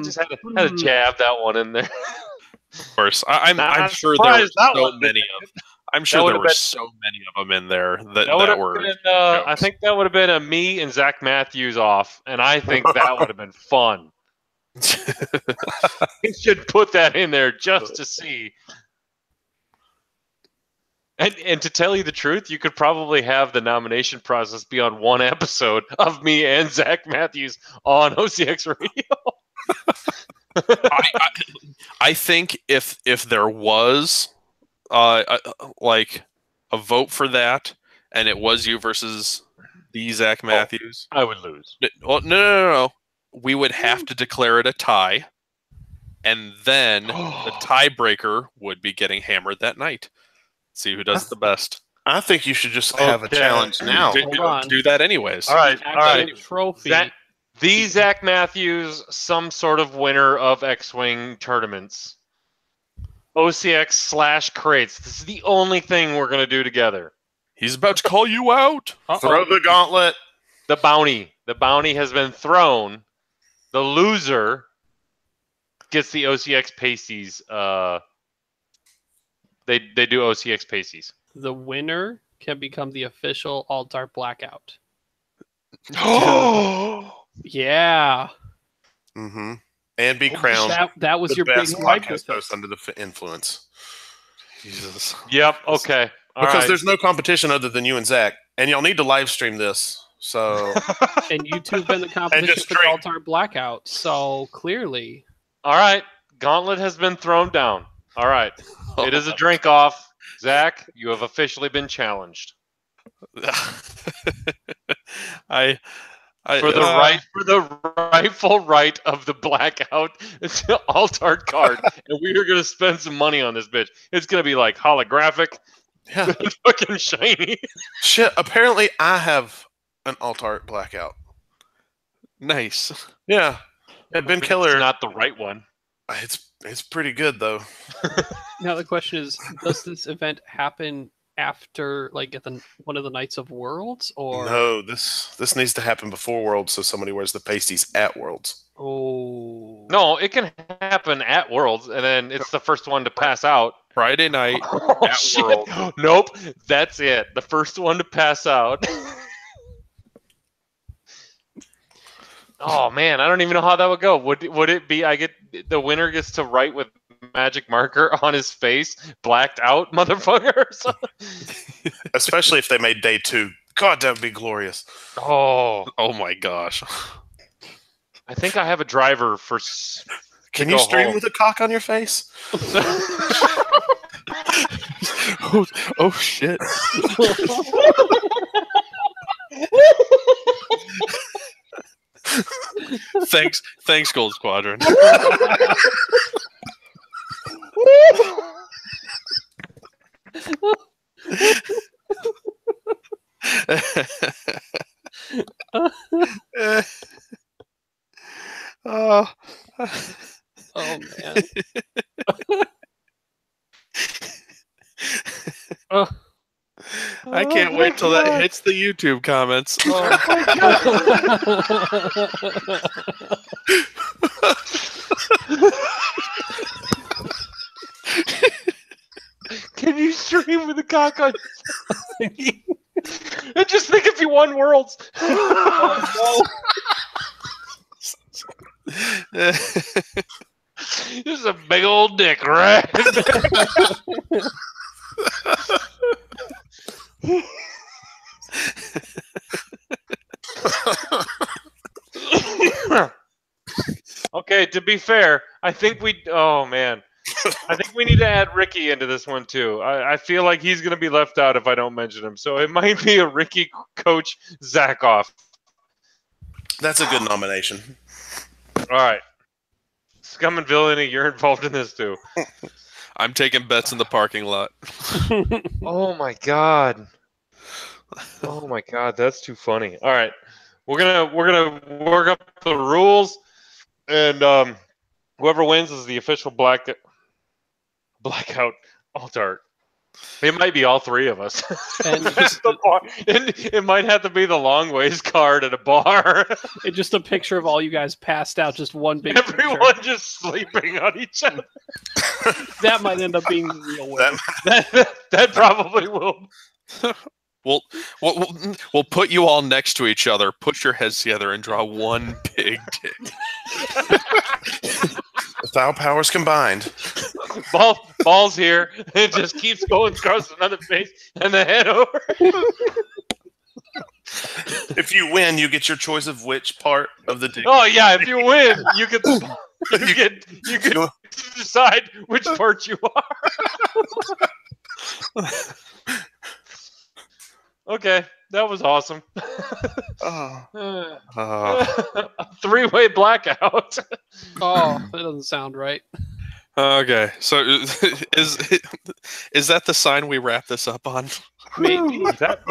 just had to jab that one in there. Of course, I'm sure there were so many of. I'm sure there were so many of them in there that were. I think that would have been a me and Zach Matthews off, and I think that would have been fun. You should put that in there just to see. And to tell you the truth, you could probably have the nomination process be on one episode of me and Zach Matthews on OCX Radio. I think if there was like a vote for that, and it was you versus the Zach Matthews, I would lose. Well, no. We would have to declare it a tie, and then the tiebreaker would be getting hammered that night. See who does the best. I think you should just have a challenge now. Do that anyways. All right. Trophy. The Zach Matthews, some sort of winner of X-Wing tournaments. OCX / crates. This is the only thing we're going to do together. He's about to call you out. Throw the gauntlet. The bounty. The bounty has been thrown. The loser gets the OCX pasties. They do OCX pasties. The winner can become the official Altar Blackout. Yeah. Mm-hmm. And be crowned. That was the your best big gripe podcast host under the influence. Jesus. Yep. Okay. Because there's no competition other than you and Zach, and y'all need to live stream this. So. And YouTube in the competition for the Altar Blackout. So clearly. All right. Gauntlet has been thrown down. All right. It is a drink off. Zach, you have officially been challenged. For the rightful right of the blackout Altar card, and we are going to spend some money on this bitch. It's going to be like holographic, fucking shiny. Shit. Apparently, I have an Altar blackout. Nice. Yeah. Ben Keller. It's not the right one. It's pretty good though. Now the question is, does this event happen after, like, at one of the nights of Worlds, or no? This needs to happen before Worlds, so somebody wears the pasties at Worlds. Oh no, it can happen at Worlds, and then it's the first one to pass out Friday night at Worlds. Nope, that's it. The first one to pass out. Oh man, I don't even know how that would go. Would it be the winner gets to write with magic marker on his face, blacked out, motherfucker? Especially if they made day 2. God, that would be glorious. Oh my gosh. I think I have a driver for. Can you stream with a cock on your face? oh shit. Thanks, Gold Squadron. Oh man. I can't wait till that hits the YouTube comments. Can you stream with a cock on? And just think if you won Worlds. This is a big old dick, right? Okay, to be fair, I think we. Oh man, I think we need to add Ricky into this one too. I feel like he's going to be left out if I don't mention him. So it might be a Ricky Coach Zakoff. That's a good nomination. All right, Scum and Villainy, you're involved in this too. I'm taking bets in the parking lot. Oh my god. Oh my god, that's too funny. All right, we're gonna work up the rules, and whoever wins is the official blackout alt art. It might be all three of us. And it might have to be the long ways card at a bar. It's just a picture of all you guys passed out, just one big Everyone picture. just sleeping on each other. That might end up being the real win. That probably will. We'll put you all next to each other, push your heads together, and draw one big dick. With our powers combined. Ball's here. It just keeps going across another face and the head over. If you win, you get your choice of which part of the dick. Oh yeah, if you win, you can decide which part you are. Okay, that was awesome. A three-way blackout. Oh, that doesn't sound right. Okay, so is that the sign we wrap this up on? Maybe that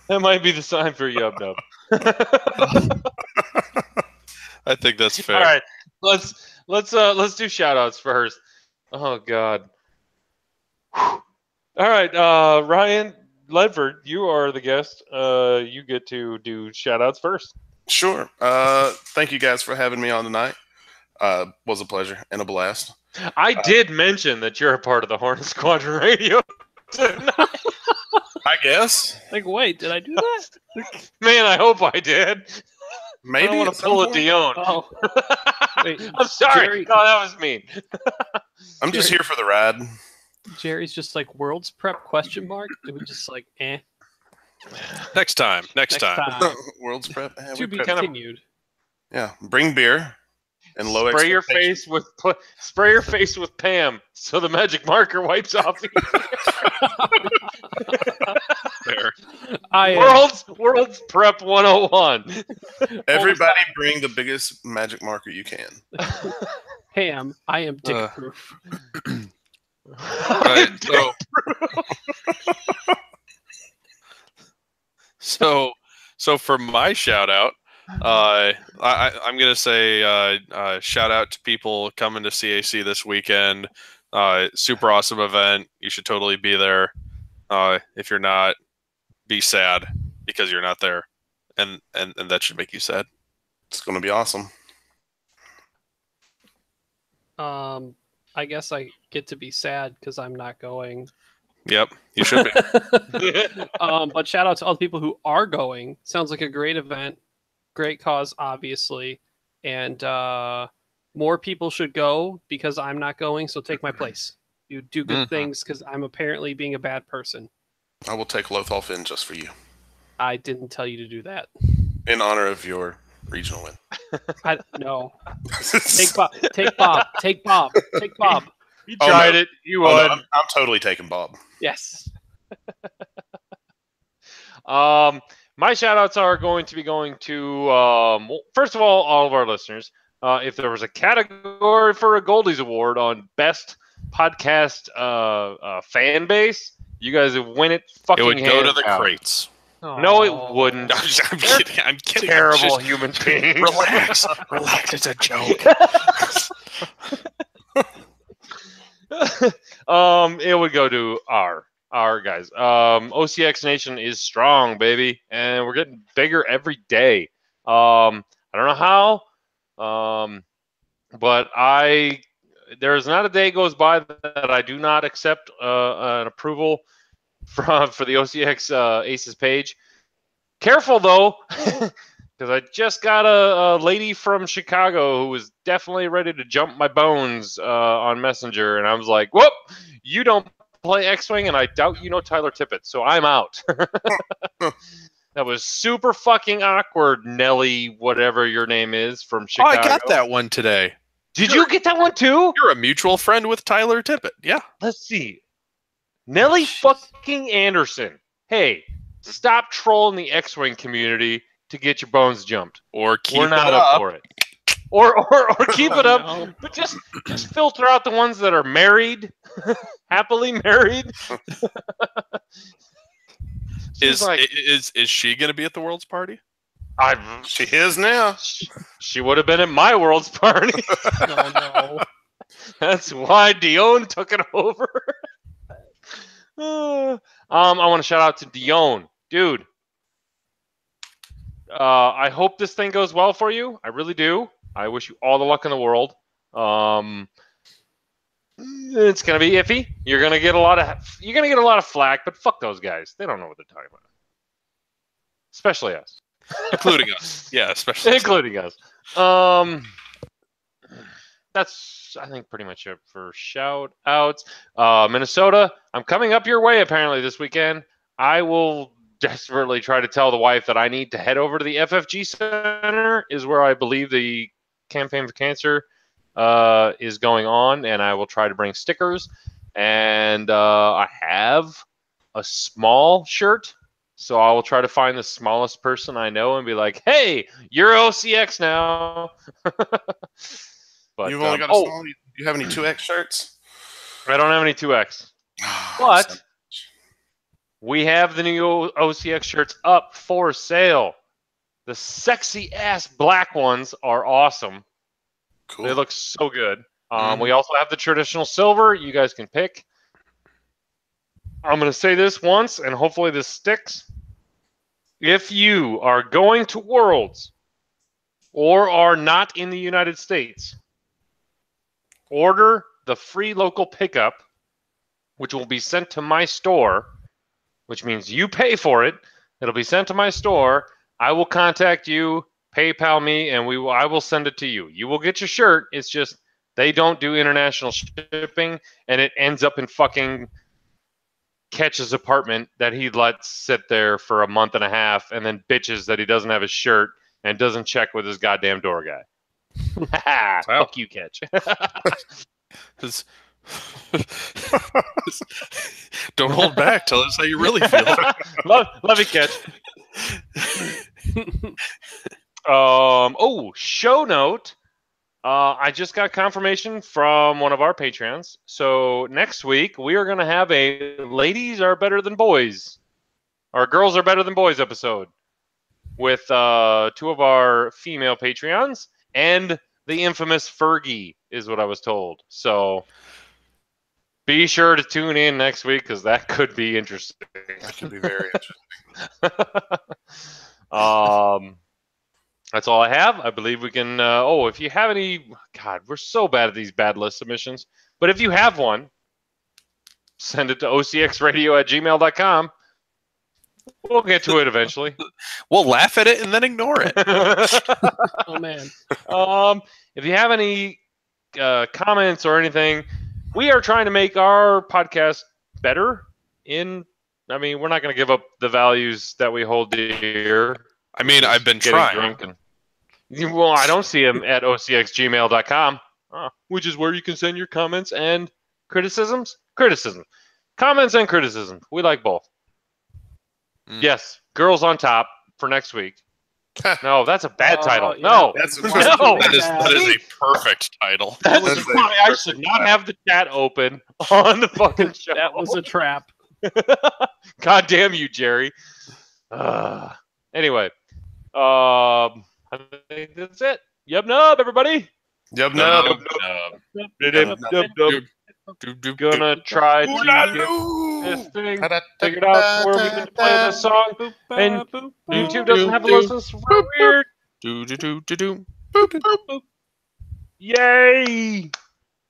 might be the sign for Yub Nub. I think that's fair. All right, let's do shout-outs first. Oh God. All right, Ryan Ledford, you are the guest. You get to do shout-outs first. Sure. Thank you guys for having me on tonight. Was a pleasure and a blast. I did mention that you're a part of the Hornet Squadron radio tonight. I guess. Like, wait, did I do that? Man, I hope I did. Maybe I don't want at to some pull a point. Dion. Oh. Wait, I'm sorry. Jerry- No, that was mean. I'm just here for the ride. Jerry's just like world's prep ? It was just like Next time. World's prep. To be we continued. yeah, bring beer and low Spray your expectations. face with Pam so the magic marker wipes off. Fair. World's prep 101. Everybody bring the biggest magic marker you can. Pam, I am dick proof. Right, so for my shout out, I'm gonna say shout out to people coming to CAC this weekend. Super awesome event. You should totally be there. If you're not, be sad because you're not there, and that should make you sad. It's gonna be awesome. I guess I get to be sad because I'm not going. Yep, you should be. But shout out to all the people who are going. Sounds like a great event, great cause, obviously, and more people should go because I'm not going. So take my place. You do good things because I'm apparently being a bad person. I will take Lothal Finn just for you. I didn't tell you to do that. In honor of your regional win. No. Take Bob. Take Bob. Take Bob. Take Bob. You tried it. You won. No, I'm totally taking Bob. Yes. My shout outs are going to be going to, first of all of our listeners. If there was a category for a Goldies Award on Best Podcast Fan Base, you guys would win it. Fucking It would go to the out. crates. No, it wouldn't. I'm kidding. I'm kidding. Terrible human beings. Relax. It's a joke. It would go to our guys. OCX Nation is strong, baby, and we're getting bigger every day. I don't know how, but there's not a day goes by that I do not accept an approval for the OCX Aces page. Careful though, because I just got a lady from Chicago who was definitely ready to jump my bones on Messenger, and I was like, "Whoop! You don't play X-Wing, and I doubt you know Tyler Tippett, so I'm out." That was super fucking awkward, Nelly, whatever your name is from Chicago. Oh, I got that one today. Did you get that one too? You're a mutual friend with Tyler Tippett. Yeah. Let's see. Nelly fucking Anderson. Hey, stop trolling the X-Wing community to get your bones jumped. Or keep We're not it up up for it. Or keep it up, no. But just filter out the ones that are married, happily married. Is she going to be at the World's Party? She is now. She would have been at my World's Party. Oh, no. That's why Dion took it over. I want to shout out to Dion. Dude, I hope this thing goes well for you. I really do. I wish you all the luck in the world. It's gonna be iffy. You're gonna get a lot of flack, but fuck those guys. They don't know what they're talking about. Especially us. Including us. Yeah, especially including us. That's, I think, pretty much it for shout outs. Minnesota, I'm coming up your way apparently this weekend. I will desperately try to tell the wife that I need to head over to the FFG Center, is where I believe the Campaign for Cancer is going on, and I will try to bring stickers. And I have a small shirt, so I will try to find the smallest person I know and be like, "Hey, you're OCX now." But you've only got a small. Do you have any 2X shirts? I don't have any 2X, but we have the new OCX shirts up for sale. The sexy ass black ones are awesome. Cool. They look so good. We also have the traditional silver. You guys can pick. I'm going to say this once, and hopefully this sticks. If you are going to Worlds or are not in the United States, order the free local pickup, which will be sent to my store, which means you pay for it. It'll be sent to my store. I will contact you, PayPal me, and I will send it to you. You will get your shirt. It's just they don't do international shipping, and it ends up in fucking Ketch's apartment that he lets sit there for a month and a half, and then bitches that he doesn't have his shirt and doesn't check with his goddamn door guy. Fuck you, Ketch. Don't hold back. Tell us how you really feel. love you, Ketch. Show note. I just got confirmation from one of our Patreons. So next week we are going to have a Ladies Are Better Than Boys, or Girls Are Better Than Boys episode with 2 of our female Patreons and the infamous Fergie, is what I was told. So be sure to tune in next week because that could be interesting. That could be very interesting. That's all I have. I believe we can. If you have any, God, we're so bad at these bad list submissions. But if you have one, send it to ocxradio@gmail.com. We'll get to it eventually. We'll laugh at it and then ignore it. Oh man. If you have any comments or anything, we are trying to make our podcast better. We're not going to give up the values that we hold dear. I mean, I've been trying. Well, I don't see them at ocxgmail.com, which is where you can send your comments and criticisms. Comments and criticisms. We like both. Yes, Girls on Top for next week. No, that's a bad title. Yeah. No, that is a perfect title. That's why I should not have the chat open on the fucking show. That was a trap. God damn you, Jerry. Anyway, I think that's it. Yub nub, everybody. Yub nub. Gonna try to get this thing figured out where we can play this song. And YouTube doesn't have a license for weird. Yay!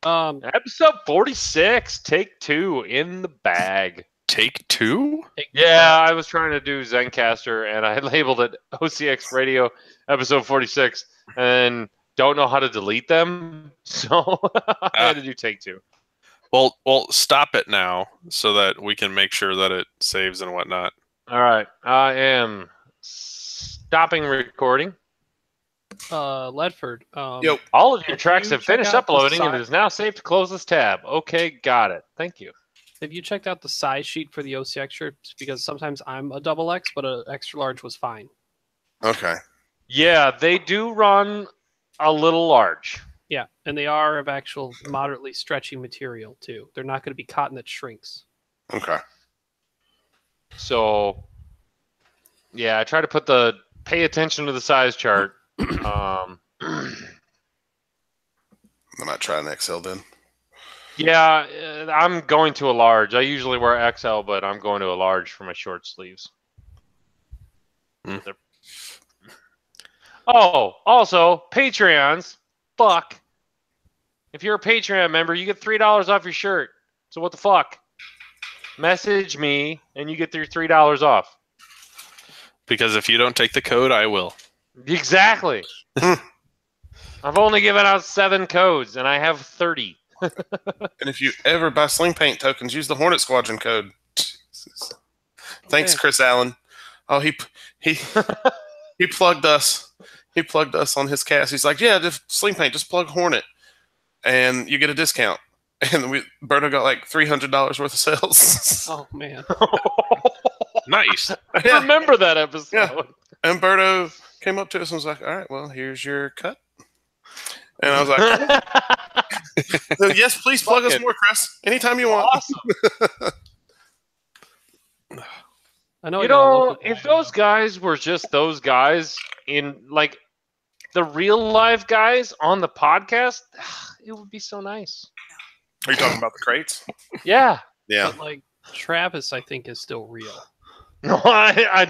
Episode 46, take 2 in the bag. Take Two? Yeah, I was trying to do Zencaster, and I labeled it OCX Radio episode 46, and don't know how to delete them, so I had to do Take Two. Well, stop it now so that we can make sure that it saves and whatnot. All right, I am stopping recording. Ledford. Yo. All of your tracks have finished uploading, and it size- is now safe to close this tab. Okay, got it. Thank you. Have you checked out the size sheet for the OCX shirts? Because sometimes I'm a double X, but an extra large was fine. Okay. Yeah, they do run a little large. Yeah, and they are of actual moderately stretchy material too. They're not going to be cotton that shrinks. Okay. So, yeah, I try to pay attention to the size chart. I might try an XL then. Yeah, I'm going to a large. I usually wear XL, but I'm going to a large for my short sleeves. Oh, also, Patreons. Fuck. If you're a Patreon member, you get $3 off your shirt. So what the fuck? Message me, and you get your $3 off. Because if you don't take the code, I will. Exactly. I've only given out 7 codes, and I have 30. And if you ever buy Sling Paint tokens, use the Hornet Squadron code. Jesus. Thanks, Chris Allen. Oh, he plugged us. He plugged us on his cast. He's like, yeah, just Sling Paint, just plug Hornet, and you get a discount. And Berto got like $300 worth of sales. Oh man, Nice. I remember that episode. Yeah. And Berto came up to us and was like, all right, well, here's your cut. And I was like, yes, please plug us more, Chris. Anytime you want. Awesome. I know. You know, if those guys were just those guys in like the real life guys on the podcast, it would be so nice. Are you talking about the crates? Yeah. Yeah. But like Travis, I think is still real. No,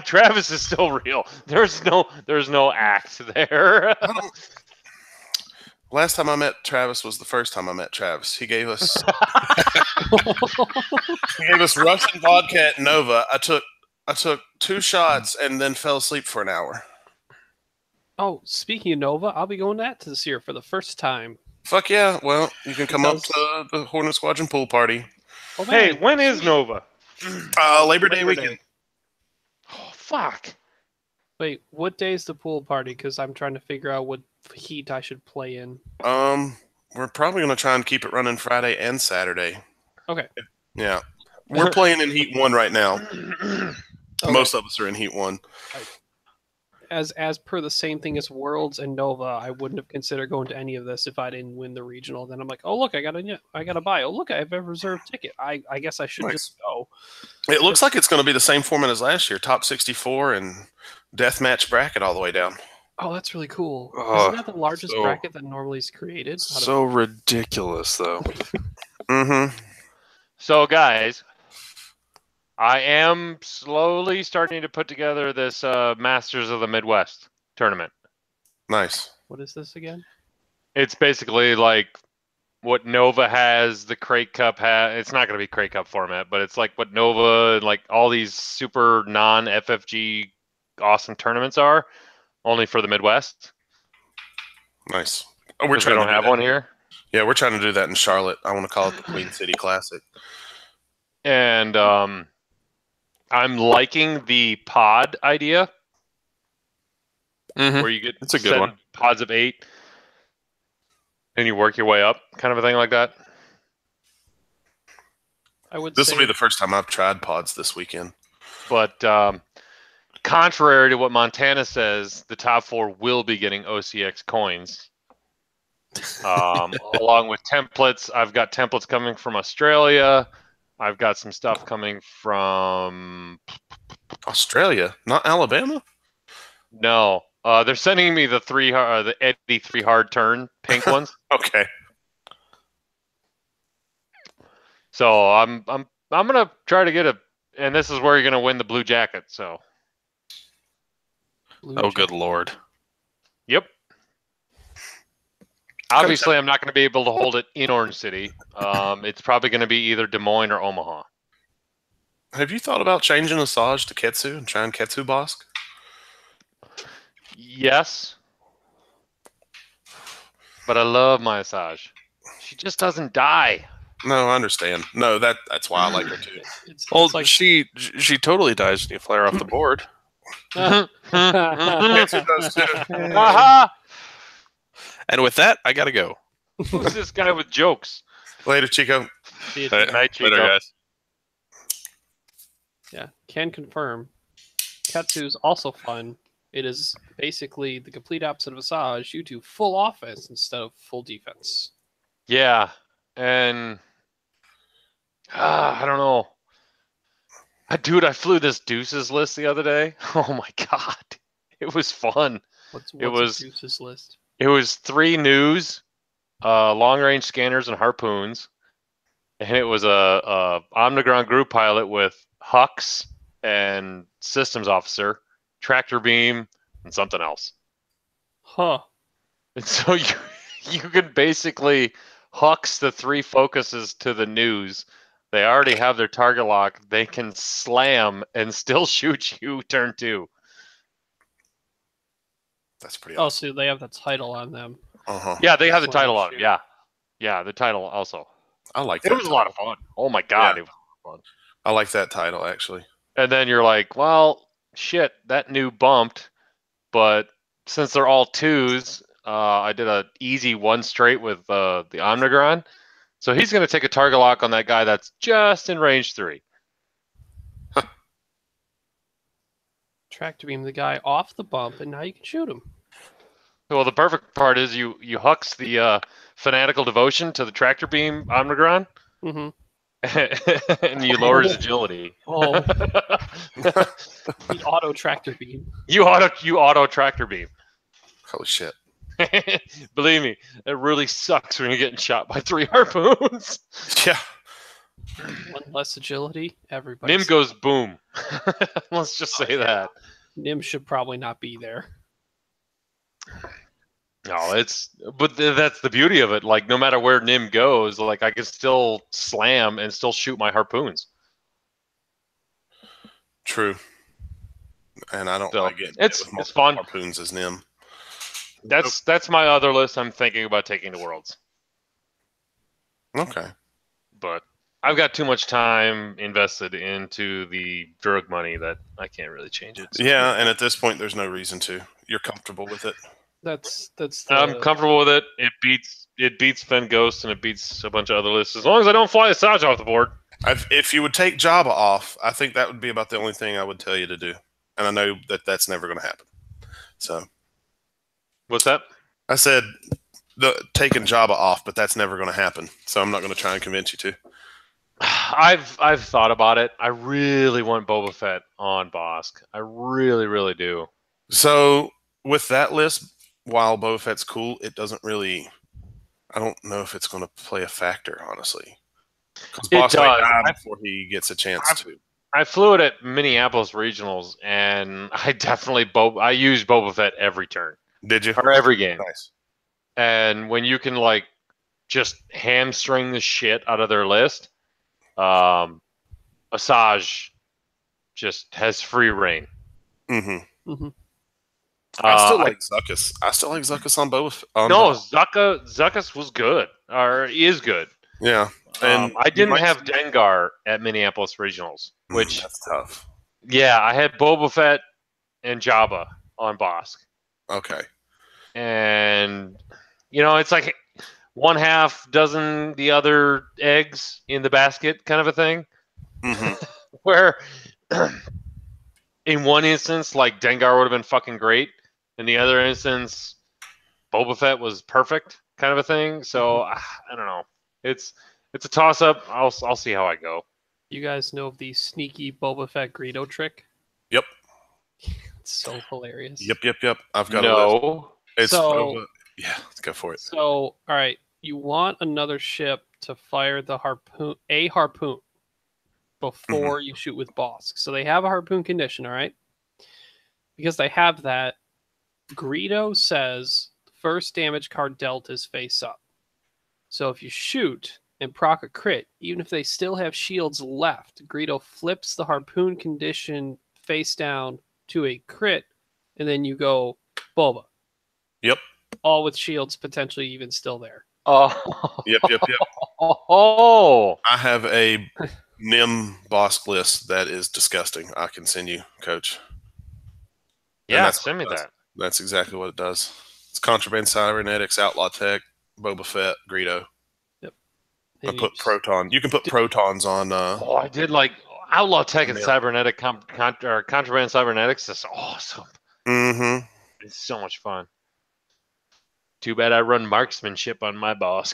Travis is still real. There's no act there. Last time I met Travis was the first time I met Travis. He gave us Russian vodka at Nova. I took 2 shots and then fell asleep for an hour. Oh, speaking of Nova, I'll be going to that this year for the first time. Fuck yeah. Well, you can come up to the Hornet Squadron pool party. Oh, man. Hey, when is Nova? Labor Day weekend. Oh, fuck. Wait, what day is the pool party? Because I'm trying to figure out what heat I should play in. We're probably going to try and keep it running Friday and Saturday. Okay. Yeah. We're playing in Heat 1 right now. Okay. Most of us are in Heat 1. As per the same thing as Worlds and Nova, I wouldn't have considered going to any of this if I didn't win the regional. Then I'm like, oh look, I got to buy. Oh look, I have a reserved ticket. I guess I should just go. It looks like it's going to be the same format as last year: top 64 and deathmatch bracket all the way down. Oh, that's really cool. Oh, Isn't that the largest bracket that normally is created? So ridiculous, though. Mm-hmm. So, guys, I am slowly starting to put together this Masters of the Midwest tournament. Nice. What is this again? It's basically like what Nova has, the Crate Cup has. It's not going to be Crate Cup format, but it's like what Nova and like all these super non-FFG awesome tournaments are, only for the Midwest. Nice. Oh, we don't have one here. Yeah, we're trying to do that in Charlotte. I want to call it the Queen City Classic. And I'm liking the pod idea, where you get It's a good one. pods of 8, and you work your way up, kind of a thing like that. This will be the first time I've tried pods this weekend. But contrary to what Montana says, the top 4 will be getting OCX coins. Along with templates. I've got templates coming from Australia. I've got some stuff coming from Australia, not Alabama? No. They're sending me the the Eddie 3 hard turn pink ones. Okay. So I'm gonna try to get and this is where you're gonna win the blue jacket. So. Oh, good lord. Yep. Obviously, I'm not going to be able to hold it in Orange City. It's probably going to be either Des Moines or Omaha. Have you thought about changing Asajj to Ketsu and trying Ketsu Bosk? Yes. But I love my Asajj. She just doesn't die. No, I understand. No, that's why I like her too. Well, like... she totally dies when you fly her off the board. Ketsu does too. Aha! And with that, I gotta go. Who's this guy with jokes? Later, Chico. Night, Chico. Later, guys. Yeah, can confirm. Ketsu's also fun. It is basically the complete opposite of Asajj. You do full offense instead of full defense. Yeah, and I don't know. Dude, I flew this Deuces list the other day. Oh my god, it was fun. What's a Deuces list? It was 3 news, long range scanners and harpoons, and it was a Omnigron group pilot with Hux and systems officer, tractor beam, and something else. Huh. And so you can basically Hux the 3 focuses to the news. They already have their target lock. They can slam and still shoot you turn 2. That's pretty awesome. Oh, so they have the title on them. Yeah, they have the title on them. Yeah. Yeah, the title also. I like that. It was a lot of fun. Oh my god, it was fun. I like that title, actually. And then you're like, well, shit, that new bumped. But since they're all 2s, I did a easy 1 straight with the Omnigron. So he's going to take a target lock on that guy that's just in range 3. Tractor beam the guy off the bump, and now you can shoot him. Well, the perfect part is you Hux the fanatical devotion to the tractor beam Omnigron, and you lower his agility. Oh, the auto tractor beam. You auto tractor beam. Holy shit! Believe me, it really sucks when you're getting shot by 3 harpoons. Yeah. 1 less agility. Everybody. Nim goes boom. Let's just say that. Nim should probably not be there. No, but that's the beauty of it. Like, no matter where Nim goes, like, I can still slam and still shoot my harpoons. True. And I don't like it. It's fun. Harpoons as Nim. That's my other list. I'm thinking about taking to Worlds. Okay. But I've got too much time invested into the drug money that I can't really change it. Yeah, and at this point, there's no reason to. You're comfortable with it. I'm comfortable with it. It beats Fen Ghost and it beats a bunch of other lists. As long as I don't fly Asajj off the board. If you would take Jabba off, I think that would be about the only thing I would tell you to do. And I know that that's never going to happen. So, what's that? I said taking Jabba off, but that's never going to happen. So I'm not going to try and convince you to. I've thought about it. I really want Boba Fett on Bosk. I really, really do. So with that list, while Boba Fett's cool, it doesn't really. I don't know if it's going to play a factor, honestly. Because Bosk might die before he gets a chance to. I flew it at Minneapolis Regionals, and I definitely I used Boba Fett every turn. Did you? Or every game. Nice. And when you can like just hamstring the shit out of their list, Asajj just has free reign. Mm-hmm. Mm-hmm. I still like Zuckuss. I still like Zuckuss on both. Zuckuss was good, or is good. Yeah. And I didn't have Dengar at Minneapolis Regionals, which that's tough. Yeah, I had Boba Fett and Jabba on Bosk. Okay. And it's like 1/2 dozen the other eggs in the basket kind of a thing. Mm-hmm. Where in one instance, like Dengar would have been fucking great. In the other instance, Boba Fett was perfect kind of a thing. So I don't know. It's a toss up. I'll see how I go. You guys know of the sneaky Boba Fett Greedo trick? Yep. It's so hilarious. Yep. I've got no. It's Boba. Yeah, let's go for it. So, all right, you want another ship to fire the harpoon before you shoot with Bosk. So they have a harpoon condition, all right? Because they have that, Greedo says first damage card dealt is face up. So if you shoot, and proc a crit, even if they still have shields left. Greedo flips the harpoon condition face down to a crit, and then you go Boba. Yep. All with shields potentially even still there. Oh. Yep. Oh. I have a NIM boss list that is disgusting. I can send you, Coach. Yeah, send me that. That's exactly what it does. It's Contraband Cybernetics, Outlaw Tech, Boba Fett, Greedo. Yep. I put Proton. You can put Protons on. I did like Outlaw Tech and Cybernetic Contraband Cybernetics. That's awesome. Mm-hmm. It's so much fun. Too bad I run marksmanship on my boss.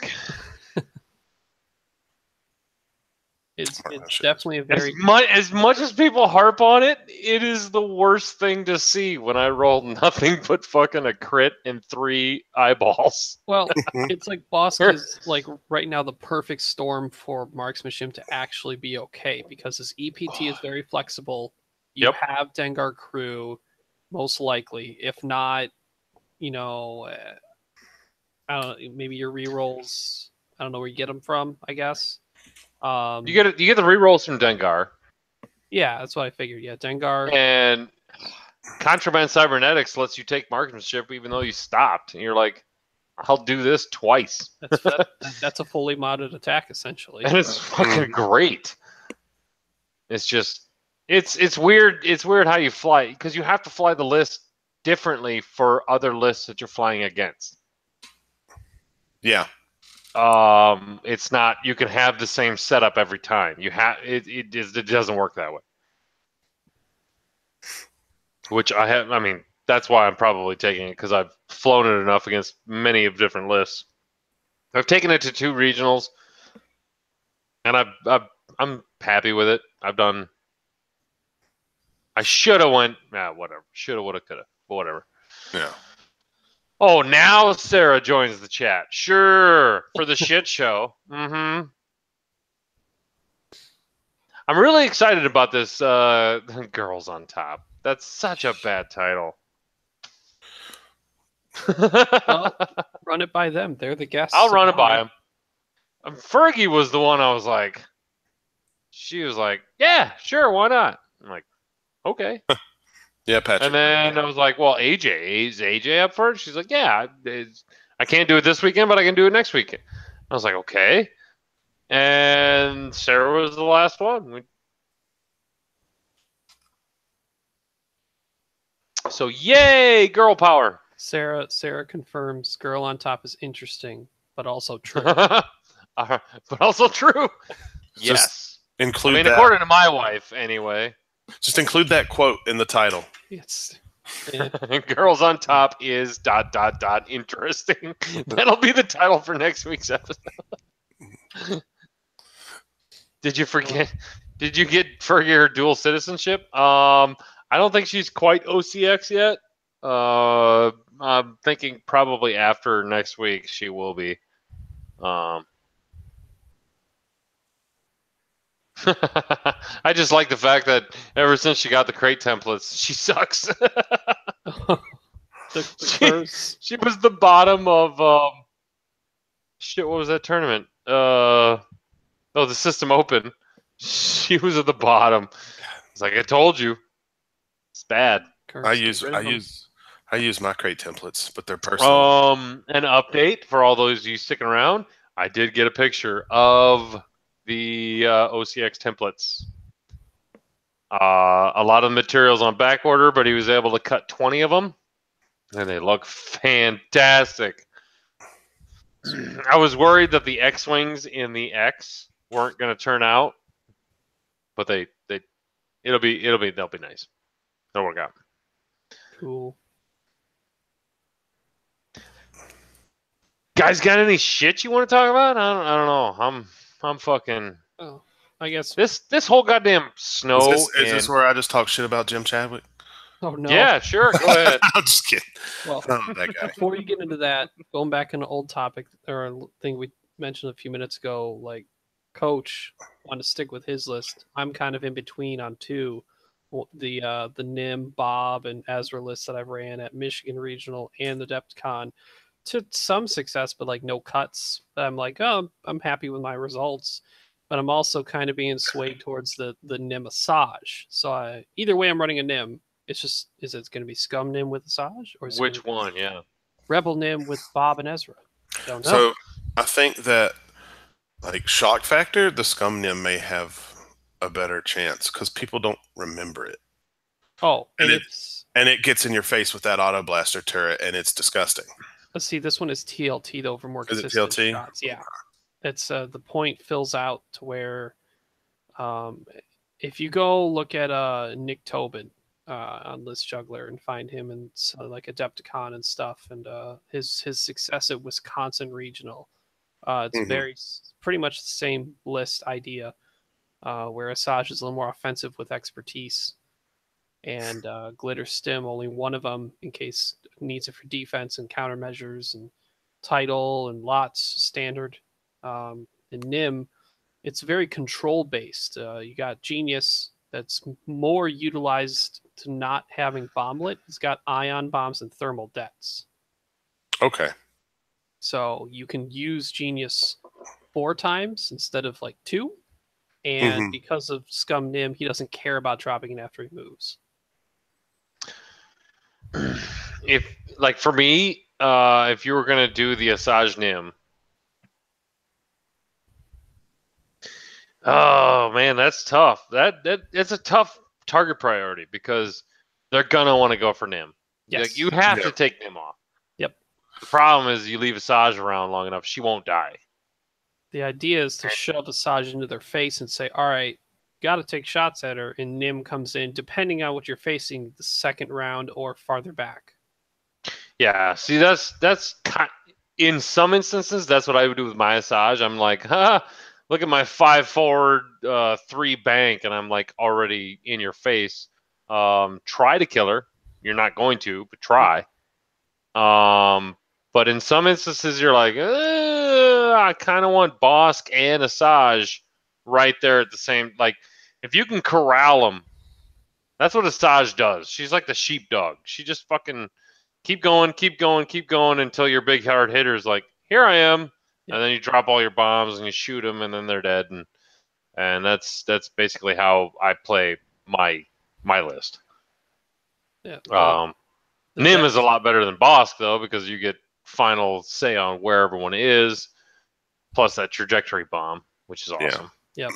It's definitely a very as much as people harp on it, it is the worst thing to see when I roll nothing but fucking a crit and 3 eyeballs. Well, it's like boss is like right now the perfect storm for marksmanship to actually be okay because his EPT is very flexible. You have Dengar crew, most likely. If not, I don't know, maybe your rerolls. I don't know where you get them from. I guess. You get the rerolls from Dengar. Yeah, that's what I figured. Yeah, Dengar and Contraband Cybernetics lets you take marksmanship even though you stopped, and you're like, I'll do this twice. That's a fully modded attack essentially, and it's fucking great. It's just it's weird. It's weird how you fly because you have to fly the list differently for other lists that you're flying against. Yeah. It's not. You can have the same setup every time. It doesn't work that way. Which I have. I mean, that's why I'm probably taking it because I've flown it enough against many of different lists. I've taken it to 2 regionals, and I'm happy with it. I've done. I should have went. Whatever. Shoulda, woulda, coulda. But whatever. Yeah. Oh, now Sarah joins the chat. Sure, for the shit show. Mm-hmm. I'm really excited about this Girls on Top. That's such a bad title. Well, run it by them. They're the guests. I'll run it by them. Fergie was the one I was like, she was like, yeah, sure, why not? I'm like, okay. Yeah, Patrick. And then I was like, well, is AJ up for it? She's like, yeah, I can't do it this weekend, but I can do it next weekend. I was like, okay. And Sarah was the last one. So, yay, girl power. Sarah confirms Girl on Top is interesting, but also true. But also true. Yes. Include that. According to my wife, anyway. Just include that quote in the title. It's Girls on Top is ... interesting. That'll be the title for next week's episode. Did you forget? Did you get Fergie her dual citizenship? I don't think she's quite OCX yet. I'm thinking probably after next week she will be. I just like the fact that ever since she got the crate templates, she sucks. She was the bottom of shit. What was that tournament? The System Open. She was at the bottom. It's like I told you, it's bad. I use my crate templates, but they're personal. An update for all those of you sticking around. I did get a picture of the OCX templates. A lot of materials on back order, but he was able to cut 20 of them, and they look fantastic. I was worried that the X-wings in the X weren't going to turn out, but they'll be nice. They'll work out. Cool. Guys, got any shit you want to talk about? I don't know. I'm fucking. Oh, I guess this whole goddamn snow. Is this where I just talk shit about Jim Chadwick? Oh no. Yeah, sure. Go ahead. I'm just kidding. Well, that guy. Before you get into that, going back on an old topic or a thing we mentioned a few minutes ago, like Coach wanted to stick with his list. I'm kind of in between on 2. The NIM, Bob, and Ezra lists that I ran at Michigan Regional and the DepthCon. to some success, but like no cuts. I'm like, oh, I'm happy with my results, but I'm also kind of being swayed towards the Nim Asajj. So either way, I'm running a Nim. It's just, is it going to be Scum Nim with Asajj, or is which one? Yeah, Rebel Nim with Bob and Ezra? Don't know. So I think that like shock factor, the Scum Nim may have a better chance because people don't remember it. Oh, and it gets in your face with that auto blaster turret, and it's disgusting. Let's see, this one is TLT though for more consistent Is it TLT? shots. Yeah, it's the point fills out to where, if you go look at Nick Tobin on List Juggler and find him in like Adepticon and stuff, and his success at Wisconsin Regional, it's pretty much the same list idea, where Asajj is a little more offensive with expertise. And Glitter Stim, only one of them in case needs it for defense and countermeasures, and Title and Lots standard. And Nim, it's very control based. You got Genius that's more utilized to not having bomblet. It's got ion bombs and thermal dets. Okay. So you can use Genius 4 times instead of like 2. And because of Scum Nim, he doesn't care about dropping it after he moves. If like for me, if you were gonna do the Asajj Nim, oh man, that's tough. It's a tough target priority because they're gonna want to go for Nim. Yes. Like, you have to take Nim off. Yep. The problem is you leave Asajj around long enough, she won't die. The idea is to shove Asajj into their face and say, all right, got to take shots at her, and Nim comes in, depending on what you're facing, the second round or farther back. Yeah, see, that's in some instances, that's what I would do with my Asajj. I'm like, look at my 5 forward, 3 bank, and I'm like already in your face. Try to kill her. You're not going to, but try. But in some instances, you're like, I kind of want Bosk and Asajj right there at the same. Like, if you can corral them, that's what Asajj does. She's like the sheepdog. She just fucking keep going until your big hard hitter's like, here I am, and then you drop all your bombs and you shoot them, and then they're dead. And that's basically how I play my list. Yeah. Nim is a lot better than Bosk though, because you get final say on where everyone is, plus that trajectory bomb, which is awesome. Yep.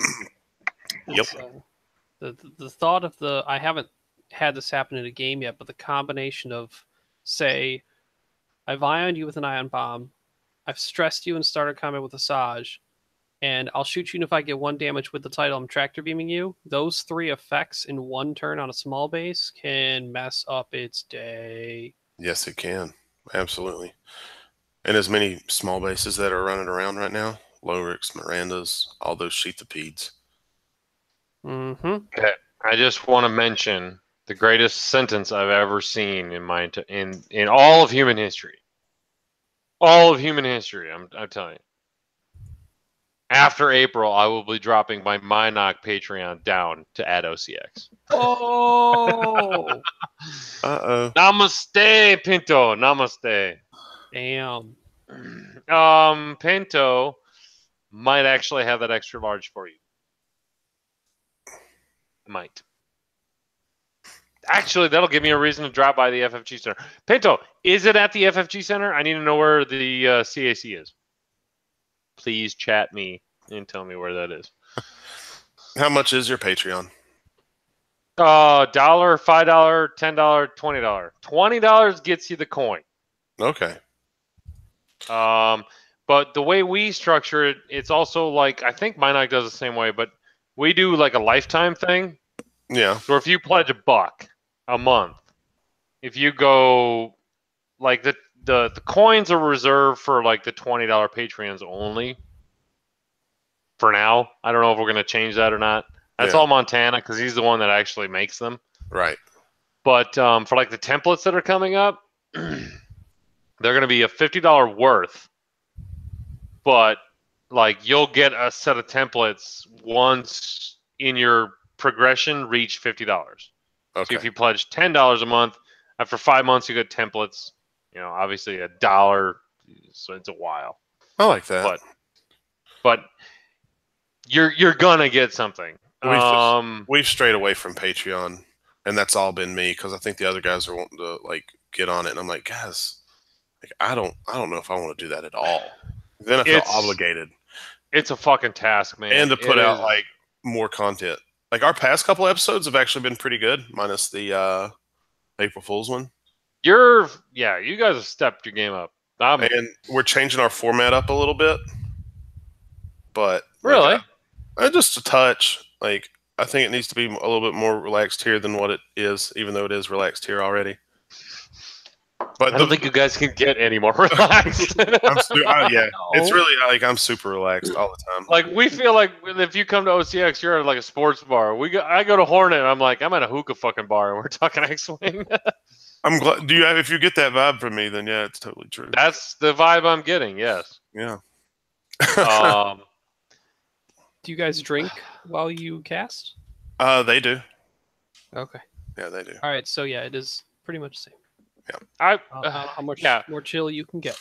Yep. The thought of I haven't had this happen in a game yet, but the combination of, say, I've ioned you with an ion bomb, I've stressed you and started combat with Asajj, and I'll shoot you, and if I get 1 damage with the Title, I'm tractor beaming you. Those 3 effects in 1 turn on a small base can mess up its day. Yes, it can. Absolutely. And as many small bases that are running around right now, Lorix, Miranda's, all those Sheathopedes. Okay. I just want to mention the greatest sentence I've ever seen in all of human history. All of human history, I'm telling you. After April, I will be dropping my Minoc Patreon down to add OCX. Oh! Uh-oh. Namaste, Pinto. Namaste. Damn. Pinto might actually have that extra large for you. Might. Actually, that'll give me a reason to drop by the FFG Center. Pinto, is it at the FFG Center? I need to know where the CAC is. Please chat me and tell me where that is. How much is your Patreon? $1, $5, $10, $20. $20 gets you the coin. Okay. But the way we structure it, it's also like, I think Minoc does the same way, but we do like a lifetime thing. Yeah. So if you pledge $1 a month, if you go like the coins are reserved for like the $20 Patreons only for now. I don't know if we're going to change that or not. That's all Montana because he's the one that actually makes them. Right. But for like the templates that are coming up, they're going to be a $50 worth. But like you'll get a set of templates once in your progression reach $50. Okay. So if you pledge $10 a month, after 5 months you get templates. You know, obviously $1 so it's a while. I like that. But you're gonna get something. We've strayed away from Patreon, and that's all been me because I think the other guys are wanting to like get on it, and I'm like, guys, like I don't know if I want to do that at all. Then I feel obligated. It's a fucking task, man. And to put out like more content. Like our past couple episodes have actually been pretty good, minus the April Fool's one. You guys have stepped your game up. And we're changing our format up a little bit. But really? Just a touch. Like I think it needs to be a little bit more relaxed here than what it is, even though it is relaxed here already. But I don't think you guys can get any more relaxed. It's really like I'm super relaxed all the time. Like we feel like if you come to OCX, you're at like a sports bar. I go to Hornet, and I'm like I'm at a hookah fucking bar, and we're talking X-wing. I'm glad. If you get that vibe from me, then yeah, it's totally true. That's the vibe I'm getting. Yes. Yeah. Do you guys drink while you cast? They do. Okay. Yeah, they do. All right, so yeah, it is pretty much the same. Yeah. How much more chill you can get?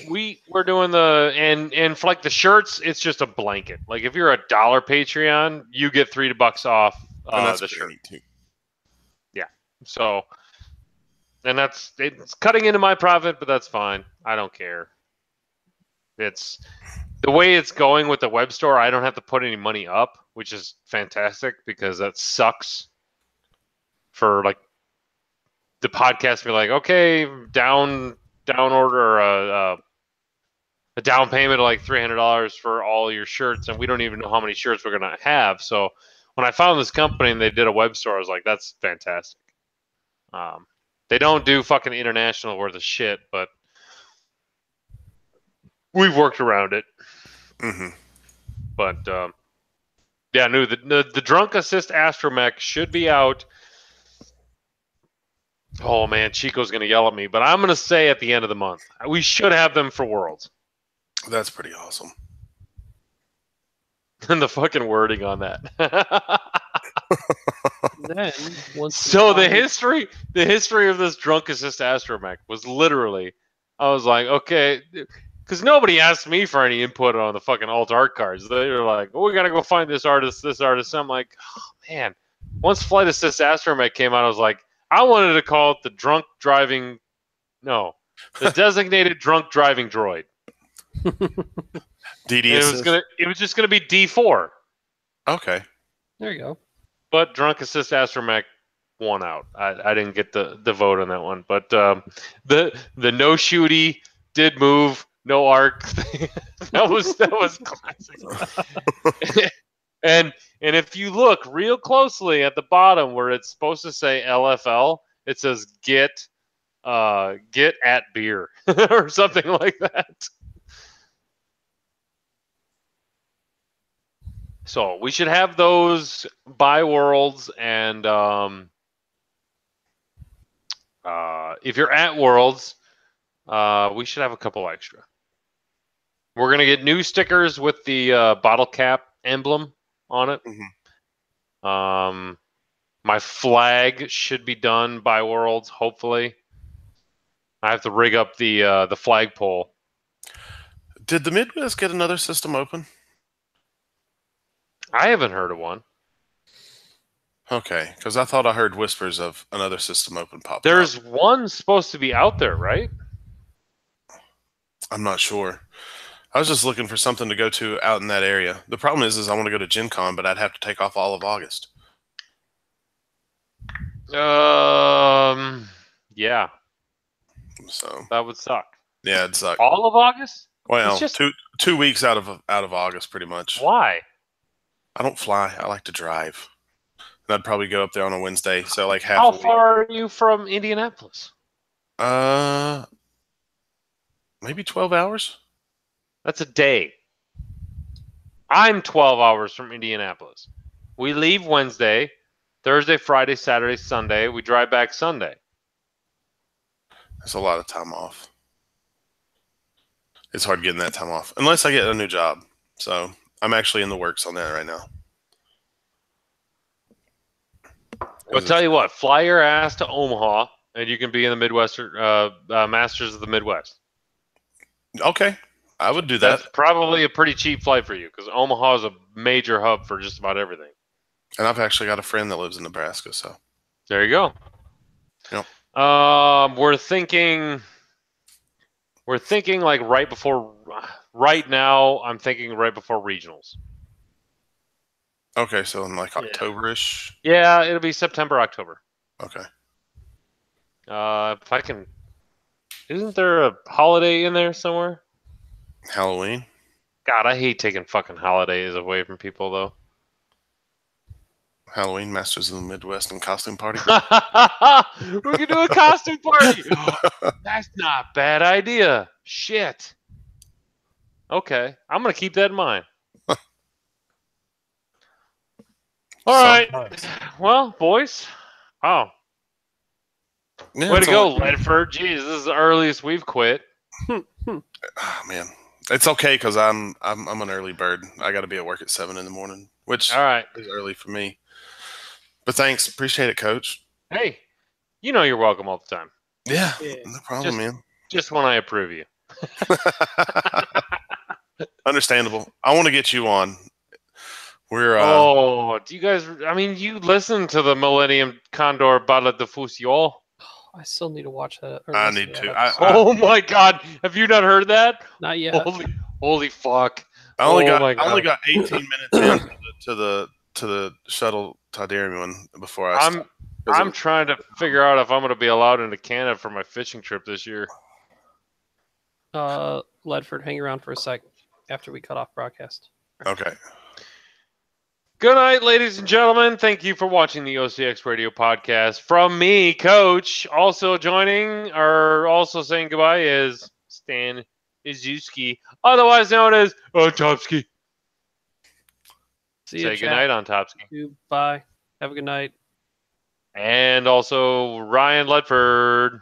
We're doing and for like the shirts, it's just a blanket. Like if you're $1 Patreon, you get $3 off the shirt. Too. Yeah. So, and it's cutting into my profit, but that's fine. I don't care. It's the way it's going with the web store. I don't have to put any money up, which is fantastic because that sucks for like the podcast be like, okay, down order a down payment of like $300 for all your shirts, and we don't even know how many shirts we're gonna have. So when I found this company and they did a web store, I was like, that's fantastic. They don't do fucking international worth of shit, but we've worked around it. Mm-hmm. But the Drunk Assist Astromech should be out. Oh man, Chico's gonna yell at me, but I'm gonna say at the end of the month. We should have them for Worlds. That's pretty awesome. And the fucking wording on that. Then the history of this Drunk Assist Astromech was literally, I was like, okay, because nobody asked me for any input on the fucking alt art cards. They were like, we gotta go find this artist. I'm like, oh man. Once Flight Assist Astromech came out, I was like, I wanted to call it the designated drunk driving droid. DD it was just gonna be D4. Okay. There you go. But Drunk Assist Astromech won out. I didn't get the vote on that one. But the no shooty did move, no arc. that was classic. And if you look real closely at the bottom where it's supposed to say LFL, it says get at beer or something like that. So we should have those by Worlds, and if you're at Worlds, we should have a couple extra. We're gonna get new stickers with the bottle cap emblem on it. Mm-hmm. My flag should be done by Worlds, hopefully. I have to rig up the flagpole. Did the Midwest get another system open? I haven't heard of one. Okay, because I thought I heard whispers of another system open pop up. There's one supposed to be out there, right? I'm not sure. I was just looking for something to go to out in that area. The problem is I want to go to Gen Con, but I'd have to take off all of August. Yeah. So that would suck. Yeah, it'd suck. All of August? Well, just 2 weeks out of August, pretty much. Why? I don't fly. I like to drive. And I'd probably go up there on a Wednesday. So like half. How far are you from Indianapolis? Maybe 12 hours. That's a day. I'm 12 hours from Indianapolis. We leave Wednesday, Thursday, Friday, Saturday, Sunday. We drive back Sunday. That's a lot of time off. It's hard getting that time off. Unless I get a new job. So I'm actually in the works on that right now. I'll tell you what, fly your ass to Omaha, and you can be in the Midwestern Masters of the Midwest. Okay, I would do that. That's probably a pretty cheap flight for you because Omaha is a major hub for just about everything. And I've actually got a friend that lives in Nebraska, so there you go. Yep. We're thinking like right before. Right now, I'm thinking right before regionals. Okay, so in like October-ish. Yeah, it'll be September, October. Okay. If I can, isn't there a holiday in there somewhere? Halloween. God, I hate taking fucking holidays away from people, though. Halloween, Masters of the Midwest and costume party. We can do a costume party. That's not a bad idea. Shit. Okay, I'm gonna keep that in mind. All right. Well, boys. Wow. Yeah, way to go, Ledford. Jeez, this is the earliest we've quit. Oh, man, it's okay because I'm an early bird. I got to be at work at 7 in the morning, which is early for me. But thanks, appreciate it, Coach. Hey, you know you're welcome all the time. Yeah, no problem, man. Just when I approve you. Understandable. I want to get you on. We're do you guys? I mean, you listen to the Millennium Condor Battle de Fusion. I still need to watch that. I need to. Oh my God! Have you not heard that? Not yet. Holy fuck! I only got 18 minutes into the shuttle Tidarium one before I'm trying to figure out if I'm going to be allowed into Canada for my fishing trip this year. Ledford, hang around for a sec after we cut off broadcast. Okay. Good night, ladies and gentlemen. Thank you for watching the OCX Radio Podcast. From me, Coach, also joining or also saying goodbye is Stan Izuski, otherwise known as Topski. Say goodnight on Topski. Bye. Have a good night. And also Ryan Ledford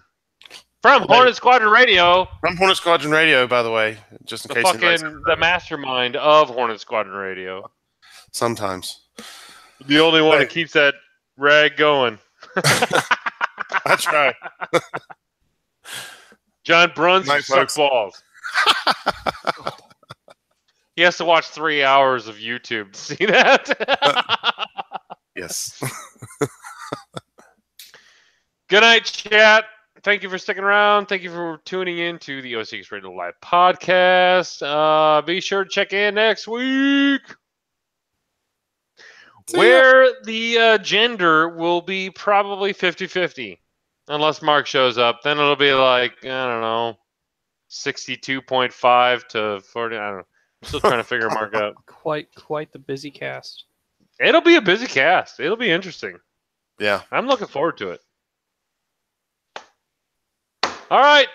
from Hornet Squadron Radio. From Hornet Squadron Radio, by the way, just in case. The mastermind of Hornet Squadron Radio. Sometimes. The only one that keeps that rag going. I try. John Brunson sucks balls. He has to watch 3 hours of YouTube to see that. Yes. Good night, chat. Thank you for sticking around. Thank you for tuning in to the OCX Radio Live podcast. Be sure to check in next week, where the gender will be probably 50-50. Unless Mark shows up. Then it'll be like, I don't know, 62.5 to 40. I don't know. I'm still trying to figure Mark out. Quite the busy cast. It'll be a busy cast. It'll be interesting. Yeah. I'm looking forward to it. All right.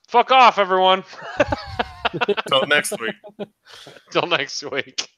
Fuck off, everyone. Till next week. Till next week.